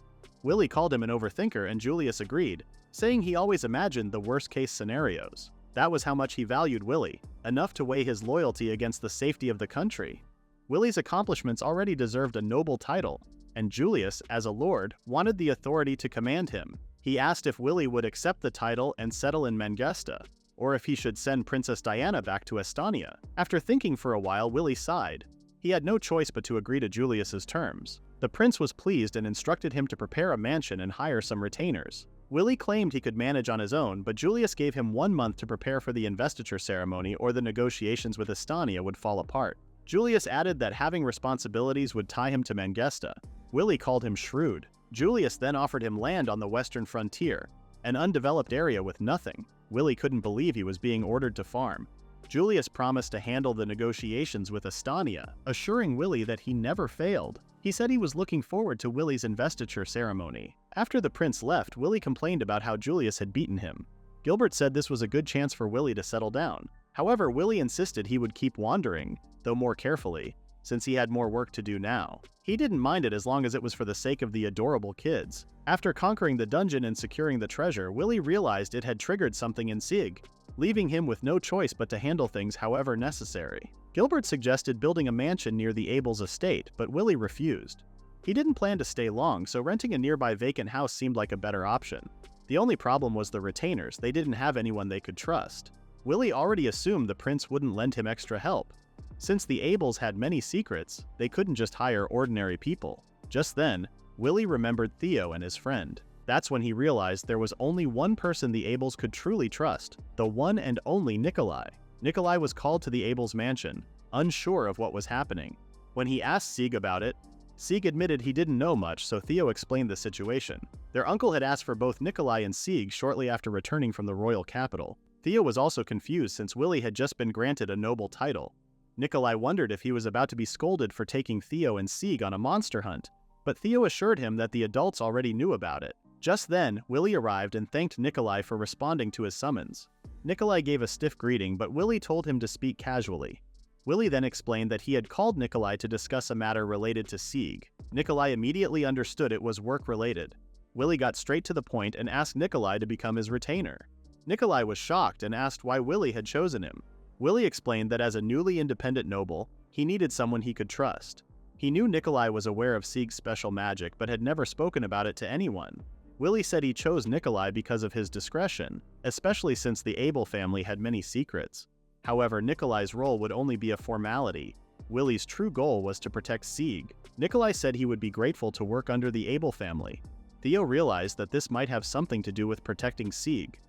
Willie called him an overthinker and Julius agreed, saying he always imagined the worst-case scenarios. That was how much he valued Willie, enough to weigh his loyalty against the safety of the country. Willie's accomplishments already deserved a noble title, and Julius, as a lord, wanted the authority to command him. He asked if Willie would accept the title and settle in Mangesta, or if he should send Princess Diana back to Estonia. After thinking for a while, Willie sighed. He had no choice but to agree to Julius's terms. The prince was pleased and instructed him to prepare a mansion and hire some retainers. Willie claimed he could manage on his own, but Julius gave him 1 month to prepare for the investiture ceremony or the negotiations with Estonia would fall apart. Julius added that having responsibilities would tie him to Mangesta. Willie called him shrewd. Julius then offered him land on the western frontier, an undeveloped area with nothing. Willie couldn't believe he was being ordered to farm. Julius promised to handle the negotiations with Estonia, assuring Willie that he never failed. He said he was looking forward to Willie's investiture ceremony. After the prince left, Willie complained about how Julius had beaten him. Gilbert said this was a good chance for Willie to settle down. However, Willie insisted he would keep wandering, though more carefully, since he had more work to do now. He didn't mind it as long as it was for the sake of the adorable kids. After conquering the dungeon and securing the treasure, Willie realized it had triggered something in Sieg, leaving him with no choice but to handle things however necessary. Gilbert suggested building a mansion near the Abels' estate, but Willie refused. He didn't plan to stay long, so renting a nearby vacant house seemed like a better option. The only problem was the retainers. They didn't have anyone they could trust. Willie already assumed the prince wouldn't lend him extra help. Since the Abels had many secrets, they couldn't just hire ordinary people. Just then, Willie remembered Theo and his friend. That's when he realized there was only one person the Abels could truly trust, the one and only Nikolai. Nikolai was called to the Abels' mansion, unsure of what was happening. When he asked Sieg about it, Sieg admitted he didn't know much, so Theo explained the situation. Their uncle had asked for both Nikolai and Sieg shortly after returning from the royal capital. Theo was also confused since Willie had just been granted a noble title. Nikolai wondered if he was about to be scolded for taking Theo and Sieg on a monster hunt, but Theo assured him that the adults already knew about it. Just then, Willie arrived and thanked Nikolai for responding to his summons. Nikolai gave a stiff greeting, but Willie told him to speak casually. Willie then explained that he had called Nikolai to discuss a matter related to Sieg. Nikolai immediately understood it was work-related. Willie got straight to the point and asked Nikolai to become his retainer. Nikolai was shocked and asked why Willie had chosen him. Willie explained that as a newly independent noble, he needed someone he could trust. He knew Nikolai was aware of Sieg's special magic but had never spoken about it to anyone. Willie said he chose Nikolai because of his discretion, especially since the Abel family had many secrets. However, Nikolai's role would only be a formality. Willie's true goal was to protect Sieg. Nikolai said he would be grateful to work under the Abel family. Theo realized that this might have something to do with protecting Sieg.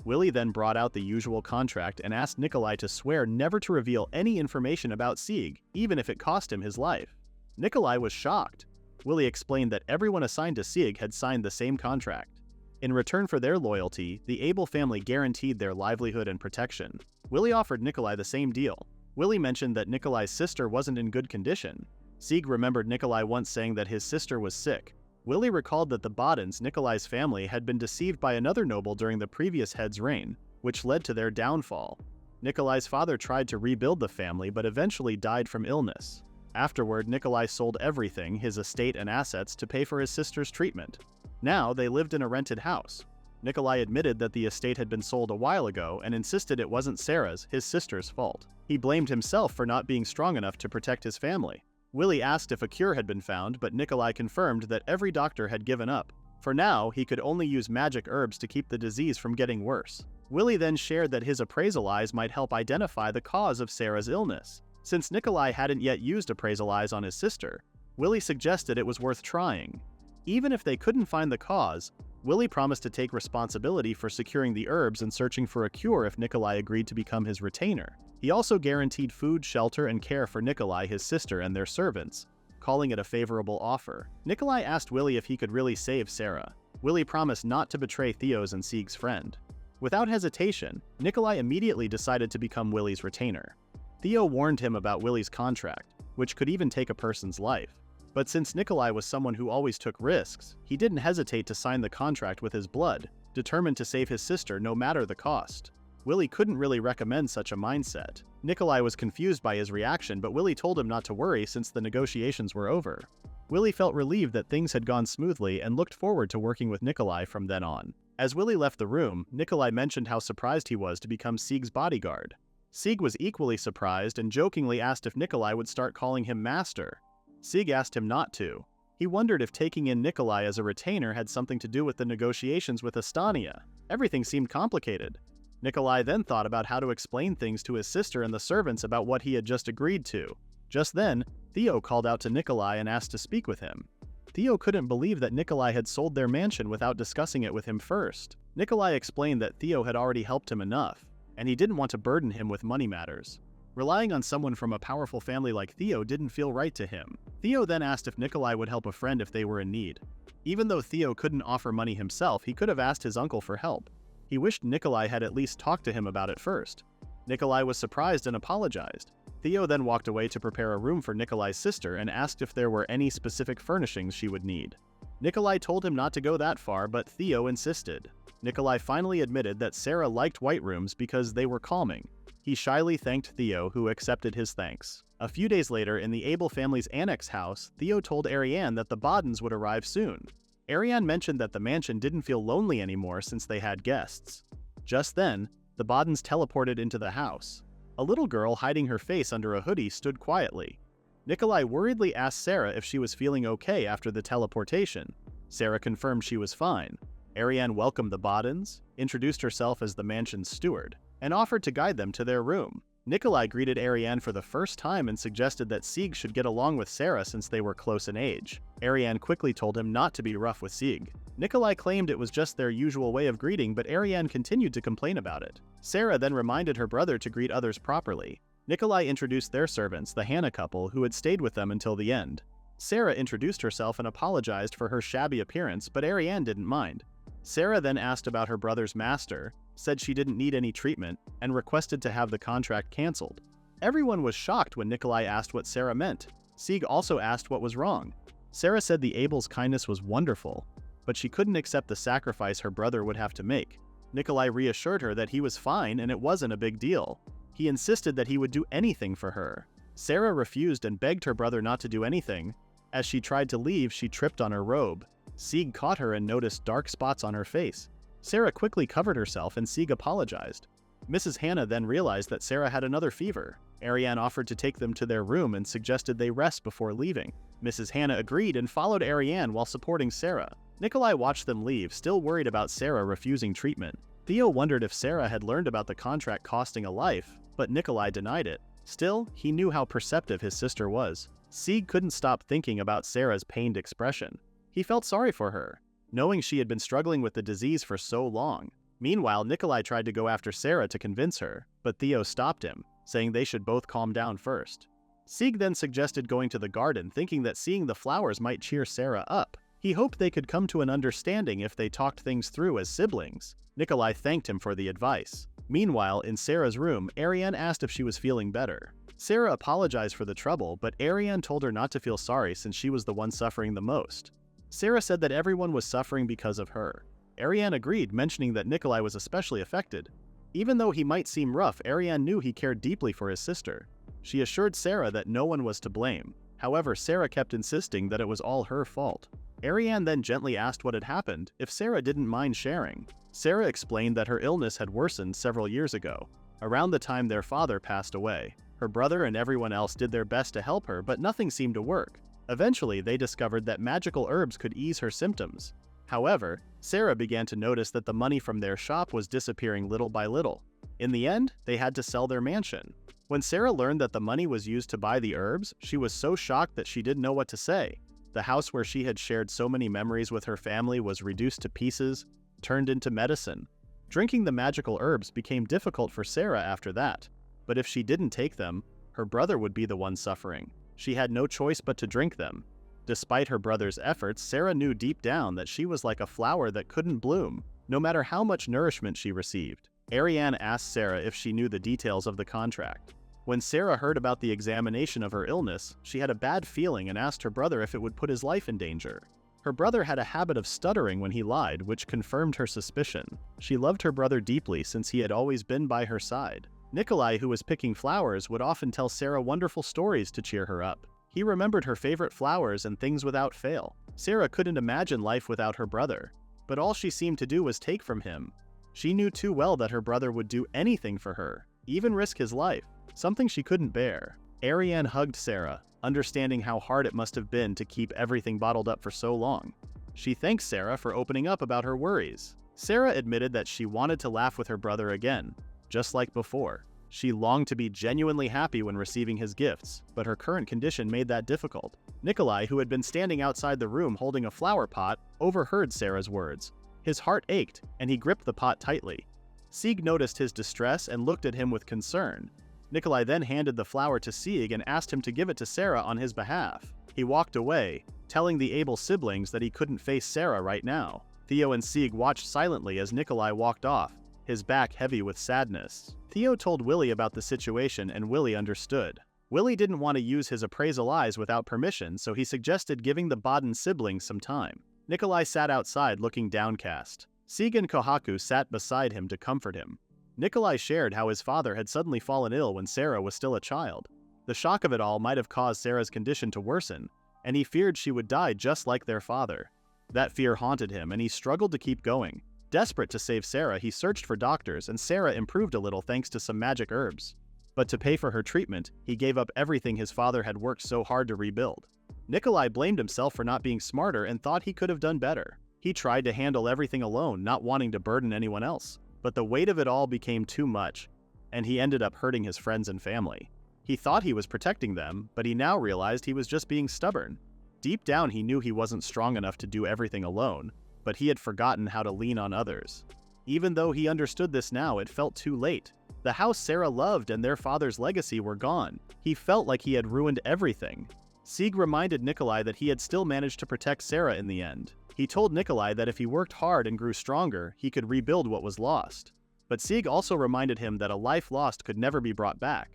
Willie then brought out the usual contract and asked Nikolai to swear never to reveal any information about Sieg, even if it cost him his life. Nikolai was shocked. Willie explained that everyone assigned to Sieg had signed the same contract. In return for their loyalty, the Abel family guaranteed their livelihood and protection. Willie offered Nikolai the same deal. Willie mentioned that Nikolai's sister wasn't in good condition. Sieg remembered Nikolai once saying that his sister was sick. Willie recalled that the Bodens, Nikolai's family, had been deceived by another noble during the previous head's reign, which led to their downfall. Nikolai's father tried to rebuild the family but eventually died from illness. Afterward, Nikolai sold everything, his estate and assets, to pay for his sister's treatment. Now, they lived in a rented house. Nikolai admitted that the estate had been sold a while ago and insisted it wasn't Sarah's, his sister's, fault. He blamed himself for not being strong enough to protect his family. Willie asked if a cure had been found, but Nikolai confirmed that every doctor had given up. For now, he could only use magic herbs to keep the disease from getting worse. Willie then shared that his appraisal eyes might help identify the cause of Sarah's illness. Since Nikolai hadn't yet used appraisal eyes on his sister, Willie suggested it was worth trying. Even if they couldn't find the cause, Willie promised to take responsibility for securing the herbs and searching for a cure if Nikolai agreed to become his retainer. He also guaranteed food, shelter, and care for Nikolai, his sister, and their servants, calling it a favorable offer. Nikolai asked Willie if he could really save Sarah. Willie promised not to betray Theo's and Sieg's friend. Without hesitation, Nikolai immediately decided to become Willie's retainer. Theo warned him about Willie's contract, which could even take a person's life. But since Nikolai was someone who always took risks, he didn't hesitate to sign the contract with his blood, determined to save his sister no matter the cost. Willie couldn't really recommend such a mindset. Nikolai was confused by his reaction, but Willie told him not to worry since the negotiations were over. Willie felt relieved that things had gone smoothly and looked forward to working with Nikolai from then on. As Willie left the room, Nikolai mentioned how surprised he was to become Sieg's bodyguard. Sieg was equally surprised and jokingly asked if Nikolai would start calling him master. Sieg asked him not to. He wondered if taking in Nikolai as a retainer had something to do with the negotiations with Estonia. Everything seemed complicated. Nikolai then thought about how to explain things to his sister and the servants about what he had just agreed to. Just then, Theo called out to Nikolai and asked to speak with him. Theo couldn't believe that Nikolai had sold their mansion without discussing it with him first. Nikolai explained that Theo had already helped him enough, and he didn't want to burden him with money matters. Relying on someone from a powerful family like Theo didn't feel right to him. Theo then asked if Nikolai would help a friend if they were in need. Even though Theo couldn't offer money himself, he could have asked his uncle for help. He wished Nikolai had at least talked to him about it first. Nikolai was surprised and apologized. Theo then walked away to prepare a room for Nikolai's sister and asked if there were any specific furnishings she would need. Nikolai told him not to go that far, but Theo insisted. Nikolai finally admitted that Sarah liked white rooms because they were calming. He shyly thanked Theo, who accepted his thanks. A few days later, in the Abel family's annex house, Theo told Ariane that the Bodens would arrive soon. Ariane mentioned that the mansion didn't feel lonely anymore since they had guests. Just then, the Bodens teleported into the house. A little girl hiding her face under a hoodie stood quietly. Nikolai worriedly asked Sarah if she was feeling okay after the teleportation. Sarah confirmed she was fine. Ariane welcomed the Bodens, introduced herself as the mansion's steward, and offered to guide them to their room. Nikolai greeted Ariane for the first time and suggested that Sieg should get along with Sarah since they were close in age. Ariane quickly told him not to be rough with Sieg. Nikolai claimed it was just their usual way of greeting, but Ariane continued to complain about it. Sarah then reminded her brother to greet others properly. Nikolai introduced their servants, the Hannah couple, who had stayed with them until the end. Sarah introduced herself and apologized for her shabby appearance, but Ariane didn't mind. Sarah then asked about her brother's master, said she didn't need any treatment, and requested to have the contract cancelled. Everyone was shocked when Nikolai asked what Sarah meant. Sieg also asked what was wrong. Sarah said the Abel's kindness was wonderful, but she couldn't accept the sacrifice her brother would have to make. Nikolai reassured her that he was fine and it wasn't a big deal. He insisted that he would do anything for her. Sarah refused and begged her brother not to do anything. As she tried to leave, she tripped on her robe. Sieg caught her and noticed dark spots on her face. Sarah quickly covered herself and Sieg apologized. Mrs. Hannah then realized that Sarah had another fever. Ariane offered to take them to their room and suggested they rest before leaving. Mrs. Hannah agreed and followed Ariane while supporting Sarah. Nikolai watched them leave, still worried about Sarah refusing treatment. Theo wondered if Sarah had learned about the contract costing a life, but Nikolai denied it. Still, he knew how perceptive his sister was. Sieg couldn't stop thinking about Sarah's pained expression. He felt sorry for her, knowing she had been struggling with the disease for so long. Meanwhile, Nikolai tried to go after Sarah to convince her, but Theo stopped him, saying they should both calm down first. Sieg then suggested going to the garden, thinking that seeing the flowers might cheer Sarah up. He hoped they could come to an understanding if they talked things through as siblings. Nikolai thanked him for the advice. Meanwhile, in Sarah's room, Ariane asked if she was feeling better. Sarah apologized for the trouble, but Ariane told her not to feel sorry since she was the one suffering the most. Sarah said that everyone was suffering because of her. Ariane agreed, mentioning that Nikolai was especially affected. Even though he might seem rough, Ariane knew he cared deeply for his sister. She assured Sarah that no one was to blame. However, Sarah kept insisting that it was all her fault. Ariane then gently asked what had happened, if Sarah didn't mind sharing. Sarah explained that her illness had worsened several years ago, around the time their father passed away. Her brother and everyone else did their best to help her, but nothing seemed to work. Eventually, they discovered that magical herbs could ease her symptoms. However, Sarah began to notice that the money from their shop was disappearing little by little. In the end, they had to sell their mansion. When Sarah learned that the money was used to buy the herbs, she was so shocked that she didn't know what to say. The house where she had shared so many memories with her family was reduced to pieces, turned into medicine. Drinking the magical herbs became difficult for Sarah after that. But if she didn't take them, her brother would be the one suffering. She had no choice but to drink them. Despite her brother's efforts, Sarah knew deep down that she was like a flower that couldn't bloom, no matter how much nourishment she received. Ariane asked Sarah if she knew the details of the contract. When Sarah heard about the examination of her illness, she had a bad feeling and asked her brother if it would put his life in danger. Her brother had a habit of stuttering when he lied, which confirmed her suspicion. She loved her brother deeply since he had always been by her side. Nikolai, who was picking flowers, would often tell Sarah wonderful stories to cheer her up. He remembered her favorite flowers and things without fail. Sarah couldn't imagine life without her brother, but all she seemed to do was take from him. She knew too well that her brother would do anything for her, even risk his life, something she couldn't bear. Ariane hugged Sarah, understanding how hard it must have been to keep everything bottled up for so long. She thanked Sarah for opening up about her worries. Sarah admitted that she wanted to laugh with her brother again, just like before. She longed to be genuinely happy when receiving his gifts, but her current condition made that difficult. Nikolai, who had been standing outside the room holding a flower pot, overheard Sarah's words. His heart ached, and he gripped the pot tightly. Sieg noticed his distress and looked at him with concern. Nikolai then handed the flower to Sieg and asked him to give it to Sarah on his behalf. He walked away, telling the able siblings that he couldn't face Sarah right now. Theo and Sieg watched silently as Nikolai walked off, his back heavy with sadness. Theo told Willie about the situation and Willie understood. Willie didn't want to use his appraisal eyes without permission, so he suggested giving the Baden siblings some time. Nikolai sat outside looking downcast. Sieg and Kohaku sat beside him to comfort him. Nikolai shared how his father had suddenly fallen ill when Sarah was still a child. The shock of it all might have caused Sarah's condition to worsen, and he feared she would die just like their father. That fear haunted him, and he struggled to keep going. Desperate to save Sarah, he searched for doctors, and Sarah improved a little thanks to some magic herbs. But to pay for her treatment, he gave up everything his father had worked so hard to rebuild. Nikolai blamed himself for not being smarter and thought he could have done better. He tried to handle everything alone, not wanting to burden anyone else. But the weight of it all became too much, and he ended up hurting his friends and family. He thought he was protecting them, but he now realized he was just being stubborn. Deep down, he knew he wasn't strong enough to do everything alone, but he had forgotten how to lean on others. Even though he understood this now, it felt too late. The house Sarah loved and their father's legacy were gone. He felt like he had ruined everything. Sieg reminded Nikolai that he had still managed to protect Sarah in the end. He told Nikolai that if he worked hard and grew stronger, he could rebuild what was lost. But Sieg also reminded him that a life lost could never be brought back.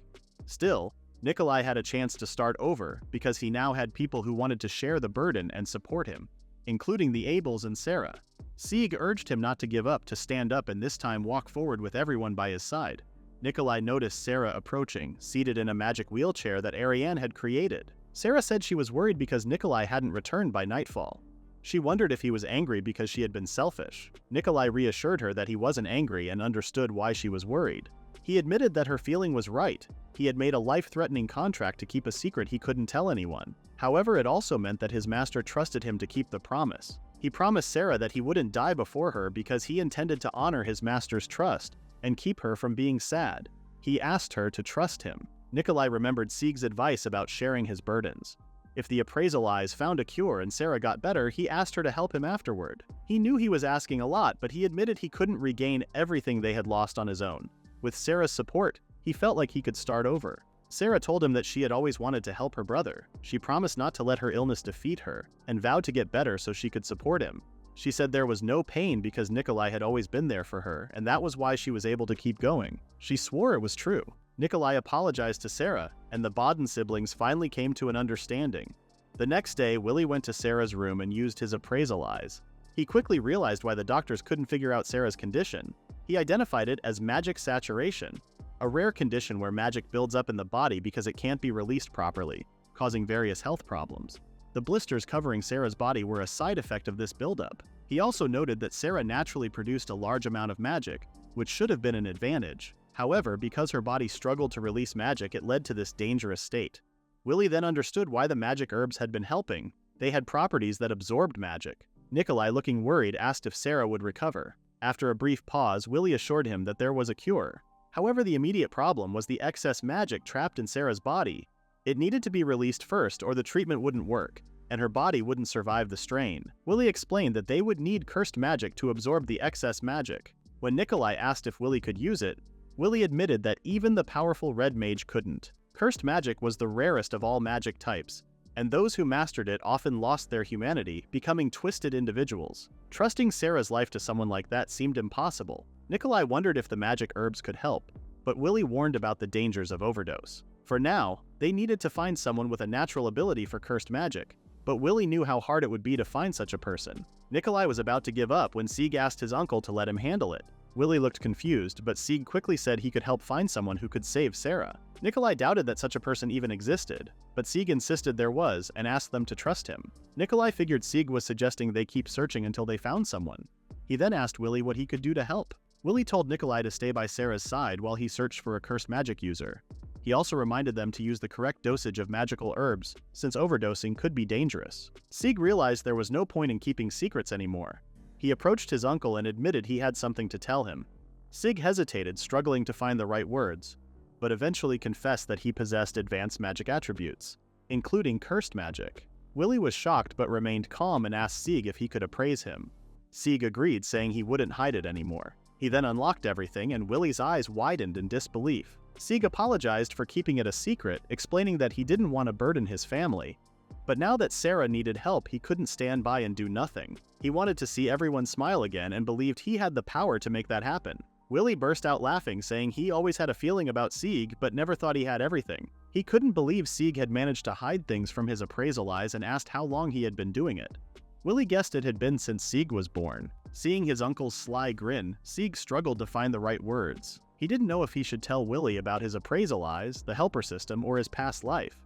Still, Nikolai had a chance to start over because he now had people who wanted to share the burden and support him, including the Abels and Sarah. Sieg urged him not to give up, to stand up and this time walk forward with everyone by his side. Nikolai noticed Sarah approaching, seated in a magic wheelchair that Ariane had created. Sarah said she was worried because Nikolai hadn't returned by nightfall. She wondered if he was angry because she had been selfish. Nikolai reassured her that he wasn't angry and understood why she was worried. He admitted that her feeling was right. He had made a life-threatening contract to keep a secret he couldn't tell anyone. However, it also meant that his master trusted him to keep the promise. He promised Sarah that he wouldn't die before her because he intended to honor his master's trust and keep her from being sad. He asked her to trust him. Nikolai remembered Sieg's advice about sharing his burdens. If the appraisal eyes found a cure and Sarah got better, he asked her to help him afterward. He knew he was asking a lot, but he admitted he couldn't regain everything they had lost on his own. With Sarah's support, he felt like he could start over. Sarah told him that she had always wanted to help her brother. She promised not to let her illness defeat her, and vowed to get better so she could support him. She said there was no pain because Nikolai had always been there for her, and that was why she was able to keep going. She swore it was true. Nikolai apologized to Sarah, and the Bodden siblings finally came to an understanding. The next day, Willie went to Sarah's room and used his appraisal eyes. He quickly realized why the doctors couldn't figure out Sarah's condition. He identified it as magic saturation, a rare condition where magic builds up in the body because it can't be released properly, causing various health problems. The blisters covering Sarah's body were a side effect of this buildup. He also noted that Sarah naturally produced a large amount of magic, which should have been an advantage. However, because her body struggled to release magic, it led to this dangerous state. Willie then understood why the magic herbs had been helping. They had properties that absorbed magic. Nikolai, looking worried, asked if Sarah would recover. After a brief pause, Willie assured him that there was a cure. However, the immediate problem was the excess magic trapped in Sarah's body. It needed to be released first or the treatment wouldn't work, and her body wouldn't survive the strain. Willie explained that they would need cursed magic to absorb the excess magic. When Nikolai asked if Willie could use it, Willie admitted that even the powerful red mage couldn't. Cursed magic was the rarest of all magic types, and those who mastered it often lost their humanity, becoming twisted individuals. Trusting Sarah's life to someone like that seemed impossible. Nikolai wondered if the magic herbs could help, but Willie warned about the dangers of overdose. For now, they needed to find someone with a natural ability for cursed magic, but Willie knew how hard it would be to find such a person. Nikolai was about to give up when Sieg asked his uncle to let him handle it. Willie looked confused, but Sieg quickly said he could help find someone who could save Sarah. Nikolai doubted that such a person even existed, but Sieg insisted there was and asked them to trust him. Nikolai figured Sieg was suggesting they keep searching until they found someone. He then asked Willie what he could do to help. Willie told Nikolai to stay by Sarah's side while he searched for a cursed magic user. He also reminded them to use the correct dosage of magical herbs, since overdosing could be dangerous. Sieg realized there was no point in keeping secrets anymore. He approached his uncle and admitted he had something to tell him. Sieg hesitated, struggling to find the right words, but eventually confessed that he possessed advanced magic attributes, including cursed magic. Willie was shocked but remained calm and asked Sieg if he could appraise him. Sieg agreed, saying he wouldn't hide it anymore. He then unlocked everything, and Willie's eyes widened in disbelief. Sieg apologized for keeping it a secret, explaining that he didn't want to burden his family. But now that Sarah needed help, he couldn't stand by and do nothing. He wanted to see everyone smile again and believed he had the power to make that happen. Willie burst out laughing, saying he always had a feeling about Sieg but never thought he had everything. He couldn't believe Sieg had managed to hide things from his appraisal eyes and asked how long he had been doing it. Willie guessed it had been since Sieg was born. Seeing his uncle's sly grin, Sieg struggled to find the right words. He didn't know if he should tell Willie about his appraisal eyes, the helper system, or his past life.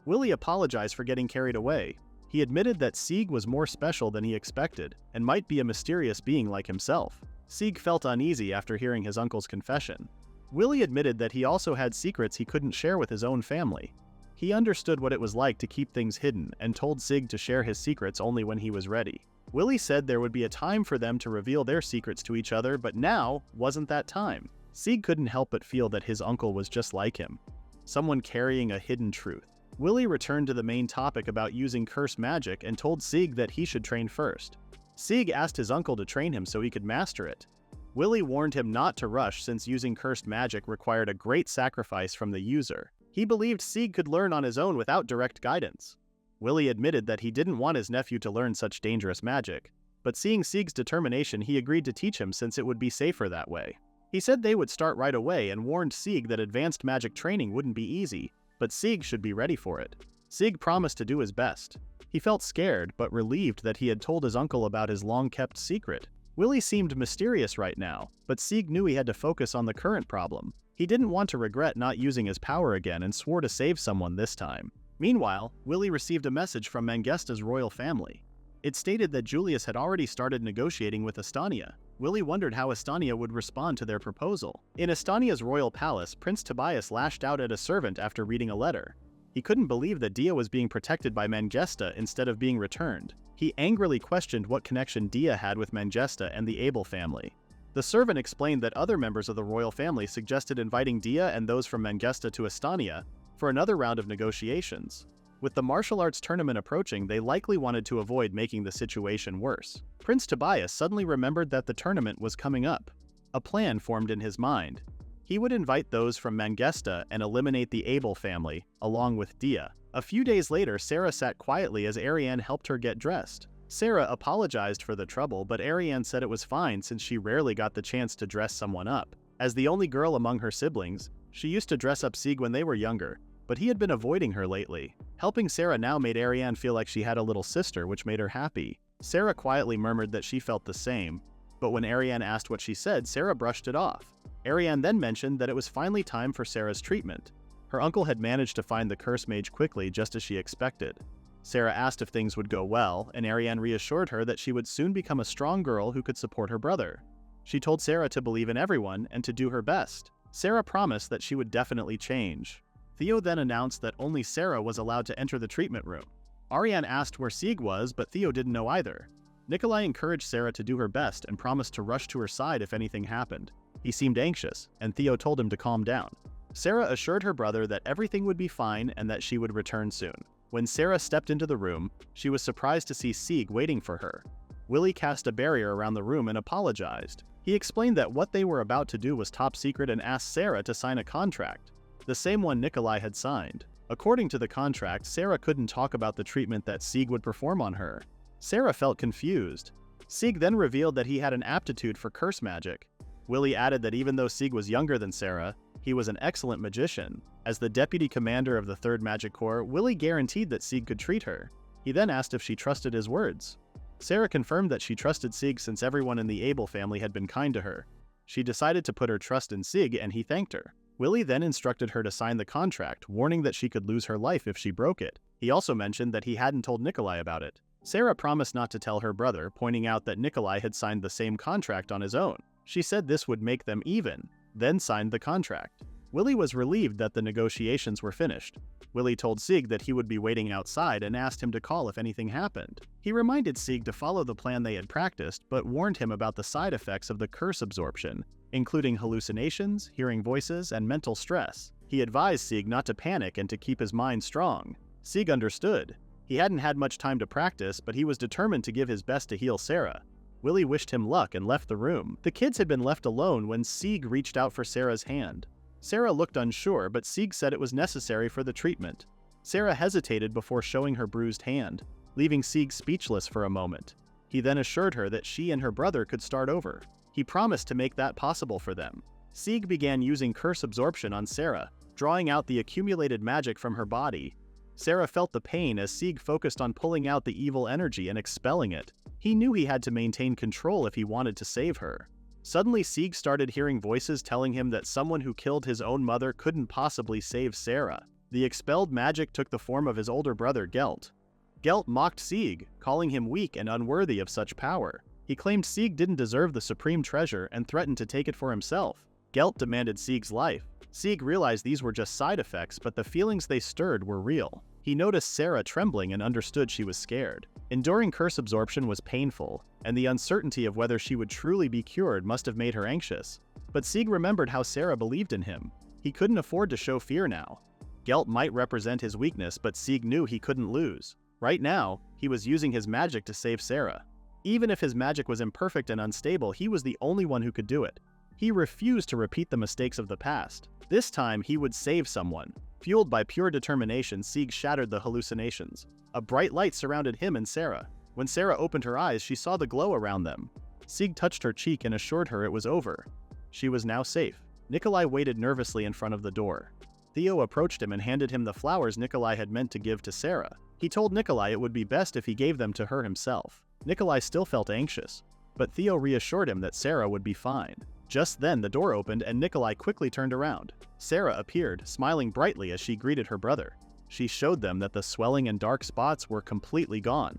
Willie apologized for getting carried away. He admitted that Sieg was more special than he expected, and might be a mysterious being like himself. Sieg felt uneasy after hearing his uncle's confession. Willie admitted that he also had secrets he couldn't share with his own family. He understood what it was like to keep things hidden, and told Sieg to share his secrets only when he was ready. Willie said there would be a time for them to reveal their secrets to each other, but now wasn't that time. Sieg couldn't help but feel that his uncle was just like him, someone carrying a hidden truth. Willie returned to the main topic about using cursed magic and told Sieg that he should train first. Sieg asked his uncle to train him so he could master it. Willie warned him not to rush since using cursed magic required a great sacrifice from the user. He believed Sieg could learn on his own without direct guidance. Willie admitted that he didn't want his nephew to learn such dangerous magic, but seeing Sieg's determination, he agreed to teach him since it would be safer that way. He said they would start right away and warned Sieg that advanced magic training wouldn't be easy, but Sieg should be ready for it. Sieg promised to do his best. He felt scared, but relieved that he had told his uncle about his long-kept secret. Willie seemed mysterious right now, but Sieg knew he had to focus on the current problem. He didn't want to regret not using his power again and swore to save someone this time. Meanwhile, Willie received a message from Mangesta's royal family. It stated that Julius had already started negotiating with Estonia. Willie wondered how Estonia would respond to their proposal. In Estonia's royal palace, Prince Tobias lashed out at a servant after reading a letter. He couldn't believe that Dia was being protected by Mangesta instead of being returned. He angrily questioned what connection Dia had with Mangesta and the Abel family. The servant explained that other members of the royal family suggested inviting Dia and those from Mangesta to Estonia for another round of negotiations. With the martial arts tournament approaching, they likely wanted to avoid making the situation worse. Prince Tobias suddenly remembered that the tournament was coming up. A plan formed in his mind. He would invite those from Mangesta and eliminate the Abel family, along with Dia. A few days later, Sarah sat quietly as Ariane helped her get dressed. Sarah apologized for the trouble, but Ariane said it was fine since she rarely got the chance to dress someone up. As the only girl among her siblings, she used to dress up Sieg when they were younger, but he had been avoiding her lately. Helping Sarah now made Ariane feel like she had a little sister, which made her happy. Sarah quietly murmured that she felt the same, but when Ariane asked what she said, Sarah brushed it off. Ariane then mentioned that it was finally time for Sarah's treatment. Her uncle had managed to find the curse mage quickly, just as she expected. Sarah asked if things would go well, and Ariane reassured her that she would soon become a strong girl who could support her brother. She told Sarah to believe in everyone and to do her best. Sarah promised that she would definitely change. Theo then announced that only Sarah was allowed to enter the treatment room. Ariane asked where Sieg was, but Theo didn't know either. Nikolai encouraged Sarah to do her best and promised to rush to her side if anything happened. He seemed anxious, and Theo told him to calm down. Sarah assured her brother that everything would be fine and that she would return soon. When Sarah stepped into the room, she was surprised to see Sieg waiting for her. Willie cast a barrier around the room and apologized. He explained that what they were about to do was top secret and asked Sarah to sign a contract, the same one Nikolai had signed. According to the contract, Sarah couldn't talk about the treatment that Sieg would perform on her. Sarah felt confused. Sieg then revealed that he had an aptitude for curse magic. Willie added that even though Sieg was younger than Sarah, he was an excellent magician. As the deputy commander of the 3rd Magic Corps, Willie guaranteed that Sieg could treat her. He then asked if she trusted his words. Sarah confirmed that she trusted Sieg since everyone in the Abel family had been kind to her. She decided to put her trust in Sieg, and he thanked her. Willie then instructed her to sign the contract, warning that she could lose her life if she broke it. He also mentioned that he hadn't told Nikolai about it. Sarah promised not to tell her brother, pointing out that Nikolai had signed the same contract on his own. She said this would make them even, then signed the contract. Willie was relieved that the negotiations were finished. Willie told Sieg that he would be waiting outside and asked him to call if anything happened. He reminded Sieg to follow the plan they had practiced, but warned him about the side effects of the curse absorption, including hallucinations, hearing voices, and mental stress. He advised Sieg not to panic and to keep his mind strong. Sieg understood. He hadn't had much time to practice, but he was determined to give his best to heal Sarah. Willie wished him luck and left the room. The kids had been left alone when Sieg reached out for Sarah's hand. Sarah looked unsure, but Sieg said it was necessary for the treatment. Sarah hesitated before showing her bruised hand, leaving Sieg speechless for a moment. He then assured her that she and her brother could start over. He promised to make that possible for them. Sieg began using curse absorption on Sarah, drawing out the accumulated magic from her body. Sarah felt the pain as Sieg focused on pulling out the evil energy and expelling it. He knew he had to maintain control if he wanted to save her. Suddenly, Sieg started hearing voices telling him that someone who killed his own mother couldn't possibly save Sarah. The expelled magic took the form of his older brother, Gelt. Gelt mocked Sieg, calling him weak and unworthy of such power. He claimed Sieg didn't deserve the supreme treasure and threatened to take it for himself. Gelt demanded Sieg's life. Sieg realized these were just side effects, but the feelings they stirred were real. He noticed Sarah trembling and understood she was scared. Enduring curse absorption was painful, and the uncertainty of whether she would truly be cured must have made her anxious. But Sieg remembered how Sarah believed in him. He couldn't afford to show fear now. Gelt might represent his weakness, but Sieg knew he couldn't lose. Right now, he was using his magic to save Sarah. Even if his magic was imperfect and unstable, he was the only one who could do it. He refused to repeat the mistakes of the past. This time, he would save someone. Fueled by pure determination, Sieg shattered the hallucinations. A bright light surrounded him and Sarah. When Sarah opened her eyes, she saw the glow around them. Sieg touched her cheek and assured her it was over. She was now safe. Nikolai waited nervously in front of the door. Theo approached him and handed him the flowers Nikolai had meant to give to Sarah. He told Nikolai it would be best if he gave them to her himself. Nikolai still felt anxious, but Theo reassured him that Sarah would be fine. Just then, the door opened and Nikolai quickly turned around. Sarah appeared, smiling brightly as she greeted her brother. She showed them that the swelling and dark spots were completely gone.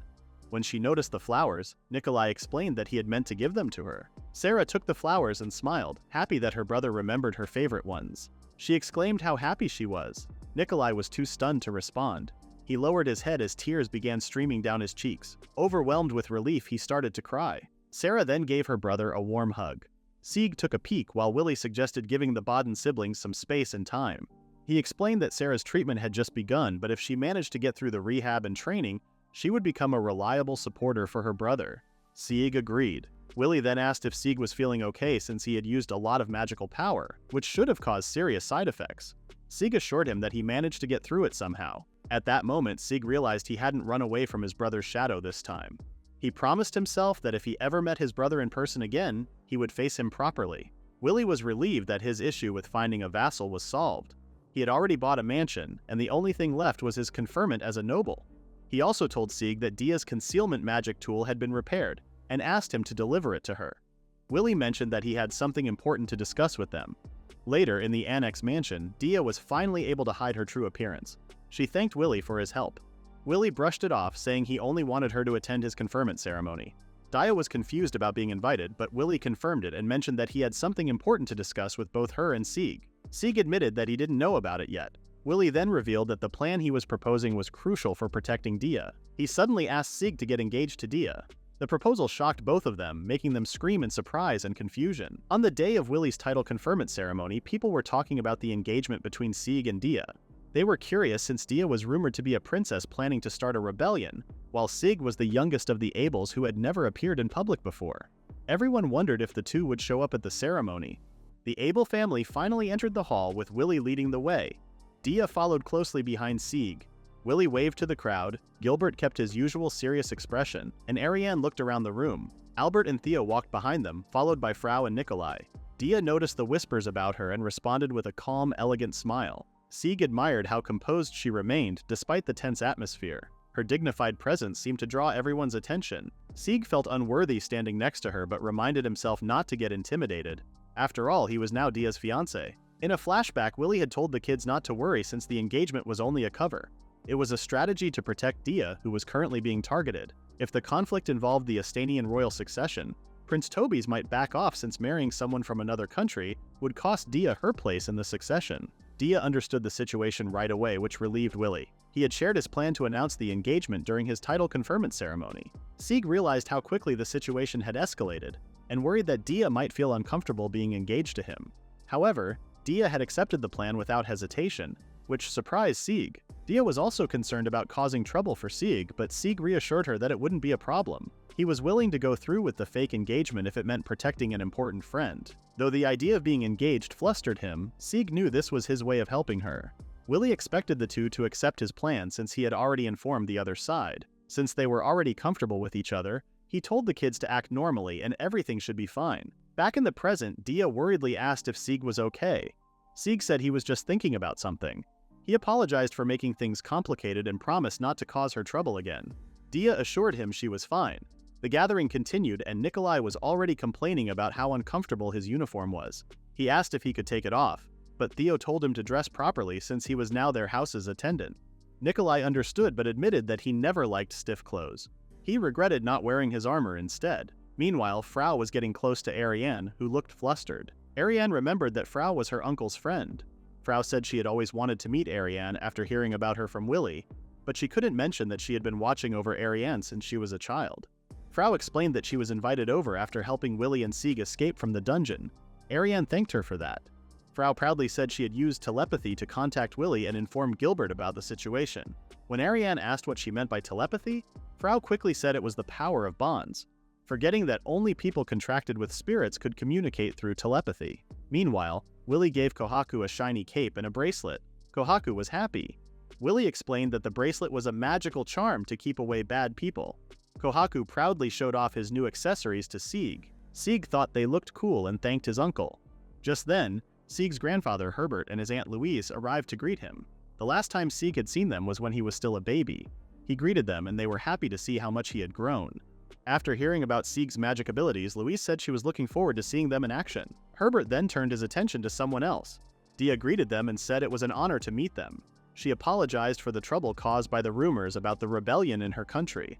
When she noticed the flowers, Nikolai explained that he had meant to give them to her. Sarah took the flowers and smiled, happy that her brother remembered her favorite ones. She exclaimed how happy she was. Nikolai was too stunned to respond. He lowered his head as tears began streaming down his cheeks. Overwhelmed with relief, he started to cry. Sarah then gave her brother a warm hug. Sieg took a peek while Willie suggested giving the Bodden siblings some space and time. He explained that Sarah's treatment had just begun, but if she managed to get through the rehab and training, she would become a reliable supporter for her brother. Sieg agreed. Willie then asked if Sieg was feeling okay since he had used a lot of magical power, which should have caused serious side effects. Sieg assured him that he managed to get through it somehow. At that moment, Sieg realized he hadn't run away from his brother's shadow this time. He promised himself that if he ever met his brother in person again, he would face him properly. Willie was relieved that his issue with finding a vassal was solved. He had already bought a mansion, and the only thing left was his conferment as a noble. He also told Sieg that Dia's concealment magic tool had been repaired, and asked him to deliver it to her. Willie mentioned that he had something important to discuss with them. Later, in the annex mansion, Dia was finally able to hide her true appearance. She thanked Willie for his help. Willie brushed it off, saying he only wanted her to attend his conferment ceremony. Dia was confused about being invited, but Willie confirmed it and mentioned that he had something important to discuss with both her and Sieg. Sieg admitted that he didn't know about it yet. Willie then revealed that the plan he was proposing was crucial for protecting Dia. He suddenly asked Sieg to get engaged to Dia. The proposal shocked both of them, making them scream in surprise and confusion. On the day of Willie's title conferment ceremony, people were talking about the engagement between Sieg and Dia. They were curious since Dia was rumored to be a princess planning to start a rebellion, while Sieg was the youngest of the Abels who had never appeared in public before. Everyone wondered if the two would show up at the ceremony. The Abel family finally entered the hall with Willie leading the way. Dia followed closely behind Sieg. Willie waved to the crowd, Gilbert kept his usual serious expression, and Ariane looked around the room. Albert and Thea walked behind them, followed by Frau and Nikolai. Dia noticed the whispers about her and responded with a calm, elegant smile. Sieg admired how composed she remained despite the tense atmosphere. Her dignified presence seemed to draw everyone's attention. Sieg felt unworthy standing next to her but reminded himself not to get intimidated. After all, he was now Dia's fiancé. In a flashback, Willie had told the kids not to worry since the engagement was only a cover. It was a strategy to protect Dia, who was currently being targeted. If the conflict involved the Estanian royal succession, Prince Toby's might back off since marrying someone from another country would cost Dia her place in the succession. Dia understood the situation right away, which relieved Willie. He had shared his plan to announce the engagement during his title conferment ceremony. Sieg realized how quickly the situation had escalated, and worried that Dia might feel uncomfortable being engaged to him. However, Dia had accepted the plan without hesitation, which surprised Sieg. Dia was also concerned about causing trouble for Sieg, but Sieg reassured her that it wouldn't be a problem. He was willing to go through with the fake engagement if it meant protecting an important friend. Though the idea of being engaged flustered him, Sieg knew this was his way of helping her. Willie expected the two to accept his plan since he had already informed the other side. Since they were already comfortable with each other, he told the kids to act normally and everything should be fine. Back in the present, Dia worriedly asked if Sieg was okay. Sieg said he was just thinking about something. He apologized for making things complicated and promised not to cause her trouble again. Dia assured him she was fine. The gathering continued and Nikolai was already complaining about how uncomfortable his uniform was. He asked if he could take it off, but Theo told him to dress properly since he was now their house's attendant. Nikolai understood but admitted that he never liked stiff clothes. He regretted not wearing his armor instead. Meanwhile, Frau was getting close to Ariane, who looked flustered. Ariane remembered that Frau was her uncle's friend. Frau said she had always wanted to meet Ariane after hearing about her from Willie, but she couldn't mention that she had been watching over Ariane since she was a child. Frau explained that she was invited over after helping Willie and Sieg escape from the dungeon. Ariane thanked her for that. Frau proudly said she had used telepathy to contact Willie and inform Gilbert about the situation. When Ariane asked what she meant by telepathy, Frau quickly said it was the power of bonds, forgetting that only people contracted with spirits could communicate through telepathy. Meanwhile, Willie gave Kohaku a shiny cape and a bracelet. Kohaku was happy. Willie explained that the bracelet was a magical charm to keep away bad people. Kohaku proudly showed off his new accessories to Sieg. Sieg thought they looked cool and thanked his uncle. Just then, Sieg's grandfather Herbert and his Aunt Louise arrived to greet him. The last time Sieg had seen them was when he was still a baby. He greeted them and they were happy to see how much he had grown. After hearing about Sieg's magic abilities, Louise said she was looking forward to seeing them in action. Herbert then turned his attention to someone else. Dia greeted them and said it was an honor to meet them. She apologized for the trouble caused by the rumors about the rebellion in her country.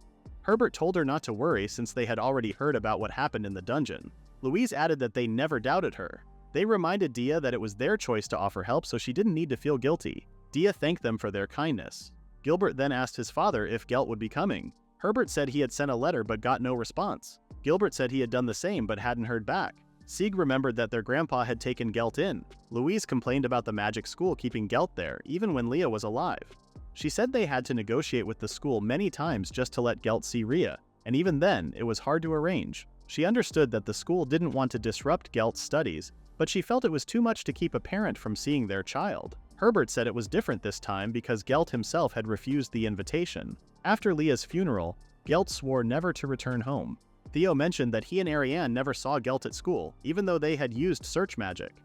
Herbert told her not to worry since they had already heard about what happened in the dungeon. Louise added that they never doubted her. They reminded Dia that it was their choice to offer help, so she didn't need to feel guilty. Dia thanked them for their kindness. Gilbert then asked his father if Gelt would be coming. Herbert said he had sent a letter but got no response. Gilbert said he had done the same but hadn't heard back. Sieg remembered that their grandpa had taken Gelt in. Louise complained about the magic school keeping Gelt there, even when Leah was alive. She said they had to negotiate with the school many times just to let Gelt see Ria, and even then, it was hard to arrange. She understood that the school didn't want to disrupt Gelt's studies, but she felt it was too much to keep a parent from seeing their child. Herbert said it was different this time because Gelt himself had refused the invitation. After Leah's funeral, Gelt swore never to return home. Theo mentioned that he and Ariane never saw Gelt at school, even though they had used search magic.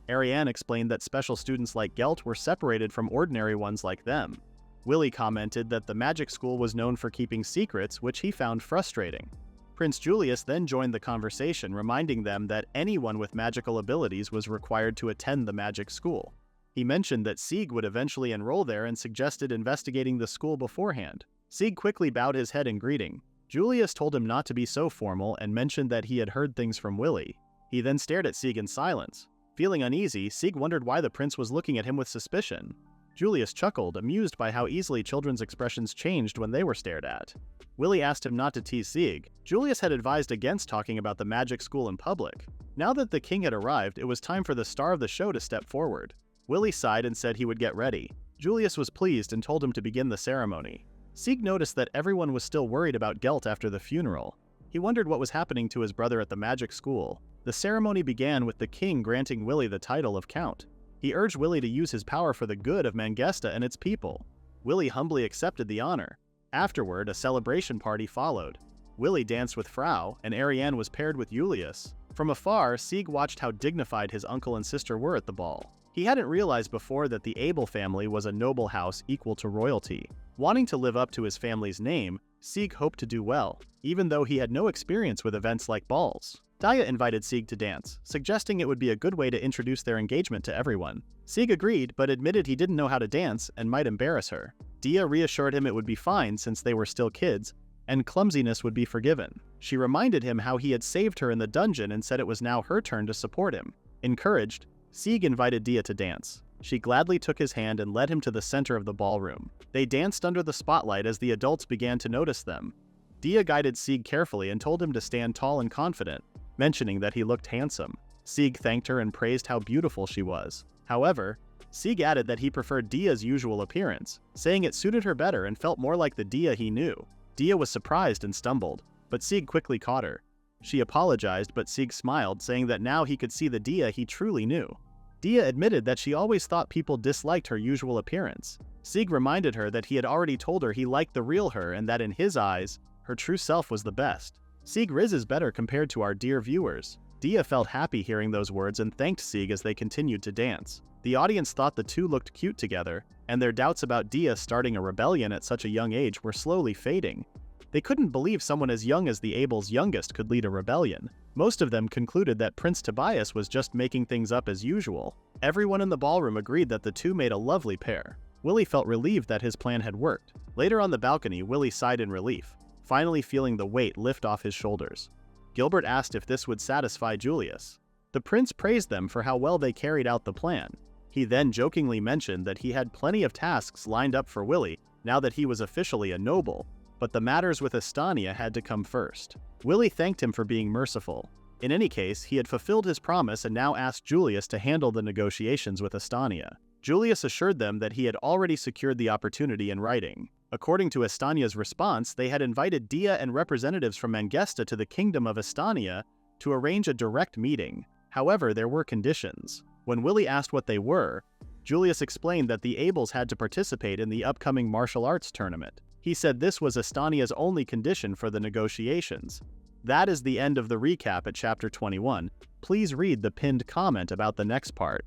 Ariane explained that special students like Gelt were separated from ordinary ones like them. Willie commented that the magic school was known for keeping secrets, which he found frustrating. Prince Julius then joined the conversation, reminding them that anyone with magical abilities was required to attend the magic school. He mentioned that Sieg would eventually enroll there and suggested investigating the school beforehand. Sieg quickly bowed his head in greeting. Julius told him not to be so formal and mentioned that he had heard things from Willie. He then stared at Sieg in silence. Feeling uneasy, Sieg wondered why the prince was looking at him with suspicion. Julius chuckled, amused by how easily children's expressions changed when they were stared at. Willie asked him not to tease Sieg. Julius had advised against talking about the magic school in public. Now that the king had arrived, it was time for the star of the show to step forward. Willie sighed and said he would get ready. Julius was pleased and told him to begin the ceremony. Sieg noticed that everyone was still worried about Gelt after the funeral. He wondered what was happening to his brother at the magic school. The ceremony began with the king granting Willie the title of Count. He urged Willie to use his power for the good of Mangesta and its people. Willie humbly accepted the honor. Afterward, a celebration party followed. Willie danced with Frau, and Ariane was paired with Julius. From afar, Sieg watched how dignified his uncle and sister were at the ball. He hadn't realized before that the Abel family was a noble house equal to royalty. Wanting to live up to his family's name, Sieg hoped to do well, even though he had no experience with events like balls. Daya invited Sieg to dance, suggesting it would be a good way to introduce their engagement to everyone. Sieg agreed, but admitted he didn't know how to dance and might embarrass her. Dia reassured him it would be fine since they were still kids, and clumsiness would be forgiven. She reminded him how he had saved her in the dungeon and said it was now her turn to support him. Encouraged, Sieg invited Dia to dance. She gladly took his hand and led him to the center of the ballroom. They danced under the spotlight as the adults began to notice them. Dia guided Sieg carefully and told him to stand tall and confident, mentioning that he looked handsome. Sieg thanked her and praised how beautiful she was. However, Sieg added that he preferred Dia's usual appearance, saying it suited her better and felt more like the Dia he knew. Dia was surprised and stumbled, but Sieg quickly caught her. She apologized, but Sieg smiled, saying that now he could see the Dia he truly knew. Dia admitted that she always thought people disliked her usual appearance. Sieg reminded her that he had already told her he liked the real her and that in his eyes, her true self was the best. Sieg Riz is better compared to our dear viewers. Dia felt happy hearing those words and thanked Sieg as they continued to dance. The audience thought the two looked cute together, and their doubts about Dia starting a rebellion at such a young age were slowly fading. They couldn't believe someone as young as the Abel's youngest could lead a rebellion. Most of them concluded that Prince Tobias was just making things up as usual. Everyone in the ballroom agreed that the two made a lovely pair. Willie felt relieved that his plan had worked. Later on the balcony, Willie sighed in relief, finally feeling the weight lift off his shoulders. Gilbert asked if this would satisfy Julius. The prince praised them for how well they carried out the plan. He then jokingly mentioned that he had plenty of tasks lined up for Willie now that he was officially a noble, but the matters with Estania had to come first. Willie thanked him for being merciful. In any case, he had fulfilled his promise and now asked Julius to handle the negotiations with Estania. Julius assured them that he had already secured the opportunity in writing. According to Estania's response, they had invited Dia and representatives from Mangesta to the Kingdom of Estania to arrange a direct meeting. However, there were conditions. When Willie asked what they were, Julius explained that the Abels had to participate in the upcoming martial arts tournament. He said this was Estania's only condition for the negotiations. That is the end of the recap at Chapter 21. Please read the pinned comment about the next part.